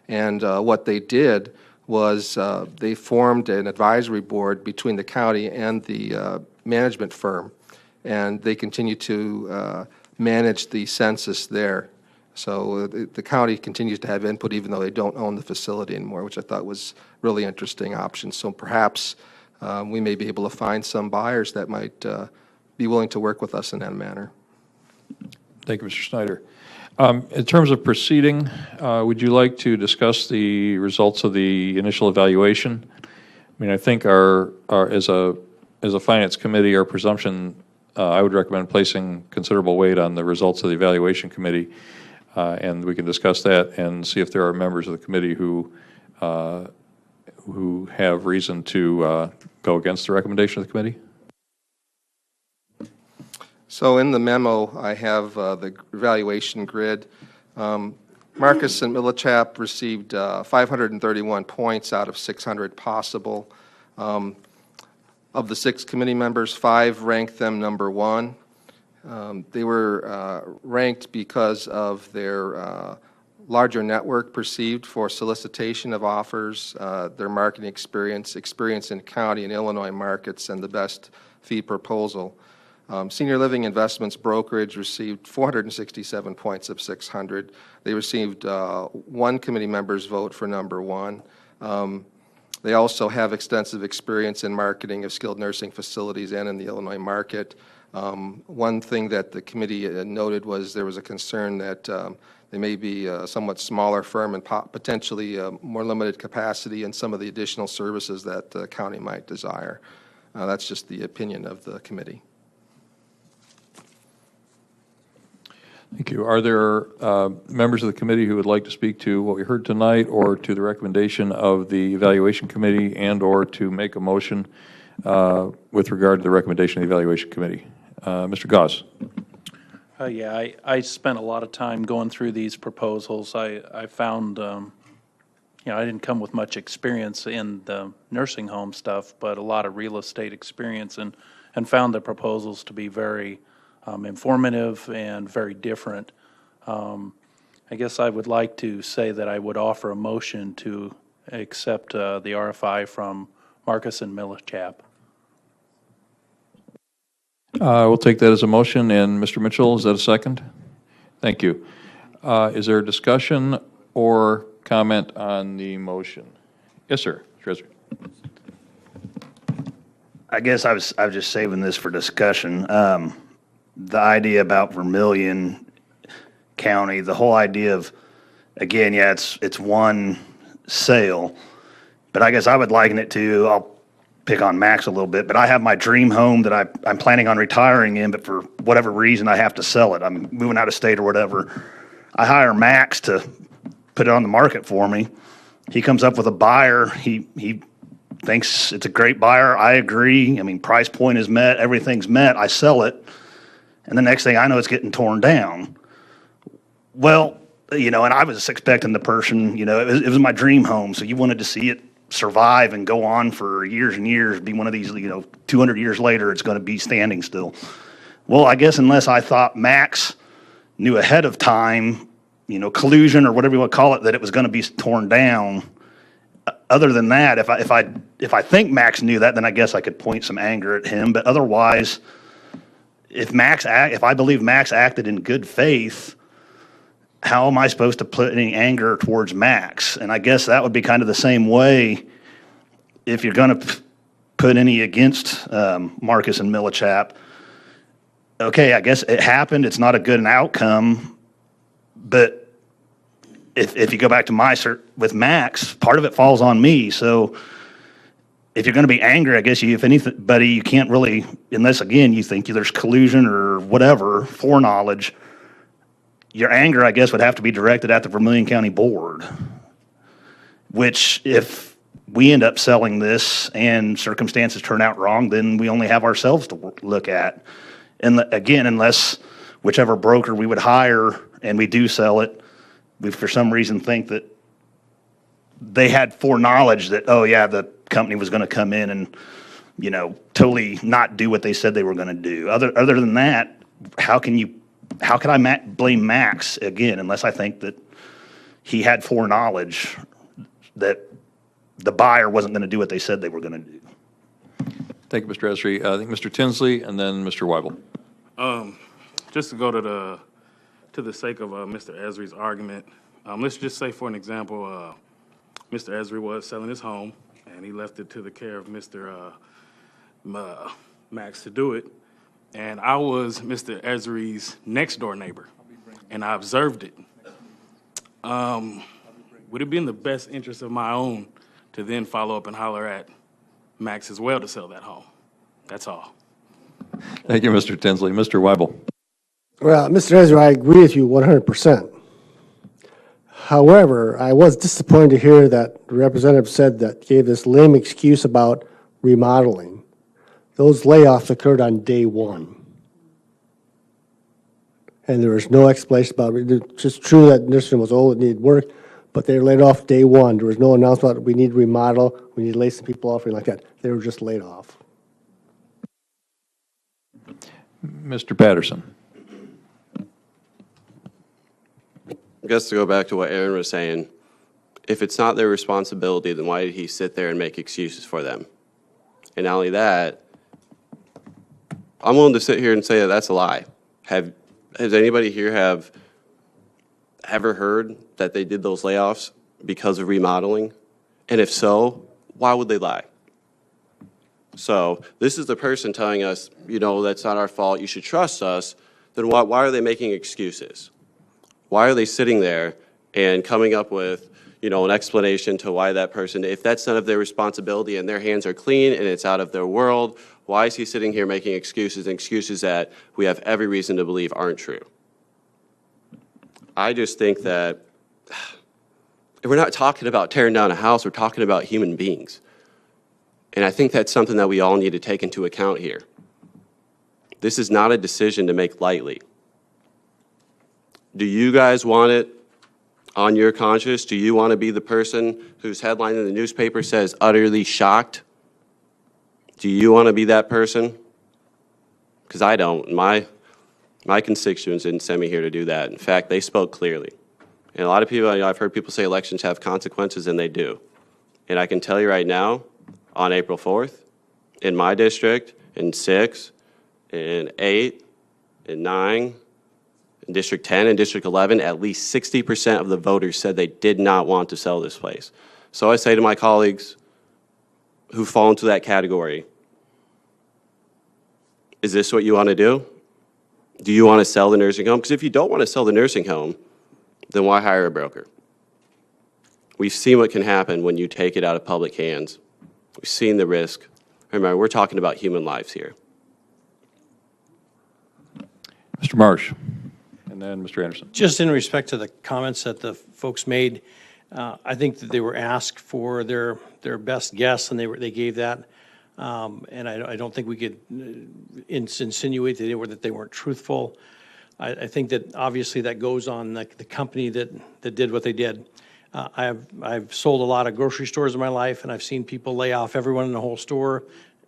And what they did was they formed an advisory board between the county and the management firm, and they continue to manage the census there. So the county continues to have input even though they don't own the facility anymore, which I thought was really interesting option. So perhaps we may be able to find some buyers that might be willing to work with us in that manner. Thank you, Mr. Snyder. In terms of proceeding, would you like to discuss the results of the initial evaluation? I mean, I think as a finance committee, our presumption, I would recommend placing considerable weight on the results of the evaluation committee, and we can discuss that and see if there are members of the committee who have reason to go against the recommendation of the committee. So in the memo, I have the evaluation grid. Marcus and Millichap received 531 points out of 600 possible. Of the 6 committee members, 5 ranked them number 1. They were ranked because of their larger network perceived for solicitation of offers, their marketing experience in county and Illinois markets, and the best fee proposal. Senior Living Investments Brokerage received 467 points of 600. They received 1 committee member's vote for number 1. They also have extensive experience in marketing of skilled nursing facilities and in the Illinois market. One thing that the committee noted was there was a concern that they may be a somewhat smaller firm and potentially more limited capacity in some of the additional services that the county might desire. That's just the opinion of the committee. Thank you. Are there members of the committee who would like to speak to what we heard tonight or to the recommendation of the evaluation committee and or to make a motion with regard to the recommendation of the evaluation committee? Mr. Goss. Yeah, I spent a lot of time going through these proposals. I found, I didn't come with much experience in the nursing home stuff, but a lot of real estate experience, and found the proposals to be very informative and very different. I guess I would like to say that I would offer a motion to accept the RFI from Marcus and Millichap. We'll take that as a motion, and Mr. Mitchell, is that a second? Thank you. Is there a discussion or comment on the motion? Yes, sir. Treasurer. I guess I was just saving this for discussion. The idea about Vermilion County, the whole idea of, again, yeah, it's one sale, but I guess I would liken it to, I'll pick on Max a little bit, but I have my dream home that I'm planning on retiring in, but for whatever reason I have to sell it. I'm moving out of state or whatever. I hire Max to put it on the market for me. He comes up with a buyer. He thinks it's a great buyer. I agree. I mean, price point is met. Everything's met. I sell it. And the next thing I know, it's getting torn down. Well, and I was expecting the person, it was my dream home. So you wanted to see it survive and go on for years and years, be one of these, 200 years later, it's going to be standing still. Well, I guess unless I thought Max knew ahead of time, collusion or whatever you want to call it, that it was going to be torn down. Other than that, if I think Max knew that, then I guess I could point some anger at him. But otherwise, if I believe Max acted in good faith, how am I supposed to put any anger towards Max? And I guess that would be kind of the same way if you're going to put any against Marcus and Millichap. Okay, I guess it happened. It's not a good outcome. But if you go back to with Max, part of it falls on me. So if you're going to be angry, I guess if anybody, you can't really, unless, again, you think there's collusion or whatever, foreknowledge, your anger, I guess, would have to be directed at the Vermilion County Board, which if we end up selling this and circumstances turn out wrong, then we only have ourselves to look at. And again, unless whichever broker we would hire and we do sell it, we for some reason think that they had foreknowledge that, oh yeah, the company was going to come in and, totally not do what they said they were going to do. Other than that, how can I blame Max, again, unless I think that he had foreknowledge that the buyer wasn't going to do what they said they were going to do? Thank you, Mr. Esri. I think Mr. Tinsley and then Mr. Weibel. Just to go to the sake of Mr. Esri's argument, let's just say, for an example, Mr. Esri was selling his home, and he left it to the care of Mr. Max to do it. And I was Mr. Esri's next door neighbor, and I observed it. Would it be in the best interest of my own to then follow up and holler at Max as well to sell that home? That's all. Thank you, Mr. Tinsley. Mr. Weibel. Well, Mr. Ezra, I agree with you 100%. However, I was disappointed to hear that the representative gave this lame excuse about remodeling. Those layoffs occurred on day one. And there was no explanation about it. It's just true that nursing was old, it needed work, but they were laid off day one. There was no announcement, we need to remodel, we need to lay some people off, or anything like that. They were just laid off. Mr. Patterson. I guess to go back to what Aaron was saying, if it's not their responsibility, then why did he sit there and make excuses for them? And not only that, I'm willing to sit here and say that that's a lie. Has anybody here ever heard that they did those layoffs because of remodeling? And if so, why would they lie? So this is the person telling us, that's not our fault, you should trust us. Then why are they making excuses? Why are they sitting there and coming up with, an explanation to why that person, if that's none of their responsibility and their hands are clean and it's out of their world, why is he sitting here making excuses that we have every reason to believe aren't true? I just think that we're not talking about tearing down a house, we're talking about human beings. And I think that's something that we all need to take into account here. This is not a decision to make lightly. Do you guys want it on your conscience? Do you want to be the person whose headline in the newspaper says utterly shocked? Do you want to be that person? Because I don't. My constituents didn't send me here to do that. In fact, they spoke clearly. And a lot of people, I've heard people say elections have consequences, and they do. And I can tell you right now, on April 4th, in my district, in 6, in 8, in 9, in District 10 and District 11, at least 60% of the voters said they did not want to sell this place. So I say to my colleagues who fall into that category, is this what you want to do? Do you want to sell the nursing home? Because if you don't want to sell the nursing home, then why hire a broker? We've seen what can happen when you take it out of public hands. We've seen the risk. Remember, we're talking about human lives here. Mr. Marsh, and then Mr. Anderson. Just in respect to the comments that the folks made, I think that they were asked for their best guess, and they gave that. And I don't think we could insinuate that they weren't truthful. I think that obviously that goes on the company that did what they did. I've sold a lot of grocery stores in my life, and I've seen people lay off everyone in the whole store,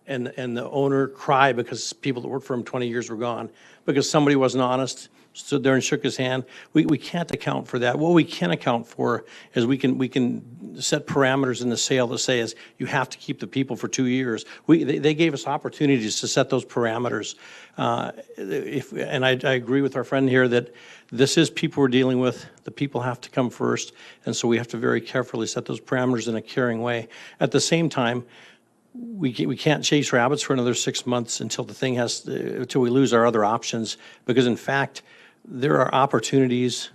and the owner cry because people that worked for him 20 years were gone because somebody wasn't honest, stood there and shook his hand. We can't account for that. What we can account for is we can set parameters in the sale that say is you have to keep the people for 2 years. They gave us opportunities to set those parameters. And I agree with our friend here that this is people we're dealing with. The people have to come first, and so we have to very carefully set those parameters in a caring way. At the same time, we can't chase rabbits for another 6 months until until we lose our other options, because in fact, there are opportunities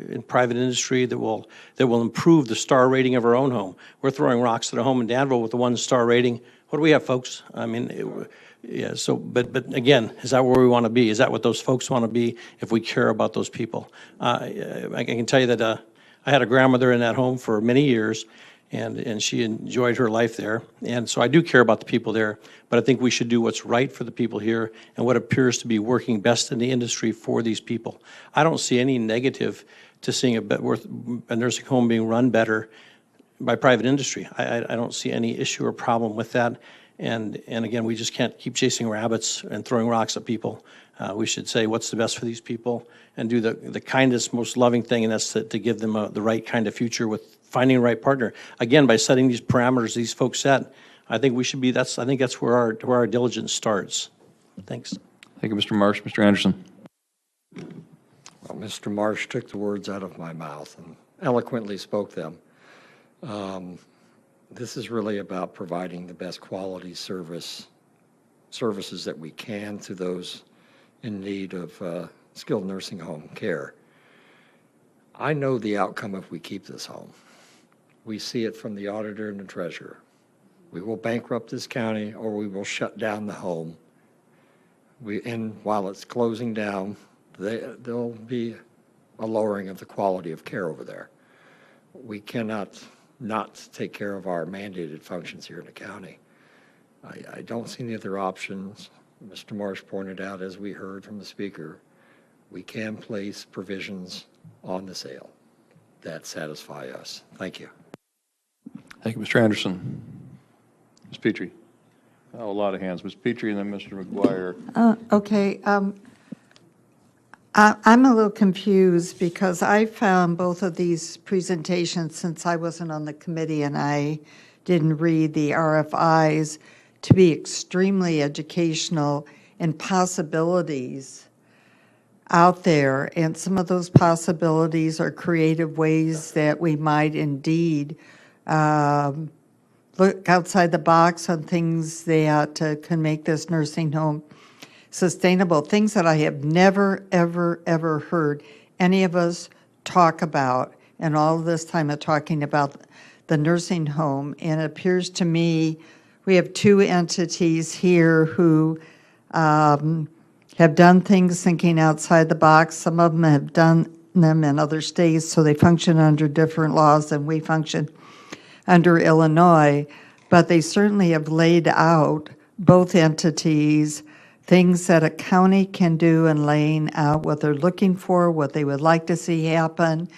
in private industry that will improve the star rating of our own home. We're throwing rocks at a home in Danville with a 1-star rating. What do we have, folks? I mean, yeah. So, but again, is that where we want to be? Is that what those folks want to be? If we care about those people, I can tell you that I had a grandmother in that home for many years. And she enjoyed her life there. And so I do care about the people there, but I think we should do what's right for the people here and what appears to be working best in the industry for these people. I don't see any negative to seeing a nursing home being run better by private industry. I don't see any issue or problem with that. And again, we just can't keep chasing rabbits and throwing rocks at people. We should say what's the best for these people and do the kindest, most loving thing, and that's to give them the right kind of future with finding the right partner. Again, by setting these parameters these folks set, I think we should be, I think that's where our diligence starts. Thanks. Thank you, Mr. Marsh. Mr. Anderson. Well, Mr. Marsh took the words out of my mouth and eloquently spoke them. This is really about providing the best quality services that we can to those in need of skilled nursing home care. I know the outcome if we keep this home. We see it from the auditor and the treasurer. We will bankrupt this county or we will shut down the home. And while it's closing down, there'll be a lowering of the quality of care over there. We cannot not take care of our mandated functions here in the county. I don't see any other options. Mr. Marsh pointed out, as we heard from the speaker, we can place provisions on the sale that satisfy us. Thank you. Thank you, Mr. Anderson. Ms. Petrie. Oh, a lot of hands. Ms. Petrie and then Mr. McGuire. Okay. I'm a little confused because I found both of these presentations, since I wasn't on the committee and I didn't read the RFIs, to be extremely educational and possibilities out there. And some of those possibilities are creative ways that we might indeed look outside the box on things that can make this nursing home sustainable, things that I have never, ever, ever heard any of us talk about in all of this time of talking about the nursing home. And it appears to me we have two entities here who have done things thinking outside the box. Some of them have done them in other states, so they function under different laws than we function under Illinois. But they certainly have laid out, both entities, things that a county can do in laying out what they're looking for, what they would like to see happen.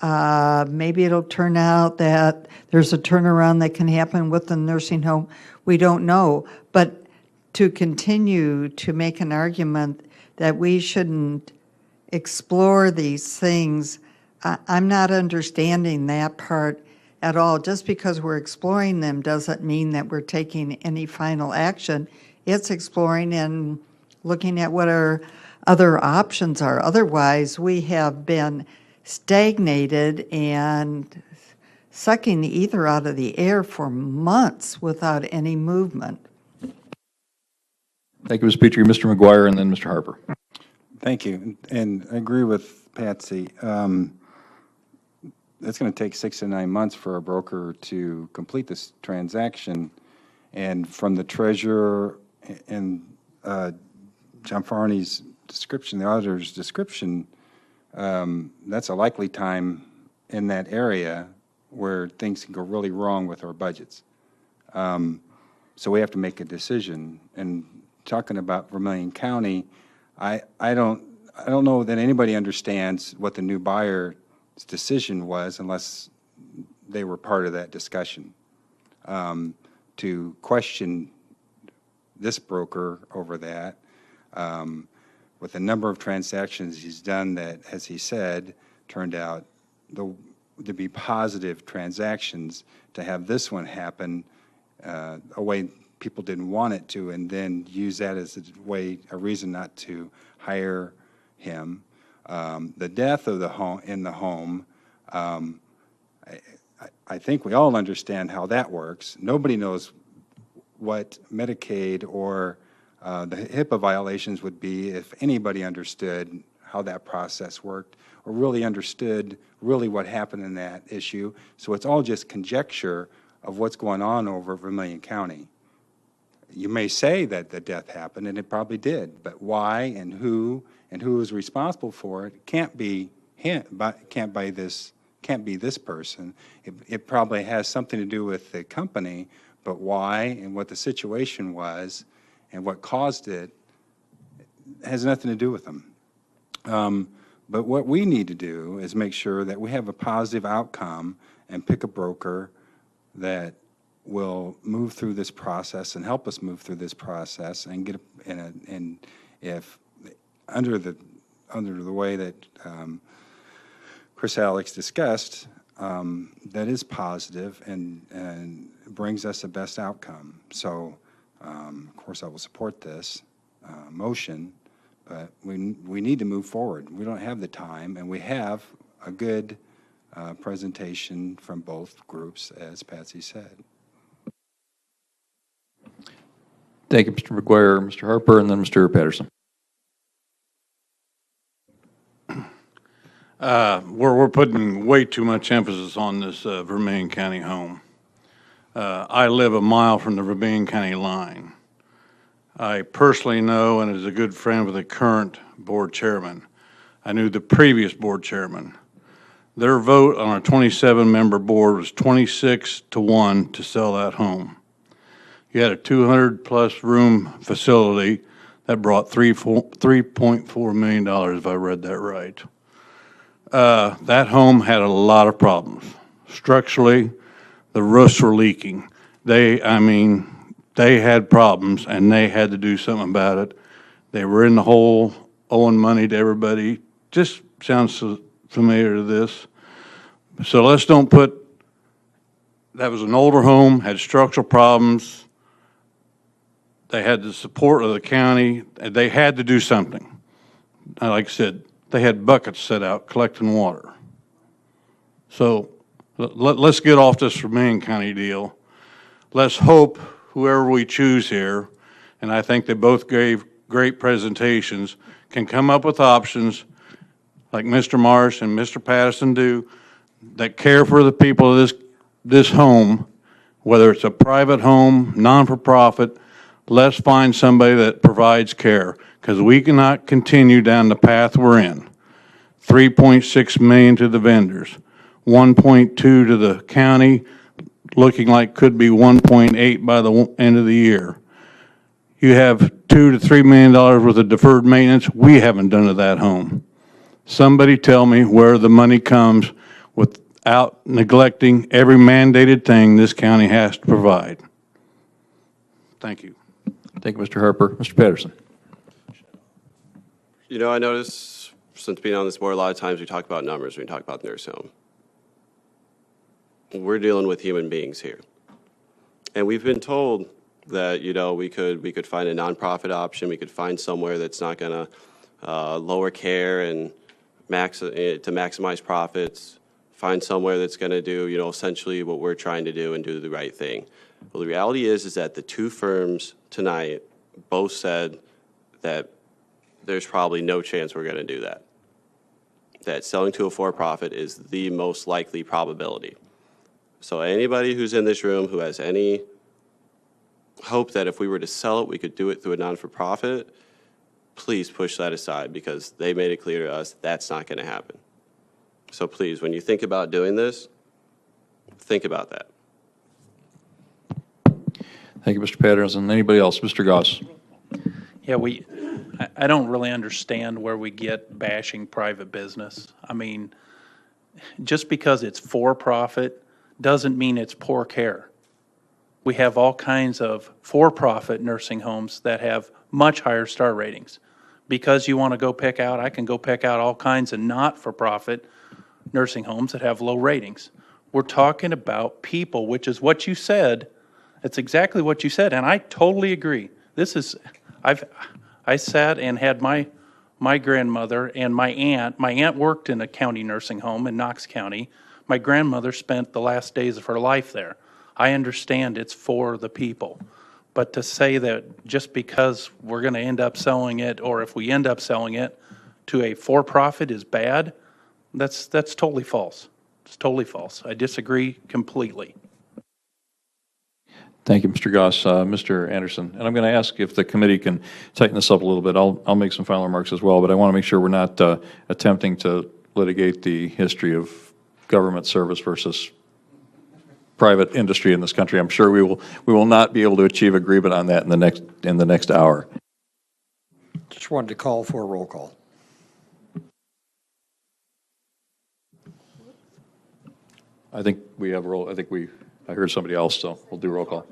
Maybe it'll turn out that there's a turnaround that can happen with the nursing home. We don't know. But to continue to make an argument that we shouldn't explore these things, I'm not understanding that part at all. Just because we're exploring them doesn't mean that we're taking any final action. It's exploring and looking at what our other options are. Otherwise, we have been stagnated and sucking the ether out of the air for months without any movement. Thank you, Ms. Petrie. Mr. McGuire and then Mr. Harper. Thank you, and I agree with Patsy. It's going to take 6 to 9 months for a broker to complete this transaction, and from the treasurer and John Farney's description, the auditor's description, that's a likely time in that area where things can go really wrong with our budgets. So we have to make a decision. And talking about Vermilion County, I don't know that anybody understands what the new buyer's decision was unless they were part of that discussion. To question this broker over that, with the number of transactions he's done that, as he said, turned out to be positive transactions, to have this one happen a way people didn't want it to, and then use that as a reason not to hire him. The death of the home in the home, I think we all understand how that works. Nobody knows what Medicaid or the HIPAA violations would be if anybody understood how that process worked or really understood really what happened in that issue. So it's all just conjecture of what's going on over Vermilion County. You may say that the death happened, and it probably did, but why and who is responsible for it can't be this person. It probably has something to do with the company, but why and what the situation was and what caused it has nothing to do with them. But what we need to do is make sure that we have a positive outcome and pick a broker that will move through this process and help us move through this process and get and if under the way that Chris Alex discussed, that is positive and brings us the best outcome. So, of course, I will support this motion, but we need to move forward. We don't have the time, and we have a good presentation from both groups, as Patsy said. Thank you, Mr. McGuire, Mr. Harper, and then Mr. Patterson. We're putting way too much emphasis on this Vermilion County home. I live a mile from the Vermilion County line. I personally know and is a good friend with the current board chairman. I knew the previous board chairman. Their vote on a 27-member board was 26-1 to sell that home. You had a 200-plus room facility that brought $3.4 million, if I read that right. That home had a lot of problems. Structurally, the roofs were leaking. They had problems, and they had to do something about it. They were in the hole, owing money to everybody. Just sounds familiar to this. So let's don't put, that was an older home, had structural problems. They had the support of the county. They had to do something. Like I said, they had buckets set out collecting water. So let's get off this Vermilion County deal. Let's hope whoever we choose here, and I think they both gave great presentations, can come up with options like Mr. Marsh and Mr. Patterson do that care for the people of this home, whether it's a private home, non-for-profit. Let's find somebody that provides care, because we cannot continue down the path we're in. $3.6 million to the vendors, 1.2 to the county, looking like could be 1.8 by the end of the year. You have $2 to $3 million worth of deferred maintenance we haven't done to that home. Somebody tell me where the money comes without neglecting every mandated thing this county has to provide. Thank you. Thank you, Mr. Harper. Mr. Patterson. You know, I notice since being on this board, a lot of times we talk about numbers when we talk about the nurse home. We're dealing with human beings here. And we've been told that, you know, we could find a nonprofit option, we could find somewhere that's not going to lower care and to maximize profits, find somewhere that's going to do, you know, essentially what we're trying to do and do the right thing. Well, the reality is that the two firms tonight both said that there's probably no chance we're going to do that. That selling to a for-profit is the most likely probability. So anybody who's in this room who has any hope that if we were to sell it, we could do it through a non-for-profit, please push that aside, because they made it clear to us that's not going to happen. So please, when you think about doing this, think about that. Thank you, Mr. Patterson. Anybody else? Mr. Goss. Yeah, I don't really understand where we get bashing private business. I mean, just because it's for-profit doesn't mean it's poor care. We have all kinds of for-profit nursing homes that have much higher star ratings. Because you want to go pick out, I can go pick out all kinds of not-for-profit nursing homes that have low ratings. We're talking about people, which is what you said. It's exactly what you said, and I totally agree. This is, I sat and had my grandmother and my aunt. My aunt worked in a county nursing home in Knox County. My grandmother spent the last days of her life there. I understand it's for the people. But to say that just because we're going to end up selling it, or if we end up selling it to a for-profit is bad, that's totally false. It's totally false. I disagree completely. Thank you, Mr. Goss. Mr. Anderson, and I'm going to ask if the committee can tighten this up a little bit. I'll make some final remarks as well, but I want to make sure we're not attempting to litigate the history of government service versus private industry in this country. I'm sure we will not be able to achieve agreement on that in the next hour. Just wanted to call for a roll call. I think we have a roll. I heard somebody else, so we'll do a roll call.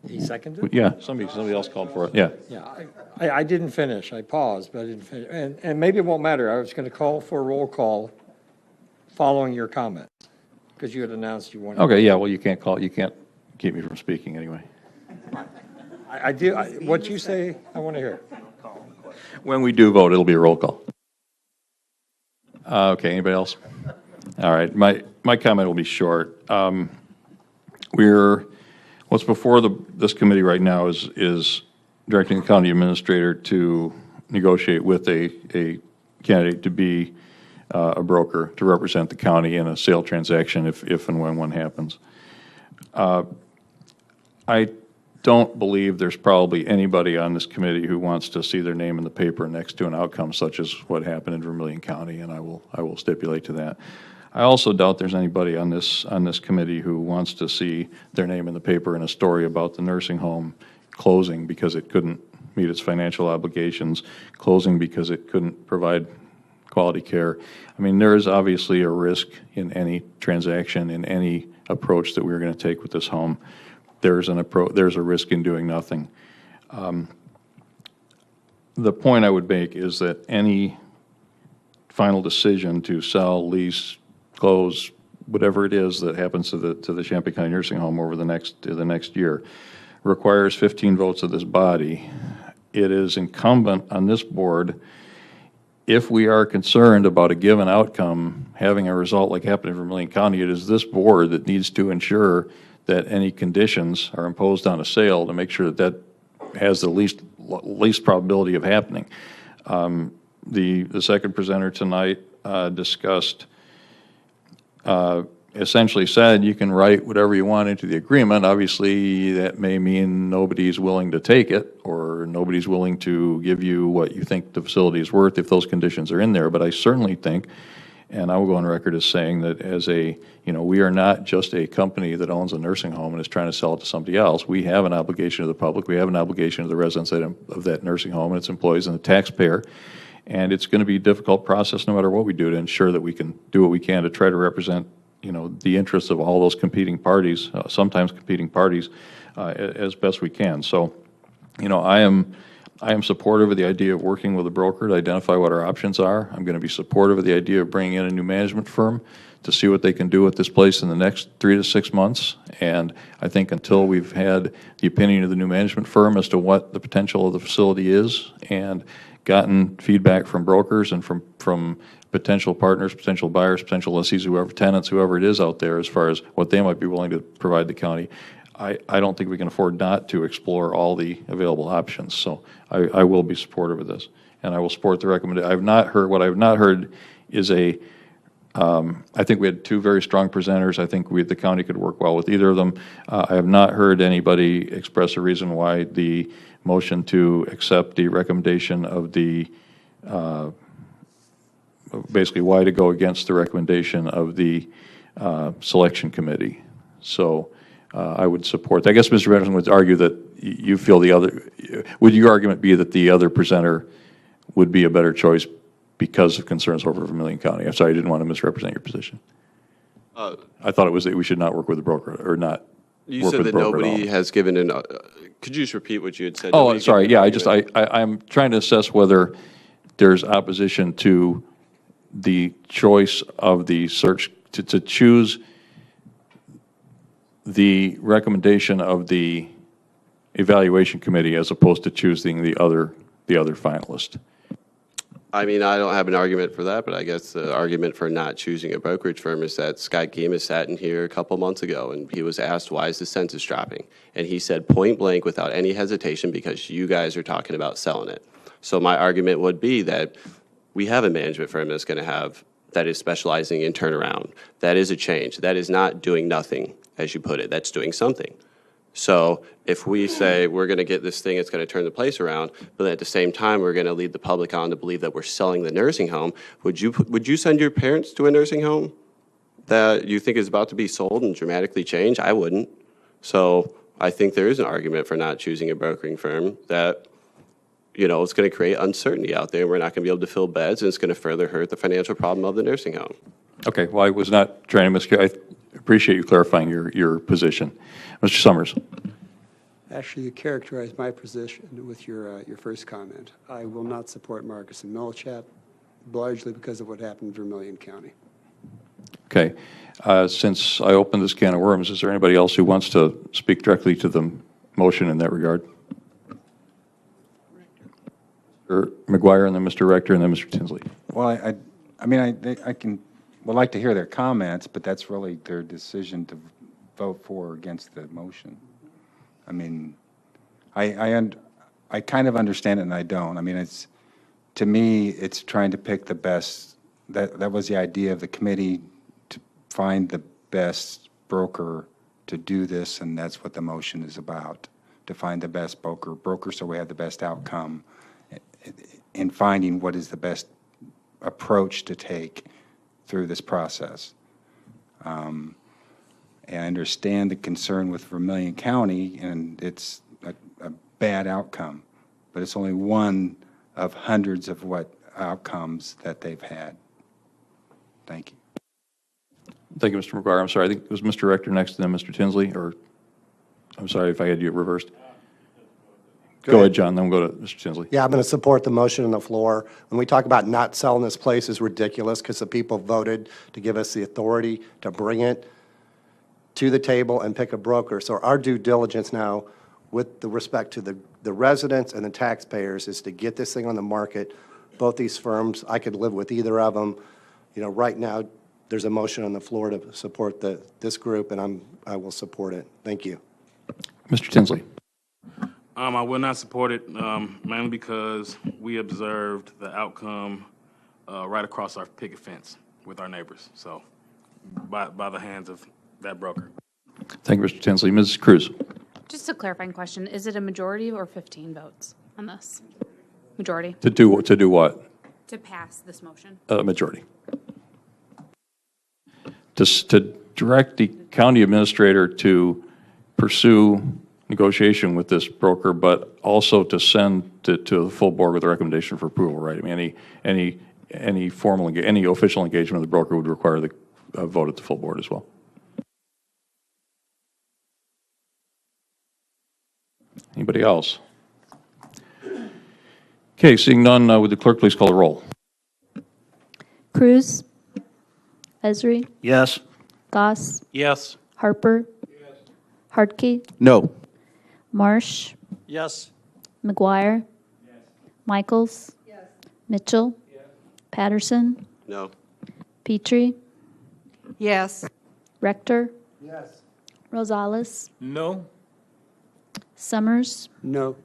He seconded? Yeah, somebody else called for it. Yeah. Yeah, I didn't finish. I paused, but I didn't finish. And maybe it won't matter. I was going to call for a roll call following your comments, because you had announced you wanted. Okay, yeah, well, you can't keep me from speaking anyway. I do, what you say, I want to hear. When we do vote, it'll be a roll call. Okay, anybody else? All right, my comment will be short. What's before this committee right now is directing the county administrator to negotiate with a candidate to be a broker to represent the county in a sale transaction if and when one happens. I don't believe there's probably anybody on this committee who wants to see their name in the paper next to an outcome such as what happened in Vermilion County, and I will stipulate to that. I also doubt there's anybody on this committee who wants to see their name in the paper in a story about the nursing home closing because it couldn't meet its financial obligations, closing because it couldn't provide quality care. I mean, there is obviously a risk in any transaction, in any approach that we're going to take with this home. There's a risk in doing nothing. The point I would make is that any final decision to sell, lease, close, whatever it is that happens to the Champaign County Nursing Home over the next year requires 15 votes of this body. It is incumbent on this board, if we are concerned about a given outcome having a result like happened in Vermilion County, it is this board that needs to ensure that any conditions are imposed on a sale to make sure that has the least probability of happening. The second presenter tonight discussed, essentially said you can write whatever you want into the agreement. Obviously, that may mean nobody's willing to take it or nobody's willing to give you what you think the facility is worth if those conditions are in there. But I certainly think And I will go on record as saying that as a, we are not just a company that owns a nursing home and is trying to sell it to somebody else. We have an obligation to the public. We have an obligation to the residents of that nursing home and its employees and the taxpayer. And it's going to be a difficult process no matter what we do to ensure that we can do what we can to try to represent, the interests of all those competing parties, sometimes competing parties, as best we can. So, I am supportive of the idea of working with a broker to identify what our options are. I'm going to be supportive of the idea of bringing in a new management firm to see what they can do with this place in the next 3 to 6 months. And I think until we've had the opinion of the new management firm as to what the potential of the facility is and gotten feedback from brokers and from potential partners, potential buyers, potential lessees, whoever, tenants, whoever it is out there, as far as what they might be willing to provide the county, I don't think we can afford not to explore all the available options. So I will be supportive of this, and I will support the recommendation. What I have not heard is I think we had 2 very strong presenters. I think the county could work well with either of them. I have not heard anybody express a reason why the motion to accept the recommendation of the, basically why to go against the recommendation of the selection committee. So I would support. I guess Mr. Benson would argue that you feel would your argument be that the other presenter would be a better choice because of concerns over Vermilion County? I'm sorry, I didn't want to misrepresent your position. I thought it was that we should not work with the broker, or not. You said that nobody has given an, could you just repeat what you had said? Oh, sorry, yeah, I'm trying to assess whether there's opposition to the choice of the search, to choose the recommendation of the evaluation committee as opposed to choosing the other finalist. I mean, I don't have an argument for that, but I guess the argument for not choosing a brokerage firm is that Scott Gamis sat in here a couple months ago, and he was asked, why is the census dropping? And he said point blank, without any hesitation, because you guys are talking about selling it. So my argument would be that we have a management firm that is specializing in turnaround. That is a change. That is not doing nothing, as you put it. That's doing something. So if we say we're going to get this thing, it's going to turn the place around, but at the same time we're going to lead the public on to believe that we're selling the nursing home, would you send your parents to a nursing home that you think is about to be sold and dramatically change? I wouldn't. So I think there is an argument for not choosing a brokering firm that, it's going to create uncertainty out there, and we're not going to be able to fill beds, and it's going to further hurt the financial problem of the nursing home. Okay, well, I was not trying to I appreciate you clarifying your position. Mr. Summers. Actually, you characterized my position with your first comment. I will not support Marcus and Millichap, largely because of what happened in Vermilion County. Okay. Since I opened this can of worms, is there anybody else who wants to speak directly to the motion in that regard? Mr. McGuire, and then Mr. Rector, and then Mr. Tinsley. Well, I would like to hear their comments, but that's really their decision to vote for or against the motion. I mean, I kind of understand it and I don't. I mean, to me, it's trying to pick the best. That was the idea of the committee, to find the best broker to do this, and that's what the motion is about, to find the best broker so we have the best outcome in finding what is the best approach to take through this process. And I understand the concern with Vermilion County, and it's a bad outcome, but it's only one of hundreds of outcomes that they've had. Thank you. Thank you, Mr. McGuire. I'm sorry, I think it was Mr. Rector next, and then Mr. Tinsley, or I'm sorry if I had you reversed. Go ahead, John, then we'll go to Mr. Tinsley. Yeah, I'm going to support the motion on the floor. When we talk about not selling this place is ridiculous because the people voted to give us the authority to bring it to the table and pick a broker. So our due diligence now, with the respect to the residents and the taxpayers, is to get this thing on the market. Both these firms, I could live with either of them. Right now, there's a motion on the floor to support this group, and I will support it. Thank you. Mr. Tinsley. I will not support it, mainly because we observed the outcome right across our picket fence with our neighbors. So, by the hands of that broker. Thank you, Mr. Tinsley. Ms. Cruz. Just a clarifying question. Is it a majority or 15 votes on this? Majority? To do what? To pass this motion. Majority. to direct the county administrator to pursue negotiation with this broker, but also to send to the full board with a recommendation for approval, right? I mean, any formal, any official engagement of the broker would require the vote at the full board as well. Anybody else? Okay, seeing none, would the clerk please call the roll? Cruz? Esri? Yes. Goss? Yes. Harper? Hartke? No. Marsh? Yes. McGuire? Michaels? Mitchell? Patterson? No. Petrie? Yes. Rector? Yes. Rosales? No. Summers? No.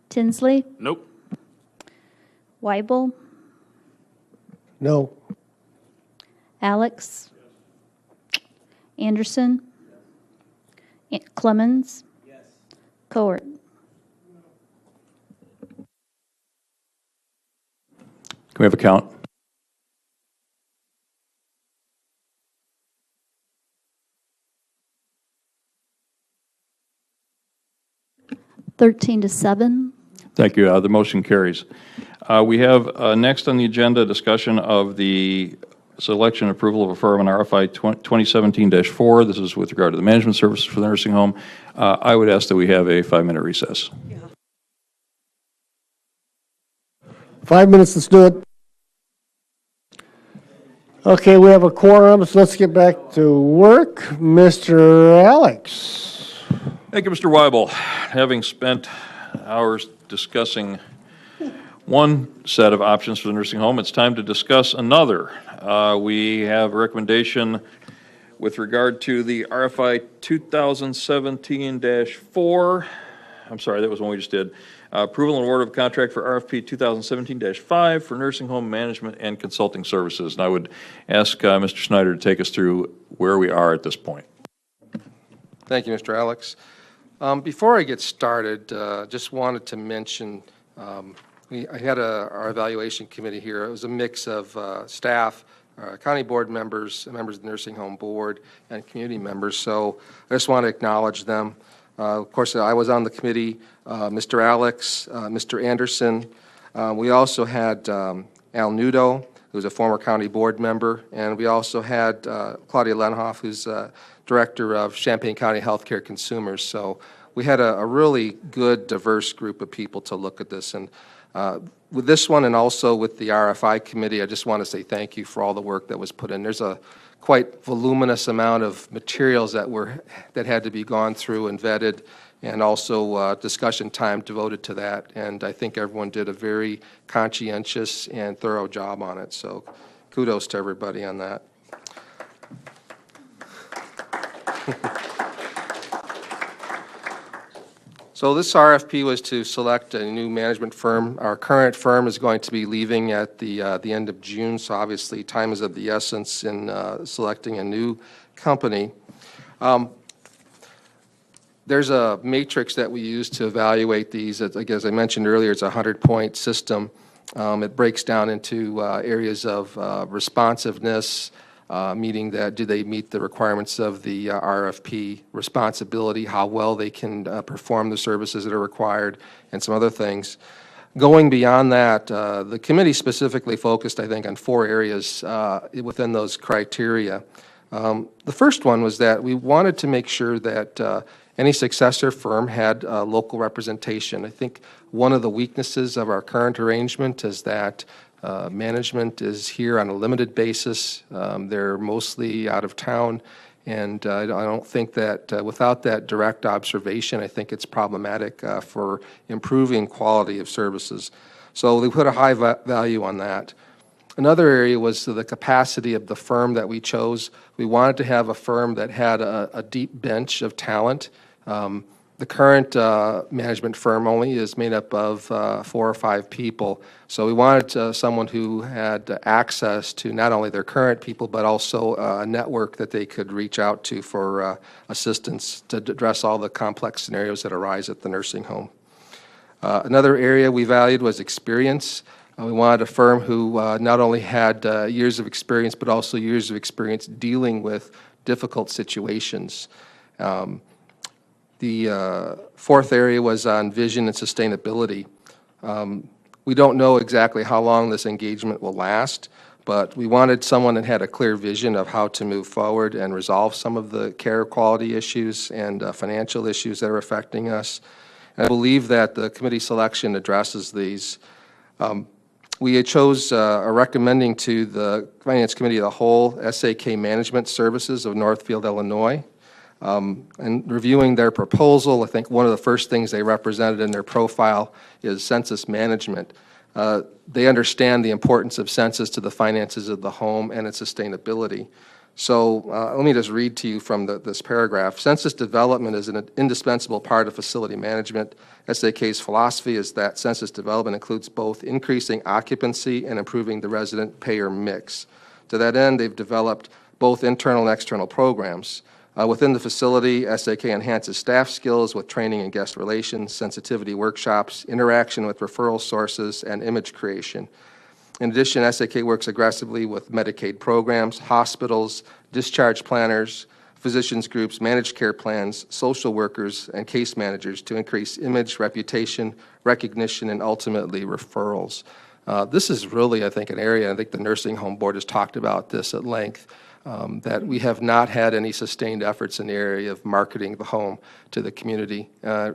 Tinsley? Nope. Weibel? No. Alex? Anderson? Clemens? Cowart? Can we have a count? Thirteen to 7. Thank you. The motion carries. We have next on the agenda discussion of the selection and approval of a firm on RFI 2017-4. This is with regard to the management services for the nursing home. I would ask that we have a 5-minute recess. 5 minutes, let's do it. Okay, we have a quorum, so let's get back to work. Mr. Alex. Thank you, Mr. Weibel. Having spent hours discussing one set of options for the nursing home, it's time to discuss another. We have a recommendation with regard to the RFI 2017-4. I'm sorry, that was one we just did. Approval and award of contract for RFP 2017-5 for nursing home management and consulting services. And I would ask Mr. Snyder to take us through where we are at this point. Thank you, Mr. Alex. Before I get started, just wanted to mention, I had our evaluation committee here. It was a mix of staff, county board members, members of the nursing home board, and community members. So I just want to acknowledge them. Of course, I was on the committee, Mr. Alex, Mr. Anderson. We also had Al Nudo, who's a former county board member, and we also had Claudia Lenhoff, who's director of Champaign County Healthcare Consumers. So we had a really good, diverse group of people to look at this. And with this one and also with the RFI committee, I just want to say thank you for all the work that was put in. There's a quite voluminous amount of materials that had to be gone through and vetted, and also discussion time devoted to that. And I think everyone did a very conscientious and thorough job on it. So kudos to everybody on that. So this RFP was to select a new management firm. Our current firm is going to be leaving at the end of June, so obviously time is of the essence in selecting a new company. There's a matrix that we use to evaluate these. As I mentioned earlier, it's a 100-point system. It breaks down into areas of responsiveness, meaning that do they meet the requirements of the RFP, responsibility, how well they can perform the services that are required, and some other things. Going beyond that, the committee specifically focused, I think, on 4 areas within those criteria. The first one was that we wanted to make sure that any successor firm had local representation. I think one of the weaknesses of our current arrangement is that management is here on a limited basis. They're mostly out of town, and I don't think that without that direct observation, I think it's problematic for improving quality of services. So they put a high value on that. Another area was the capacity of the firm that we chose. We wanted to have a firm that had a deep bench of talent. The current management firm only is made up of 4 or 5 people. So we wanted someone who had access to not only their current people, but also a network that they could reach out to for assistance to address all the complex scenarios that arise at the nursing home. Another area we valued was experience. We wanted a firm who not only had years of experience, but also years of experience dealing with difficult situations. The fourth area was on vision and sustainability. We don't know exactly how long this engagement will last, but we wanted someone that had a clear vision of how to move forward and resolve some of the care quality issues and financial issues that are affecting us. And I believe that the committee selection addresses these. We chose recommending to the Finance Committee of the whole SAK Management Services of Northfield, Illinois. And reviewing their proposal, I think one of the first things they represented in their profile is census management. They understand the importance of census to the finances of the home and its sustainability. So let me just read to you from this paragraph. Census development is an indispensable part of facility management. SAK's philosophy is that census development includes both increasing occupancy and improving the resident-payer mix. To that end, they've developed both internal and external programs. Within the facility, SAK enhances staff skills with training in guest relations, sensitivity workshops, interaction with referral sources, and image creation. In addition, SAK works aggressively with Medicaid programs, hospitals, discharge planners, physicians groups, managed care plans, social workers, and case managers to increase image, reputation, recognition, and ultimately referrals. This is really, I think, an area, I think the Nursing Home Board has talked about this at length, that we have not had any sustained efforts in the area of marketing the home to the community,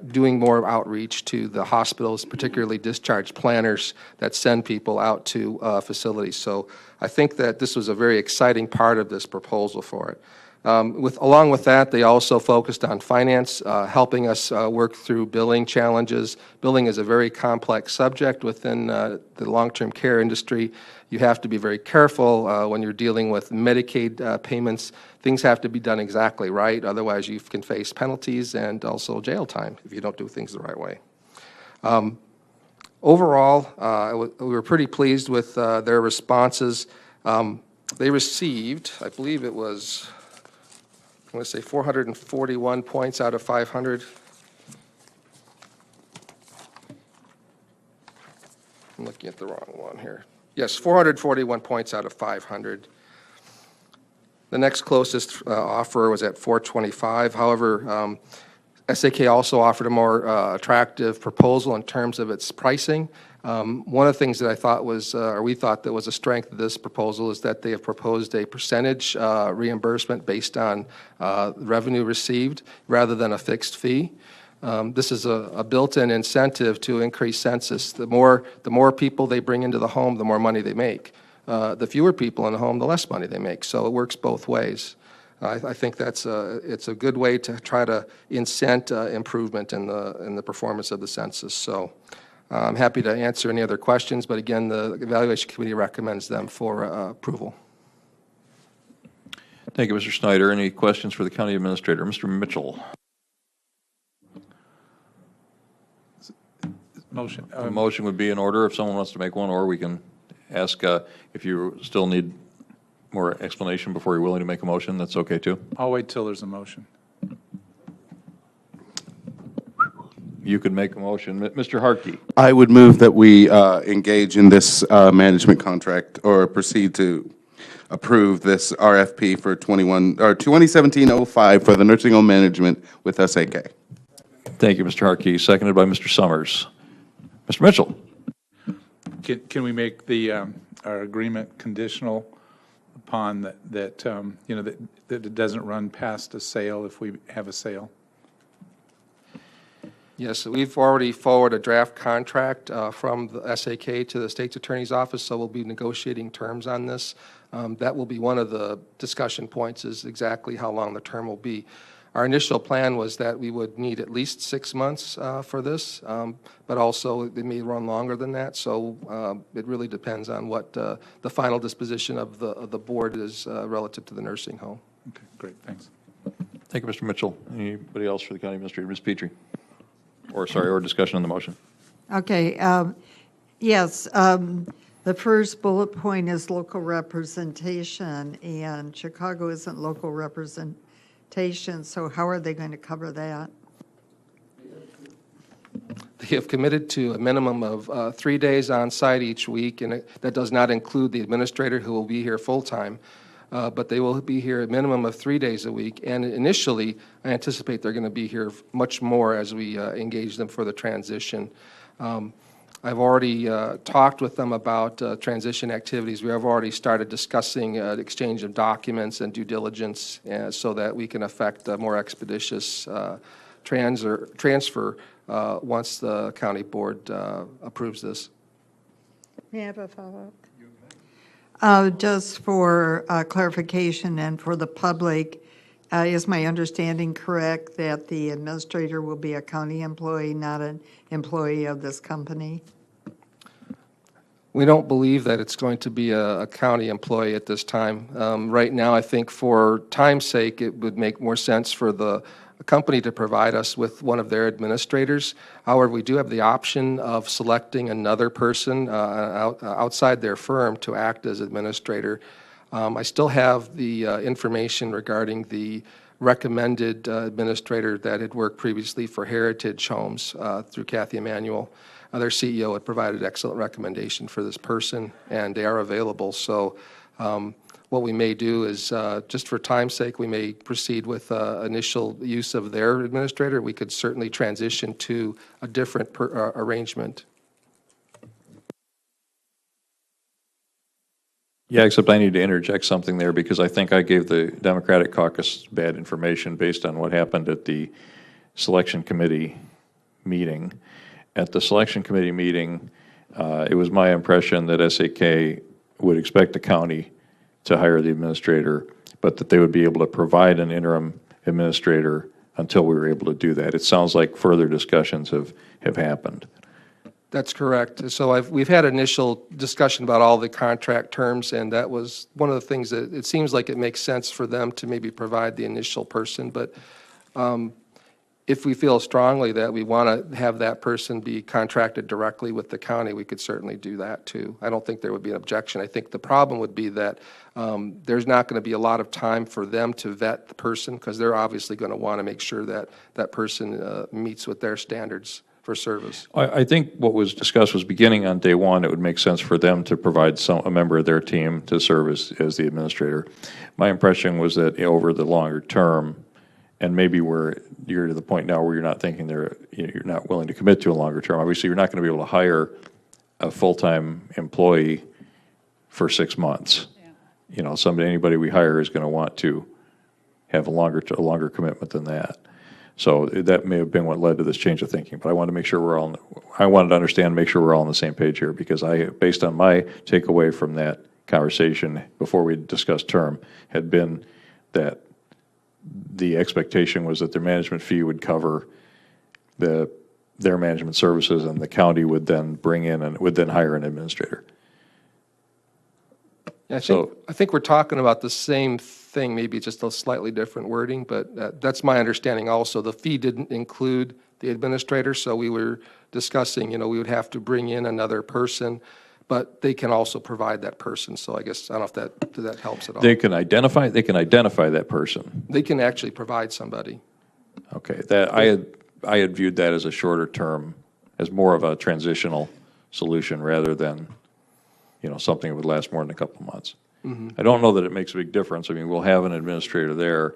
doing more outreach to the hospitals, particularly discharge planners that send people out to facilities. So I think that this was a very exciting part of this proposal for it. Along with that, they also focused on finance, helping us work through billing challenges. Billing is a very complex subject within the long-term care industry. You have to be very careful when you're dealing with Medicaid payments. Things have to be done exactly right, otherwise you can face penalties and also jail time if you don't do things the right way. Overall, we were pretty pleased with their responses. They received, I believe it was, I want to say 441 points out of 500. I'm looking at the wrong one here. Yes, 441 points out of 500. The next closest offer was at 425. However, SAK also offered a more attractive proposal in terms of its pricing. One of the things that I thought was, or we thought that was a strength of this proposal is that they have proposed a percentage reimbursement based on revenue received rather than a fixed fee. This is a built-in incentive to increase census. The more people they bring into the home, the more money they make. The fewer people in the home, the less money they make. So it works both ways. I think it's a good way to try to incent improvement in the performance of the census. So I'm happy to answer any other questions, but again, the Evaluation Committee recommends them for approval. Thank you, Mr. Snyder. Any questions for the County Administrator? Mr. Mitchell. Motion. A motion would be in order if someone wants to make one, or we can ask if you still need more explanation before you're willing to make a motion. That's okay, too. I'll wait till there's a motion. You could make a motion. Mr. Harkey. I would move that we engage in this management contract or proceed to approve this RFP for 2017-05 for the nursing home management with SAK. Thank you, Mr. Harkey. Seconded by Mr. Summers. Mr. Mitchell. Can we make the our agreement conditional upon that it doesn't run past a sale if we have a sale? Yes, we've already forwarded a draft contract from the SAK to the State's Attorney's Office, so we'll be negotiating terms on this. That will be one of the discussion points, is exactly how long the term will be. Our initial plan was that we would need at least 6 months for this, but also it may run longer than that, so it really depends on what the final disposition of the board is relative to the nursing home. Okay, great, thanks. Thank you, Mr. Mitchell. Anybody else for the County Administrator? Ms. Petrie. Or discussion on the motion. Okay, yes, the first bullet point is local representation, and Chicago isn't local representation, so how are they going to cover that? they have committed to a minimum of 3 days on site each week, and that does not include the administrator who will be here full-time. But they will be here a minimum of 3 days a week. And initially, I anticipate they're going to be here much more as we engage them for the transition. I've already talked with them about transition activities. We have already started discussing the exchange of documents and due diligence so that we can effect a more expeditious transfer once the county board approves this. May I have a follow-up? Just for clarification and for the public, is my understanding correct that the administrator will be a county employee, not an employee of this company? We don't believe that it's going to be a county employee at this time. Right now, I think for time's sake, it would make more sense for the company to provide us with one of their administrators. However, we do have the option of selecting another person outside their firm to act as administrator. I still have the information regarding the recommended administrator that had worked previously for Heritage Homes through Kathy Emanuel. Their CEO had provided excellent recommendation for this person, and they are available. So what we may do is, just for time's sake, we may proceed with initial use of their administrator. We could certainly transition to a different arrangement. Yeah, except I need to interject something there because I think I gave the Democratic caucus bad information based on what happened at the selection committee meeting. At the selection committee meeting, it was my impression that SAK would expect the county to hire the administrator, but that they would be able to provide an interim administrator until we were able to do that. It sounds like further discussions have happened. That's correct. So we've had initial discussion about all the contract terms, and that was one of the things that it seems like it makes sense for them to maybe provide the initial person. But if we feel strongly that we want to have that person be contracted directly with the county, we could certainly do that too. I don't think there would be an objection. I think the problem would be that there's not going to be a lot of time for them to vet the person because they're obviously going to want to make sure that that person meets with their standards for service. I think what was discussed was beginning on day one, it would make sense for them to provide a member of their team to serve as the administrator. My impression was that over the longer term, and maybe you're to the point now where you're not thinking you're not willing to commit to a longer term. Obviously, you're not going to be able to hire a full-time employee for 6 months. Yeah. Anybody we hire is going to want to have a longer commitment than that. So that may have been what led to this change of thinking. But I wanted to make sure I wanted to understand, make sure we're all on the same page here, because based on my takeaway from that conversation before we discussed term, had been that the expectation was that their management fee would cover their management services, and the county would then hire an administrator. I think we're talking about the same thing, maybe just a slightly different wording, but that's my understanding also. The fee didn't include the administrator, so we were discussing, we would have to bring in another person, but they can also provide that person. So I guess, I don't know if that helps at all. They can identify that person. They can actually provide somebody. Okay, I had viewed that as a shorter term, as more of a transitional solution rather than something that would last more than a couple of months. Mm-hmm. I don't know that it makes a big difference. I mean, we'll have an administrator there.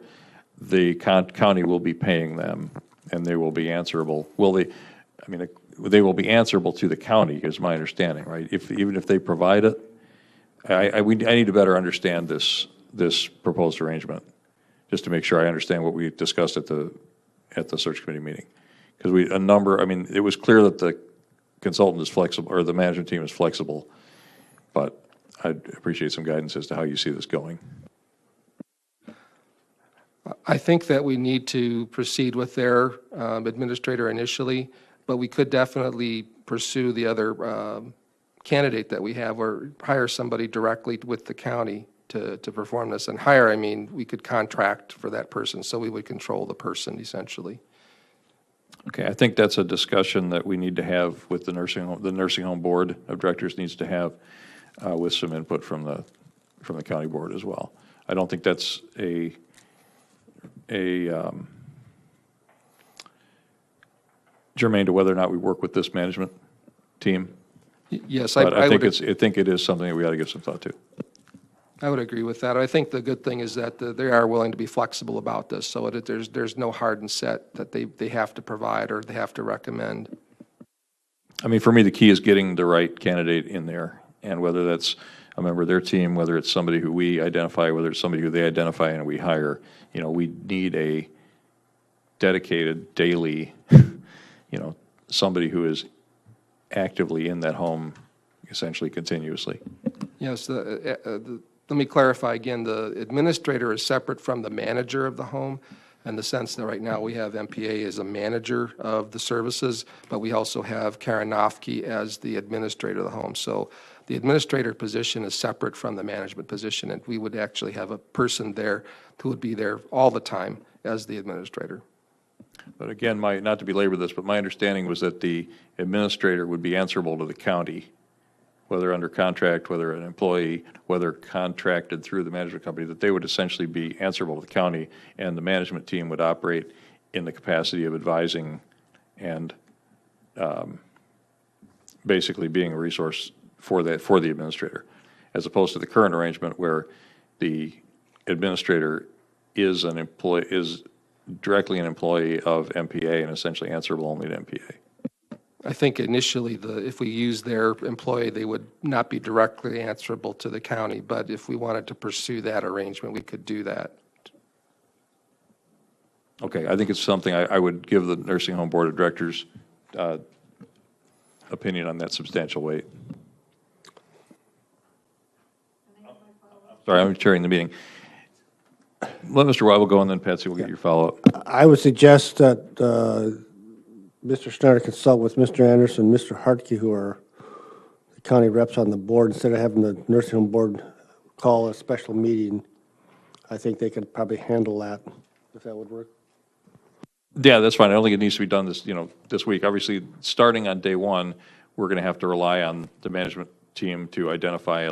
The county will be paying them, and they will be answerable. They will be answerable to the county, is my understanding, right? Even if they provide it, I need to better understand this proposed arrangement, just to make sure I understand what we discussed at the search committee meeting. Because it was clear that the consultant is flexible, or the management team is flexible, but I'd appreciate some guidance as to how you see this going. I think that we need to proceed with their administrator initially, but we could definitely pursue the other candidate that we have, or hire somebody directly with the county to perform this. And hire, we could contract for that person, so we would control the person essentially. Okay, I think that's a discussion that we need to have with the nursing home board of directors needs to have with some input from the county board as well. I don't think that's germane to whether or not we work with this management team. Yes, But I think would, I think it is something that we ought to give some thought to. I would agree with that. I think the good thing is that they are willing to be flexible about this, so that there's no hard and set that they have to provide or they have to recommend. I mean, for me, the key is getting the right candidate in there, and whether that's a member of their team, whether it's somebody who we identify, whether it's somebody who they identify and we hire, we need a dedicated daily, somebody who is actively in that home essentially continuously. Yes, let me clarify again, the administrator is separate from the manager of the home, in the sense that right now we have MPA as a manager of the services, but we also have Karen Nofke as the administrator of the home. So the administrator position is separate from the management position, and we would actually have a person there who would be there all the time as the administrator. But again, not to belabor this, but my understanding was that the administrator would be answerable to the county, whether under contract, whether an employee, whether contracted through the management company, that they would essentially be answerable to the county, and the management team would operate in the capacity of advising and basically being a resource for the administrator, as opposed to the current arrangement where the administrator is directly an employee of MPA and essentially answerable only to MPA. I think initially, if we use their employee, they would not be directly answerable to the county, but if we wanted to pursue that arrangement, we could do that. Okay, I think it's something I would give the Nursing Home Board of Directors opinion on that substantial weight. Sorry, I'm chairing the meeting. Let Mr. Weibel go, and then Patsy will get your follow-up. I would suggest that Mr. Schneider consult with Mr. Anderson, Mr. Hartke, who are the county reps on the board, instead of having the nursing home board call a special meeting. I think they could probably handle that, if that would work. Yeah, that's fine. I don't think it needs to be done this week. Obviously, starting on day one, we're going to have to rely on the management team to identify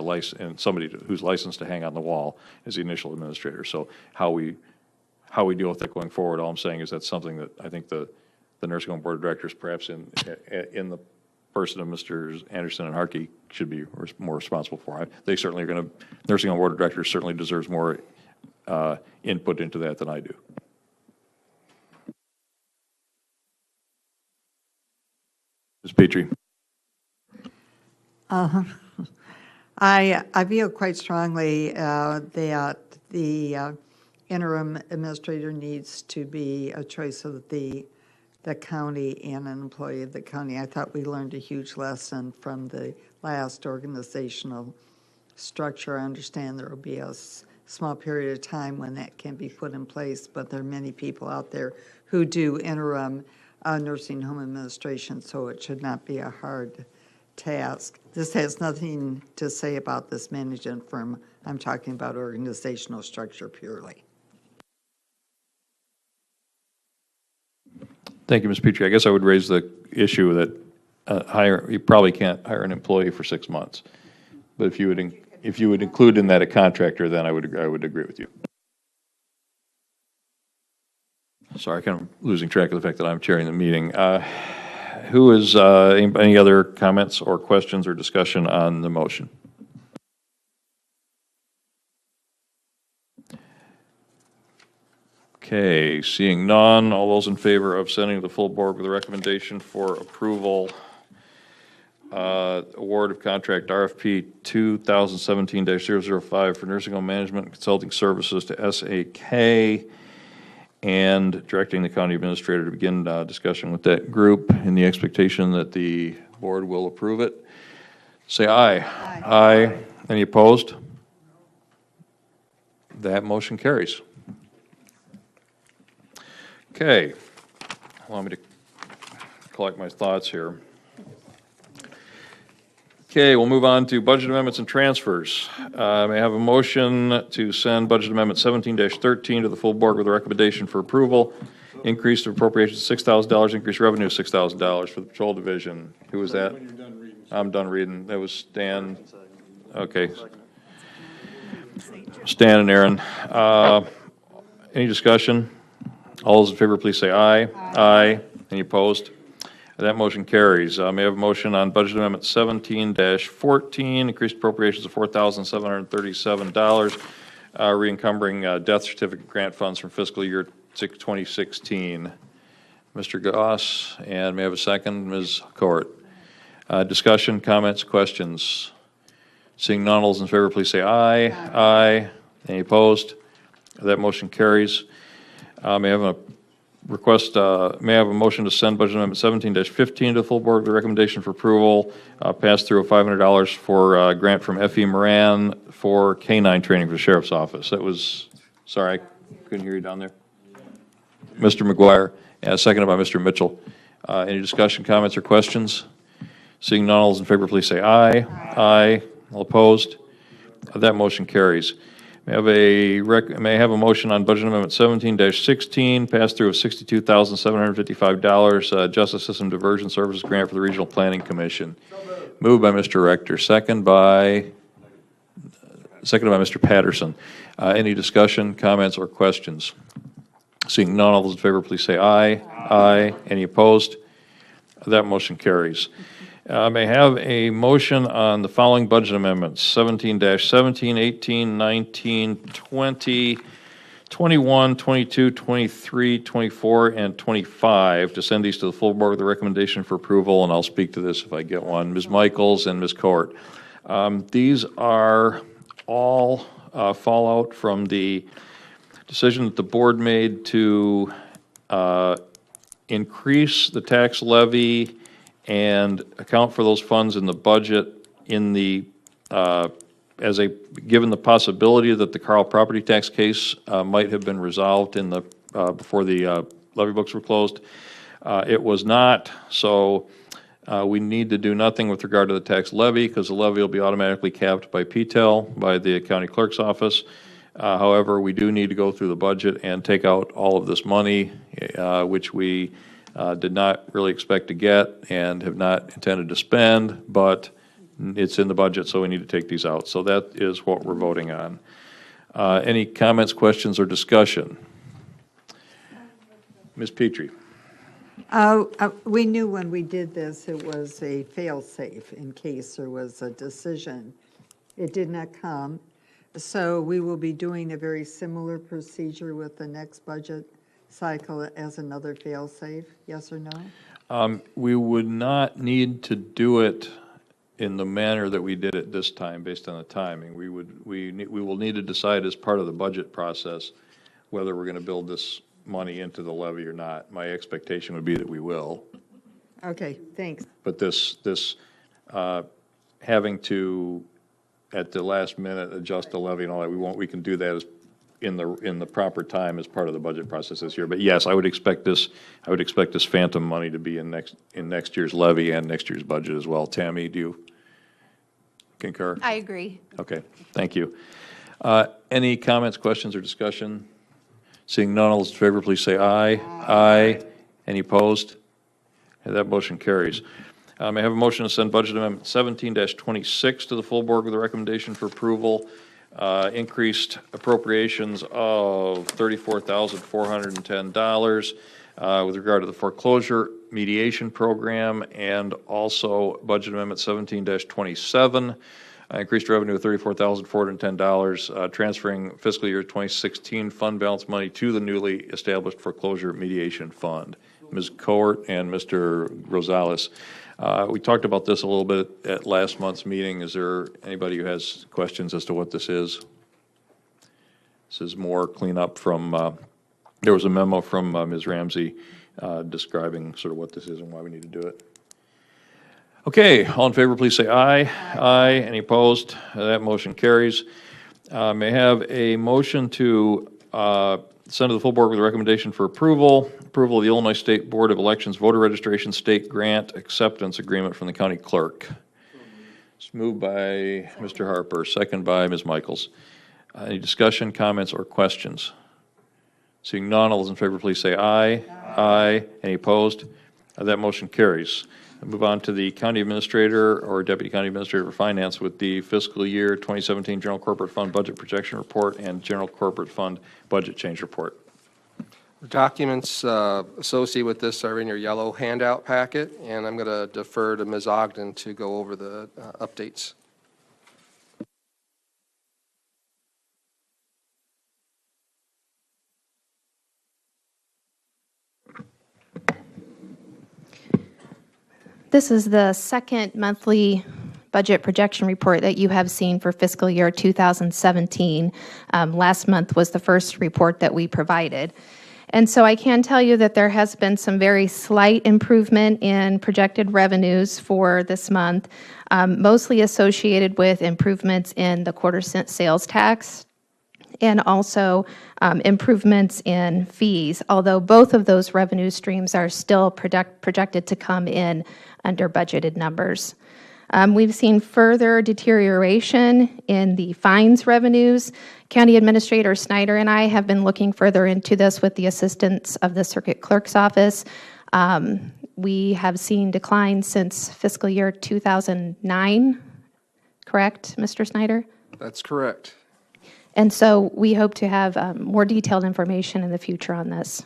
somebody who's licensed to hang on the wall as the initial administrator. So how we deal with that going forward, all I'm saying is that's something that I think the Nursing Home Board of Directors, perhaps in the person of Mr. Anderson and Harkey, should be more responsible for. They certainly are going to, Nursing Home Board of Directors certainly deserves more input into that than I do. Ms. Petrie. I feel quite strongly that the interim administrator needs to be a choice of the county and an employee of the county. I thought we learned a huge lesson from the last organizational structure. I understand there will be a small period of time when that can be put in place, but there are many people out there who do interim nursing home administration, so it should not be a hard task. This has nothing to say about this management firm. I'm talking about organizational structure purely. Thank you, Ms. Petrie. I guess I would raise the issue that you probably can't hire an employee for 6 months. But if you would include in that a contractor, then I would agree with you. Sorry, kind of losing track of the fact that I'm chairing the meeting. Who is, any other comments or questions or discussion on the motion? Okay, seeing none, all those in favor of sending to the full board with a recommendation for approval, award of contract RFP 2017-005 for nursing home management and consulting services to SAK, and directing the county administrator to begin discussion with that group in the expectation that the board will approve it. Say aye. Aye. Any opposed? That motion carries. Okay. Allow me to collect my thoughts here. Okay, we'll move on to budget amendments and transfers. May I have a motion to send budget amendment 17-13 to the full board with a recommendation for approval? Increase of appropriations $6,000, increase revenue of $6,000 for the patrol division. Who was that? I'm done reading. That was Stan. Okay. Stan and Aaron. Any discussion? All those in favor, please say aye. Aye. Any opposed? That motion carries. May I have a motion on Budget Amendment 17-14, increased appropriations of $4,737, re-encumbering death certificate grant funds from fiscal year 2016. Mr. Goss, and may I have a second? Ms. Court. Discussion, comments, questions? Seeing none, all those in favor, please say aye. Aye. Any opposed? That motion carries. May I have a request, may I have a motion to send Budget Amendment 17-15 to the full board with a recommendation for approval, pass through of $500 for grant from F.E. Moran for K-9 training for the Sheriff's Office. That was, sorry, I couldn't hear you down there. Mr. McGuire, seconded by Mr. Mitchell. Any discussion, comments, or questions? Seeing none, all those in favor, please say aye. Aye. All opposed? That motion carries. May I have a motion on Budget Amendment 17-16, pass-through of $62,755, Justice System Diversion Services Grant for the Regional Planning Commission. Moved by Mr. Rector, seconded by Mr. Patterson. Any discussion, comments, or questions? Seeing none, all those in favor, please say aye. Aye. Any opposed? That motion carries. May I have a motion on the following budget amendments: 17-17, 18, 19, 20, 21, 22, 23, 24, and 25, to send these to the full board with a recommendation for approval, and I'll speak to this if I get one. Ms. Michaels and Ms. Court. These are all fallout from the decision that the board made to increase the tax levy and account for those funds in the budget in the, given the possibility that the Carl property tax case might have been resolved in the, before the levy books were closed. It was not, so we need to do nothing with regard to the tax levy because the levy will be automatically capped by PTEL, by the county clerk's office. However, we do need to go through the budget and take out all of this money, which we did not really expect to get and have not intended to spend, but it's in the budget, so we need to take these out. So that is what we're voting on. Any comments, questions, or discussion? Ms. Petrie. We knew when we did this, it was a fail-safe in case there was a decision. It did not come. So we will be doing a very similar procedure with the next budget cycle as another fail-safe, yes or no? We would not need to do it in the manner that we did it this time, based on the timing. We will need to decide as part of the budget process whether we're going to build this money into the levy or not. My expectation would be that we will. Okay, thanks. But this having to, at the last minute, adjust the levy and all that, we can do that as in the proper time as part of the budget process this year. But yes, I would expect this phantom money to be in next year's levy and next year's budget as well. Tammy, do you concur? I agree. Okay, thank you. Any comments, questions, or discussion? Seeing none, all those in favor, please say aye. Aye. Any opposed? And that motion carries. May I have a motion to send Budget Amendment 17-26 to the full board with a recommendation for approval? Increased appropriations of $34,410 with regard to the foreclosure mediation program, and also Budget Amendment 17-27, increased revenue of $34,410, transferring fiscal year 2016 fund balance money to the newly established foreclosure mediation fund. Ms. Court and Mr. Rosales. We talked about this a little bit at last month's meeting. Is there anybody who has questions as to what this is? This is more cleanup from, there was a memo from Ms. Ramsey describing sort of what this is and why we need to do it. Okay, all in favor, please say aye. Aye. Any opposed? That motion carries. May I have a motion to send to the full board with a recommendation for approval of the Illinois State Board of Elections voter registration state grant acceptance agreement from the county clerk. It's moved by Mr. Harper, second by Ms. Michaels. Any discussion, comments, or questions? Seeing none, all those in favor, please say aye. Aye. Any opposed? That motion carries. We'll move on to the county administrator or deputy county administrator for finance with the fiscal year 2017 general corporate fund budget projection report and general corporate fund budget change report. The documents associated with this are in your yellow handout packet, and I'm going to defer to Ms. Ogden to go over the updates. This is the second monthly budget projection report that you have seen for fiscal year 2017. Last month was the first report that we provided. And so I can tell you that there has been some very slight improvement in projected revenues for this month, mostly associated with improvements in the quarter cent sales tax and also improvements in fees, although both of those revenue streams are still projected to come in under budgeted numbers. We've seen further deterioration in the fines revenues. County Administrator Snyder and I have been looking further into this with the assistance of the Circuit Clerk's Office. We have seen declines since fiscal year 2009, correct, Mr. Snyder? That's correct. And so we hope to have more detailed information in the future on this.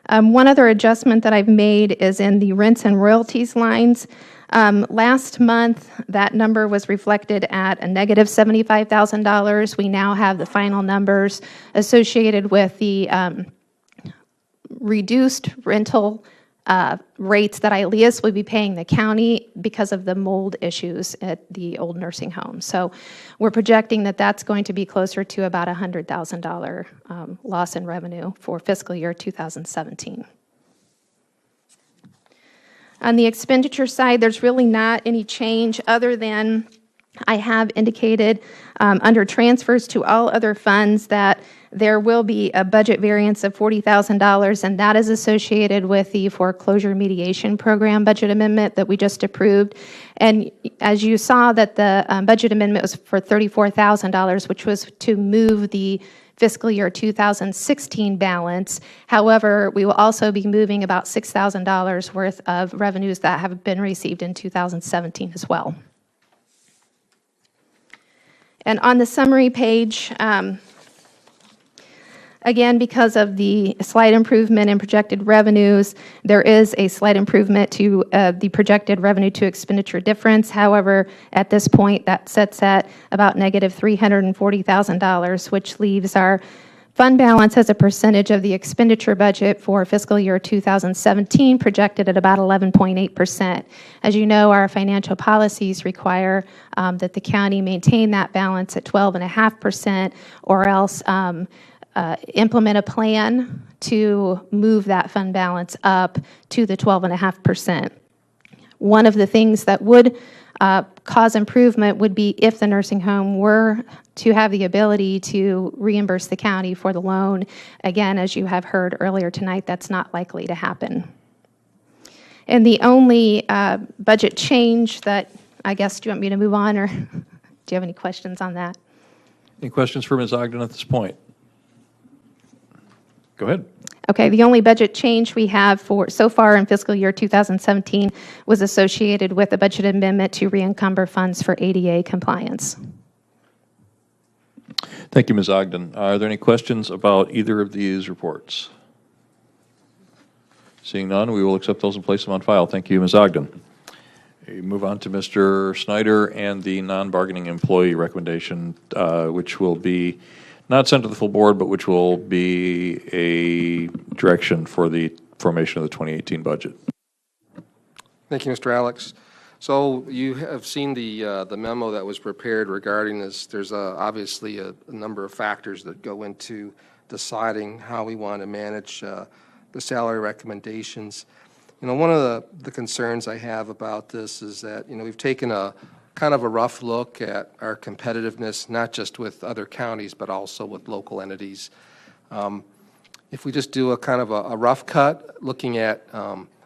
One other adjustment that I've made is in the rents and royalties lines. Last month, that number was reflected at a negative $75,000. We now have the final numbers associated with the reduced rental rates that ILEAS would be paying the county because of the mold issues at the old nursing home. So we're projecting that that's going to be closer to about a $100,000 loss in revenue for fiscal year 2017. On the expenditure side, there's really not any change other than I have indicated under transfers to all other funds that there will be a budget variance of $40,000, and that is associated with the foreclosure mediation program budget amendment that we just approved. And as you saw, that the budget amendment was for $34,000, which was to move the fiscal year 2016 balance. However, we will also be moving about $6,000 worth of revenues that have been received in 2017 as well. And on the summary page, again, because of the slight improvement in projected revenues, there is a slight improvement to the projected revenue to expenditure difference. However, at this point, that sets at about negative $340,000, which leaves our fund balance as a percentage of the expenditure budget for fiscal year 2017 projected at about 11.8%. As you know, our financial policies require that the county maintain that balance at 12.5%, or else implement a plan to move that fund balance up to the 12.5%. One of the things that would cause improvement would be if the nursing home were to have the ability to reimburse the county for the loan. Again, as you have heard earlier tonight, that's not likely to happen. And the only budget change that, I guess, do you want me to move on, or do you have any questions on that? Any questions for Ms. Ogden at this point? Go ahead. Okay, the only budget change we have for so far in fiscal year 2017 was associated with a budget amendment to re-encumber funds for ADA compliance. Thank you, Ms. Ogden. Are there any questions about either of these reports? Seeing none, we will accept those and place them on file. Thank you, Ms. Ogden. We move on to Mr. Snyder and the non-bargaining employee recommendation, which will be not sent to the full board, but which will be a direction for the formation of the 2018 budget. Thank you, Mr. Alex. So you have seen the memo that was prepared regarding this. There's obviously a number of factors that go into deciding how we want to manage the salary recommendations. You know, one of the concerns I have about this is that, you know, we've taken a kind of a rough look at our competitiveness, not just with other counties, but also with local entities. If we just do a kind of a rough cut, looking at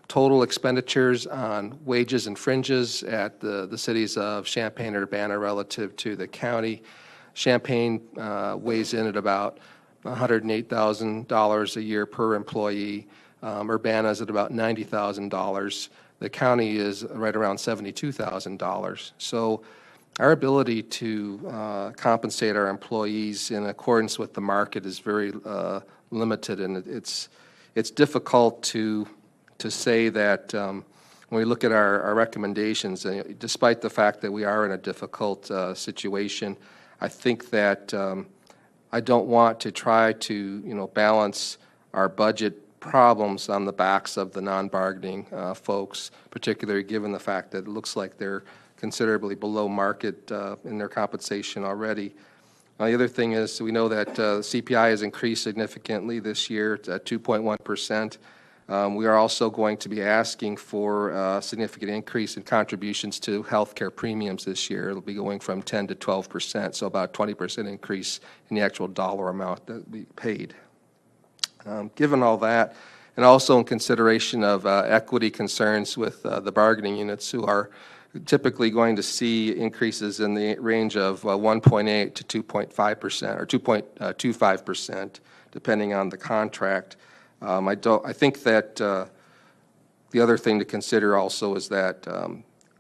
total expenditures on wages and fringes at the cities of Champaign and Urbana relative to the county, Champaign weighs in at about $108,000 a year per employee. Urbana is at about $90,000. The county is right around $72,000. So our ability to compensate our employees in accordance with the market is very limited, and it's difficult to say that when we look at our recommendations, despite the fact that we are in a difficult situation, I think that I don't want to try to balance our budget problems on the backs of the non-bargaining folks, particularly given the fact that it looks like they're considerably below market in their compensation already. The other thing is we know that CPI has increased significantly this year at 2.1%. We are also going to be asking for a significant increase in contributions to healthcare premiums this year. It'll be going from 10 to 12%, so about 20% increase in the actual dollar amount that we paid. Given all that, and also in consideration of equity concerns with the bargaining units who are typically going to see increases in the range of 1.8 to 2.5% or 2.25%, depending on the contract. I think that the other thing to consider also is that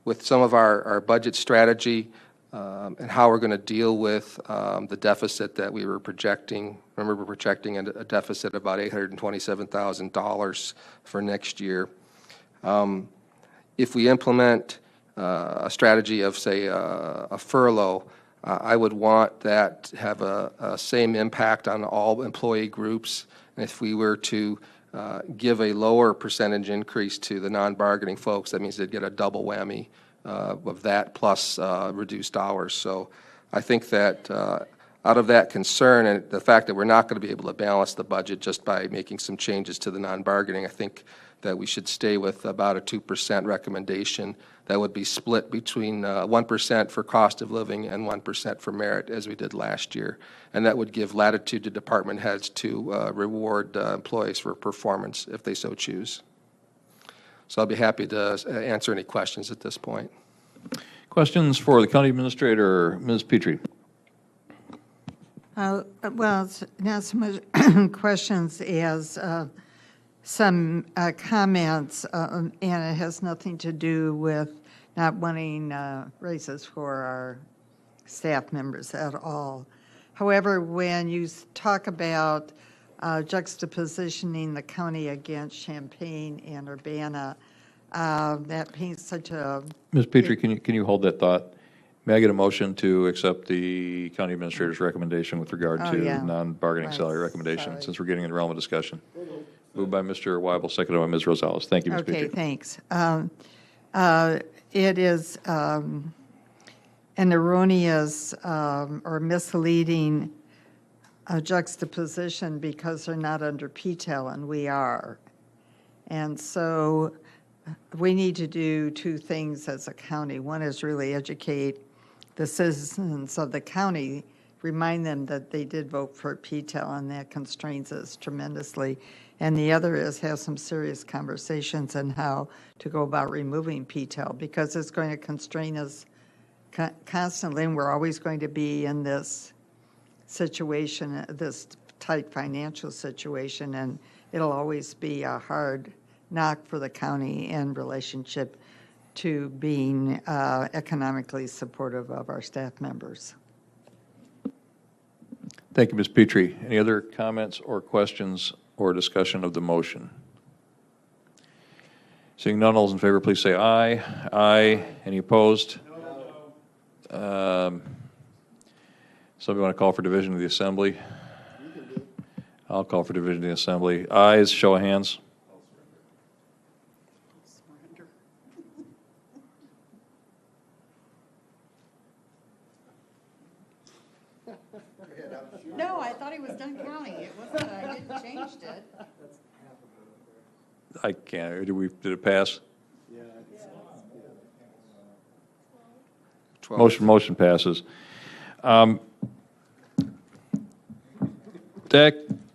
with some of our budget strategy and how we're going to deal with the deficit that we were projecting. Remember, we're projecting a deficit of about $827,000 for next year. If we implement a strategy of, say, a furlough, I would want that to have a same impact on all employee groups. And if we were to give a lower percentage increase to the non-bargaining folks, that means they'd get a double whammy of that plus reduced hours. So I think that out of that concern and the fact that we're not going to be able to balance the budget just by making some changes to the non-bargaining, I think that we should stay with about a 2% recommendation that would be split between 1% for cost of living and 1% for merit, as we did last year. And that would give latitude to department heads to reward employees for performance if they so choose. So I'll be happy to answer any questions at this point. Questions for the county administrator, Ms. Petrie? Well, it's not so much questions as some comments, and it has nothing to do with not wanting raises for our staff members at all. However, when you talk about juxtapositioning the county against Champaign and Urbana, that paints such a... Ms. Petrie, can you hold that thought? May I get a motion to accept the county administrator's recommendation with regard to non-bargaining salary recommendation, since we're getting into the realm of discussion? Moved by Mr. Weibel, seconded by Ms. Rosales. Thank you, Ms. Petrie. Okay, thanks. It is an erroneous or misleading juxtaposition because they're not under PTEL and we are. And so we need to do two things as a county. One is really educate the citizens of the county, remind them that they did vote for PTEL, and that constrains us tremendously. And the other is have some serious conversations on how to go about removing PTEL, because it's going to constrain us constantly, and we're always going to be in this situation, this tight financial situation, and it'll always be a hard knock for the county in relationship to being economically supportive of our staff members. Thank you, Ms. Petrie. Any other comments or questions or discussion of the motion? Seeing none, all those in favor, please say aye. Aye. Any opposed? No. Somebody want to call for division of the assembly? I'll call for division of the assembly. Ayes, show of hands. No, I thought he was done counting. It wasn't, I didn't change it. I can't. Did it pass? Yeah. Motion passes.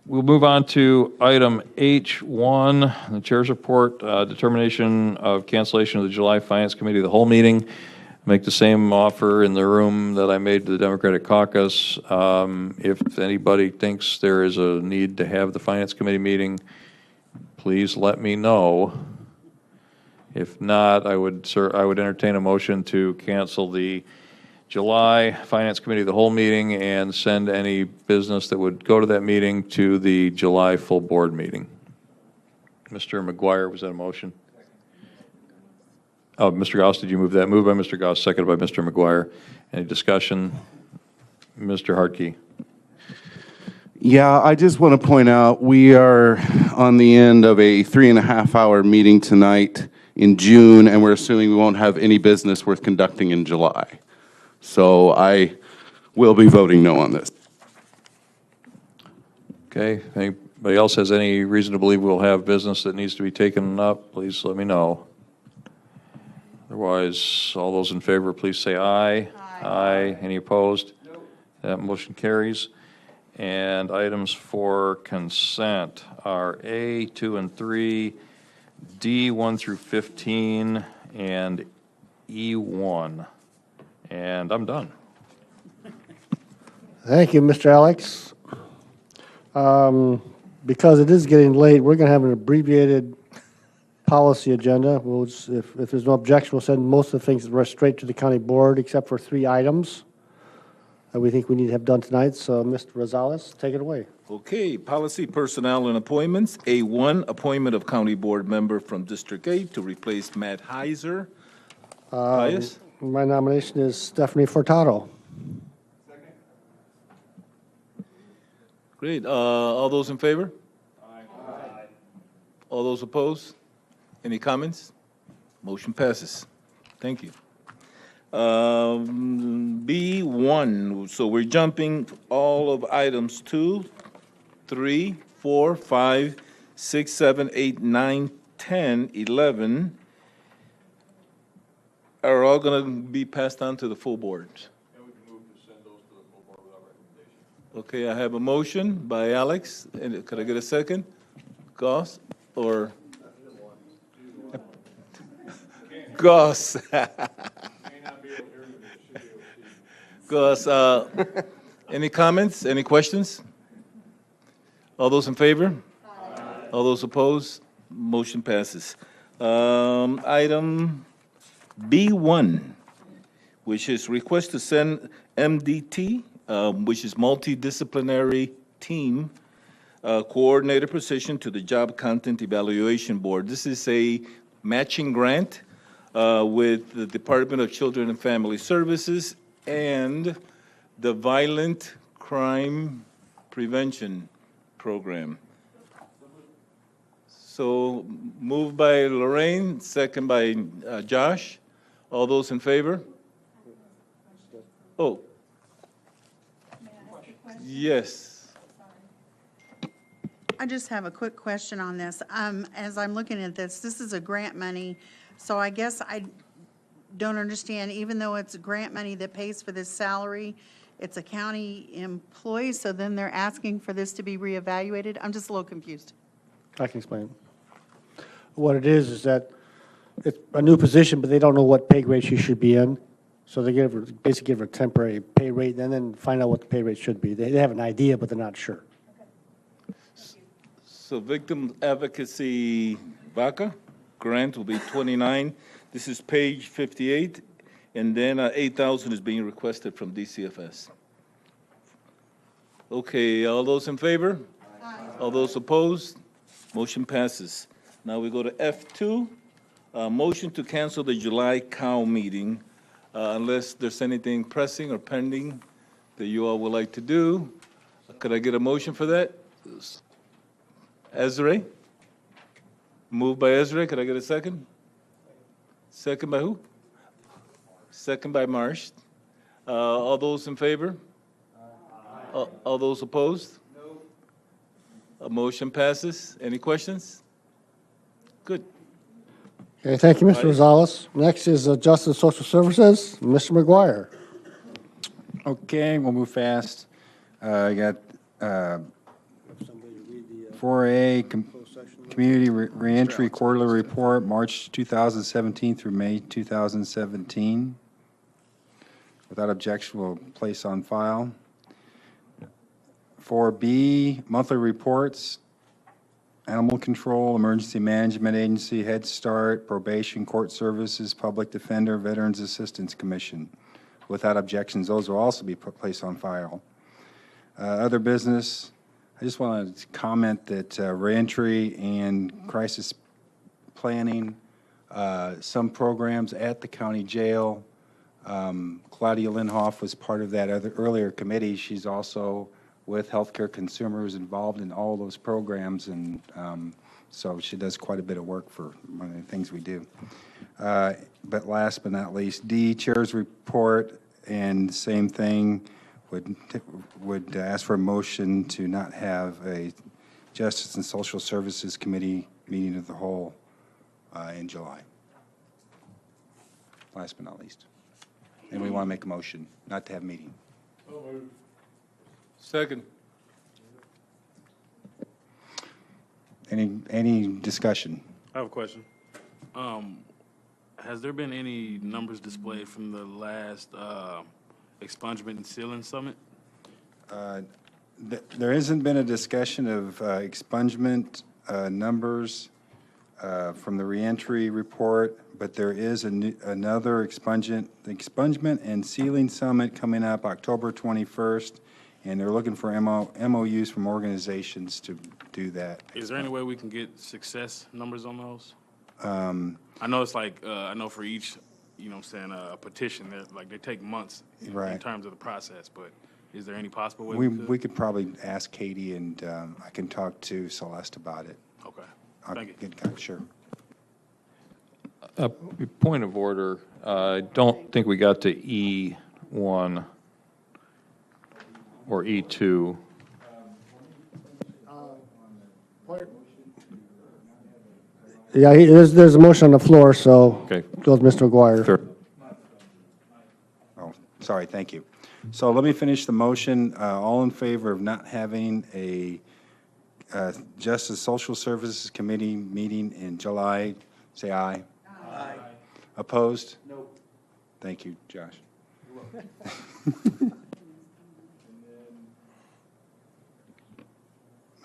We'll move on to item H1, the chair's report, determination of cancellation of the July Finance Committee, the whole meeting. Make the same offer in the room that I made to the Democratic Caucus. If anybody thinks there is a need to have the Finance Committee meeting, please let me know. If not, I would entertain a motion to cancel the July Finance Committee of the whole meeting and send any business that would go to that meeting to the July full board meeting. Mr. McGuire, was that a motion? Oh, Mr. Gauss, did you move that? Moved by Mr. Gauss, seconded by Mr. McGuire. Any discussion? Mr. Hartke. Yeah, I just want to point out, we are on the end of a 3.5-hour meeting tonight in June, and we're assuming we won't have any business worth conducting in July. So I will be voting no on this. Okay, anybody else has any reason to believe we'll have business that needs to be taken up, please let me know. Otherwise, all those in favor, please say aye. Aye. Any opposed? That motion carries. And items for consent are A, 2, and 3, D, 1 through 15, and E1. And I'm done. Thank you, Mr. Alex. Because it is getting late, we're going to have an abbreviated policy agenda. We'll just, if there's no objection, we'll send most of the things straight to the county board, except for 3 items that we think we need to have done tonight. So, Mr. Rosales, take it away. Okay, policy, personnel, and appointments. A1, appointment of county board member from District 8 to replace Matt Heiser. Pius? My nomination is Stephanie Furtado. Great. All those in favor? Aye. All those opposed? Any comments? Motion passes. Thank you. B1, so we're jumping all of items 2, 3, 4, 5, 6, 7, 8, 9, 10, 11 are all going to be passed on to the full board. Okay, I have a motion by Alex, and could I get a second? Goss, or? Goss. Goss, any comments, any questions? All those in favor? Aye. All those opposed? Motion passes. Item B1, which is request to send MDT, which is multidisciplinary team coordinator position to the Job Content Evaluation Board. This is a matching grant with the Department of Children and Family Services and the Violent Crime Prevention Program. So moved by Lorraine, second by Josh. All those in favor? Oh. Yes. I just have a quick question on this. As I'm looking at this, this is a grant money, so I guess I don't understand, even though it's grant money that pays for this salary, it's a county employee, so then they're asking for this to be reevaluated? I'm just a little confused. I can explain. What it is that it's a new position, but they don't know what pay grade she should be in. So they basically give her a temporary pay rate and then find out what the pay rate should be. They have an idea, but they're not sure. So victim advocacy VACA grant will be 29. This is page 58, and then 8,000 is being requested from DCFS. Okay, all those in favor? Aye. All those opposed? Motion passes. Now we go to F2, motion to cancel the July COW meeting unless there's anything pressing or pending that you all would like to do. Could I get a motion for that? Ezra? Moved by Ezra. Could I get a second? Second by who? Second by Marsh. All those in favor? All those opposed? No. A motion passes. Any questions? Good. Okay, thank you, Mr. Rosales. Next is Justice and Social Services, Mr. McGuire. Okay, we'll move fast. I got 4A, Community Reentry Quarterly Report, March 2017 through May 2017. Without objection, we'll place on file. 4B, Monthly Reports, Animal Control, Emergency Management Agency, Head Start, Probation, Court Services, Public Defender, Veterans Assistance Commission. Without objections, those will also be placed on file. Other business, I just wanted to comment that reentry and crisis planning, some programs at the county jail. Claudia Linhoff was part of that earlier committee. She's also with Healthcare Consumers involved in all those programs, and so she does quite a bit of work for one of the things we do. But last but not least, D, Chair's report, and same thing, would ask for a motion to not have a Justice and Social Services Committee meeting of the whole in July. Last but not least. And we want to make a motion not to have a meeting. Second. Any discussion? I have a question. Has there been any numbers displayed from the last expungement and sealing summit? There hasn't been a discussion of expungement numbers from the reentry report, but there is another expungement and sealing summit coming up October 21st, and they're looking for MOUs from organizations to do that. Is there any way we can get success numbers on those? I know it's like, I know for each, you know what I'm saying, a petition, they take months in terms of the process, but is there any possible way we could probably ask Katie, and I can talk to Celeste about it. Okay, thank you. Sure. Point of order, I don't think we got to E1 or E2. Yeah, there's a motion on the floor, so Okay. goes Mr. McGuire. Sure. Oh, sorry, thank you. So let me finish the motion. All in favor of not having a Justice Social Services Committee meeting in July, say aye. Aye. Opposed? No. Thank you, Josh.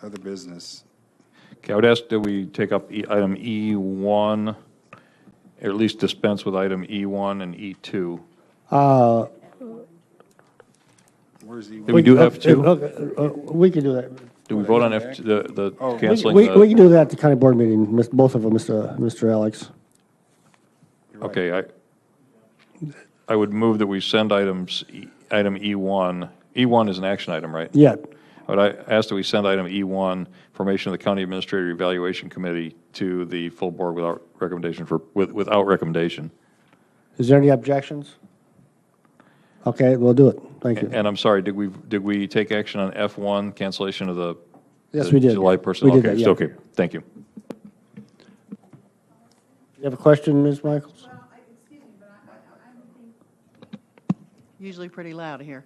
Other business. Okay, I would ask that we take up item E1, or at least dispense with item E1 and E2. Where's the? Did we do F2? We can do that. Do we vote on F2, the We canceling? we can do that at the county board meeting, both of them, Mr. Alex. Okay, I would move that we send item E1. E1 is an action item, right? Yeah. But I ask that we send item E1, formation of the County Administrator Evaluation Committee, to the full board without recommendation without recommendation. Is there any objections? Okay, we'll do it. Thank you. And I'm sorry, did we take action on F1, cancellation of the Yes, we did. July personnel? We did Okay, that, so, yeah. okay, thank you. You have a question, Ms. Michaels? Usually pretty loud here.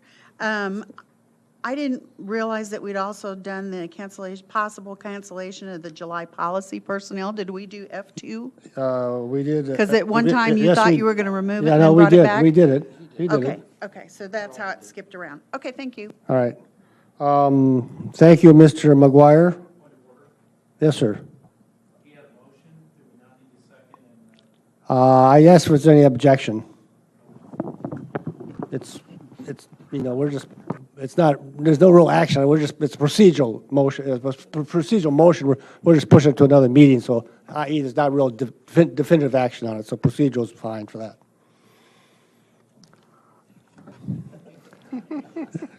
I didn't realize that we'd also done the possible cancellation of the July policy personnel. Did we do F2? We did. Because at one time you yes, thought we- you were going to remove it Yeah, and no, then we brought it did. back? We did it. We did Okay, it. okay, so that's how it skipped around. Okay, thank you. All right. Thank you, Mr. McGuire. Yes, sir. I asked if there's any objection. It's, we're just, it's not, there's no real action. It's procedural motion. It's procedural motion. We're just pushing it to another meeting, so i.e. there's not real definitive action on it, so procedural is fine for that.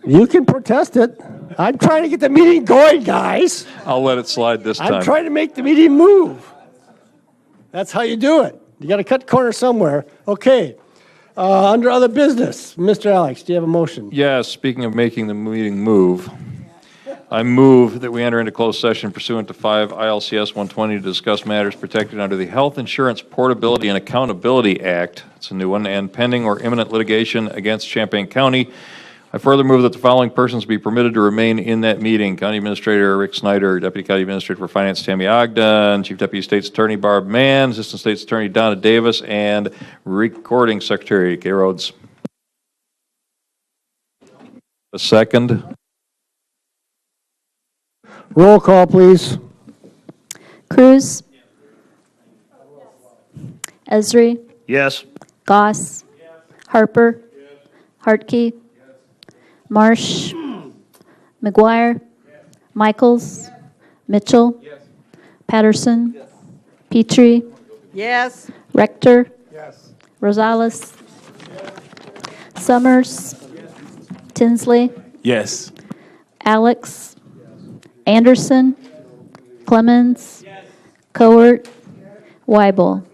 You can protest it. I'm trying to get the meeting going, guys. I'll let it slide this time. I'm trying to make the meeting move. That's how you do it. You got to cut corners somewhere. Okay. Under other business, Mr. Alex, do you have a motion? Yes, speaking of making the meeting move, I move that we enter into closed session pursuant to 5 ILCS 120 to discuss matters protected under the Health Insurance Portability and Accountability Act. It's a new one, and pending or imminent litigation against Champaign County. I further move that the following persons be permitted to remain in that meeting: County Administrator Rick Snyder, Deputy County Administrator for Finance Tammy Ogden, Chief Deputy State's Attorney Barb Mann, Assistant State's Attorney Donna Davis, and Recording Secretary Kay Rhodes. A second. Roll call, please. Cruz. Esri. Yes. Goss. Harper. Hartke. Marsh. McGuire. Michaels. Mitchell. Patterson. Petrie. Yes. Rector. Rosales. Summers. Tinsley. Yes. Alex. Anderson. Clemens. Cowart. Weibel.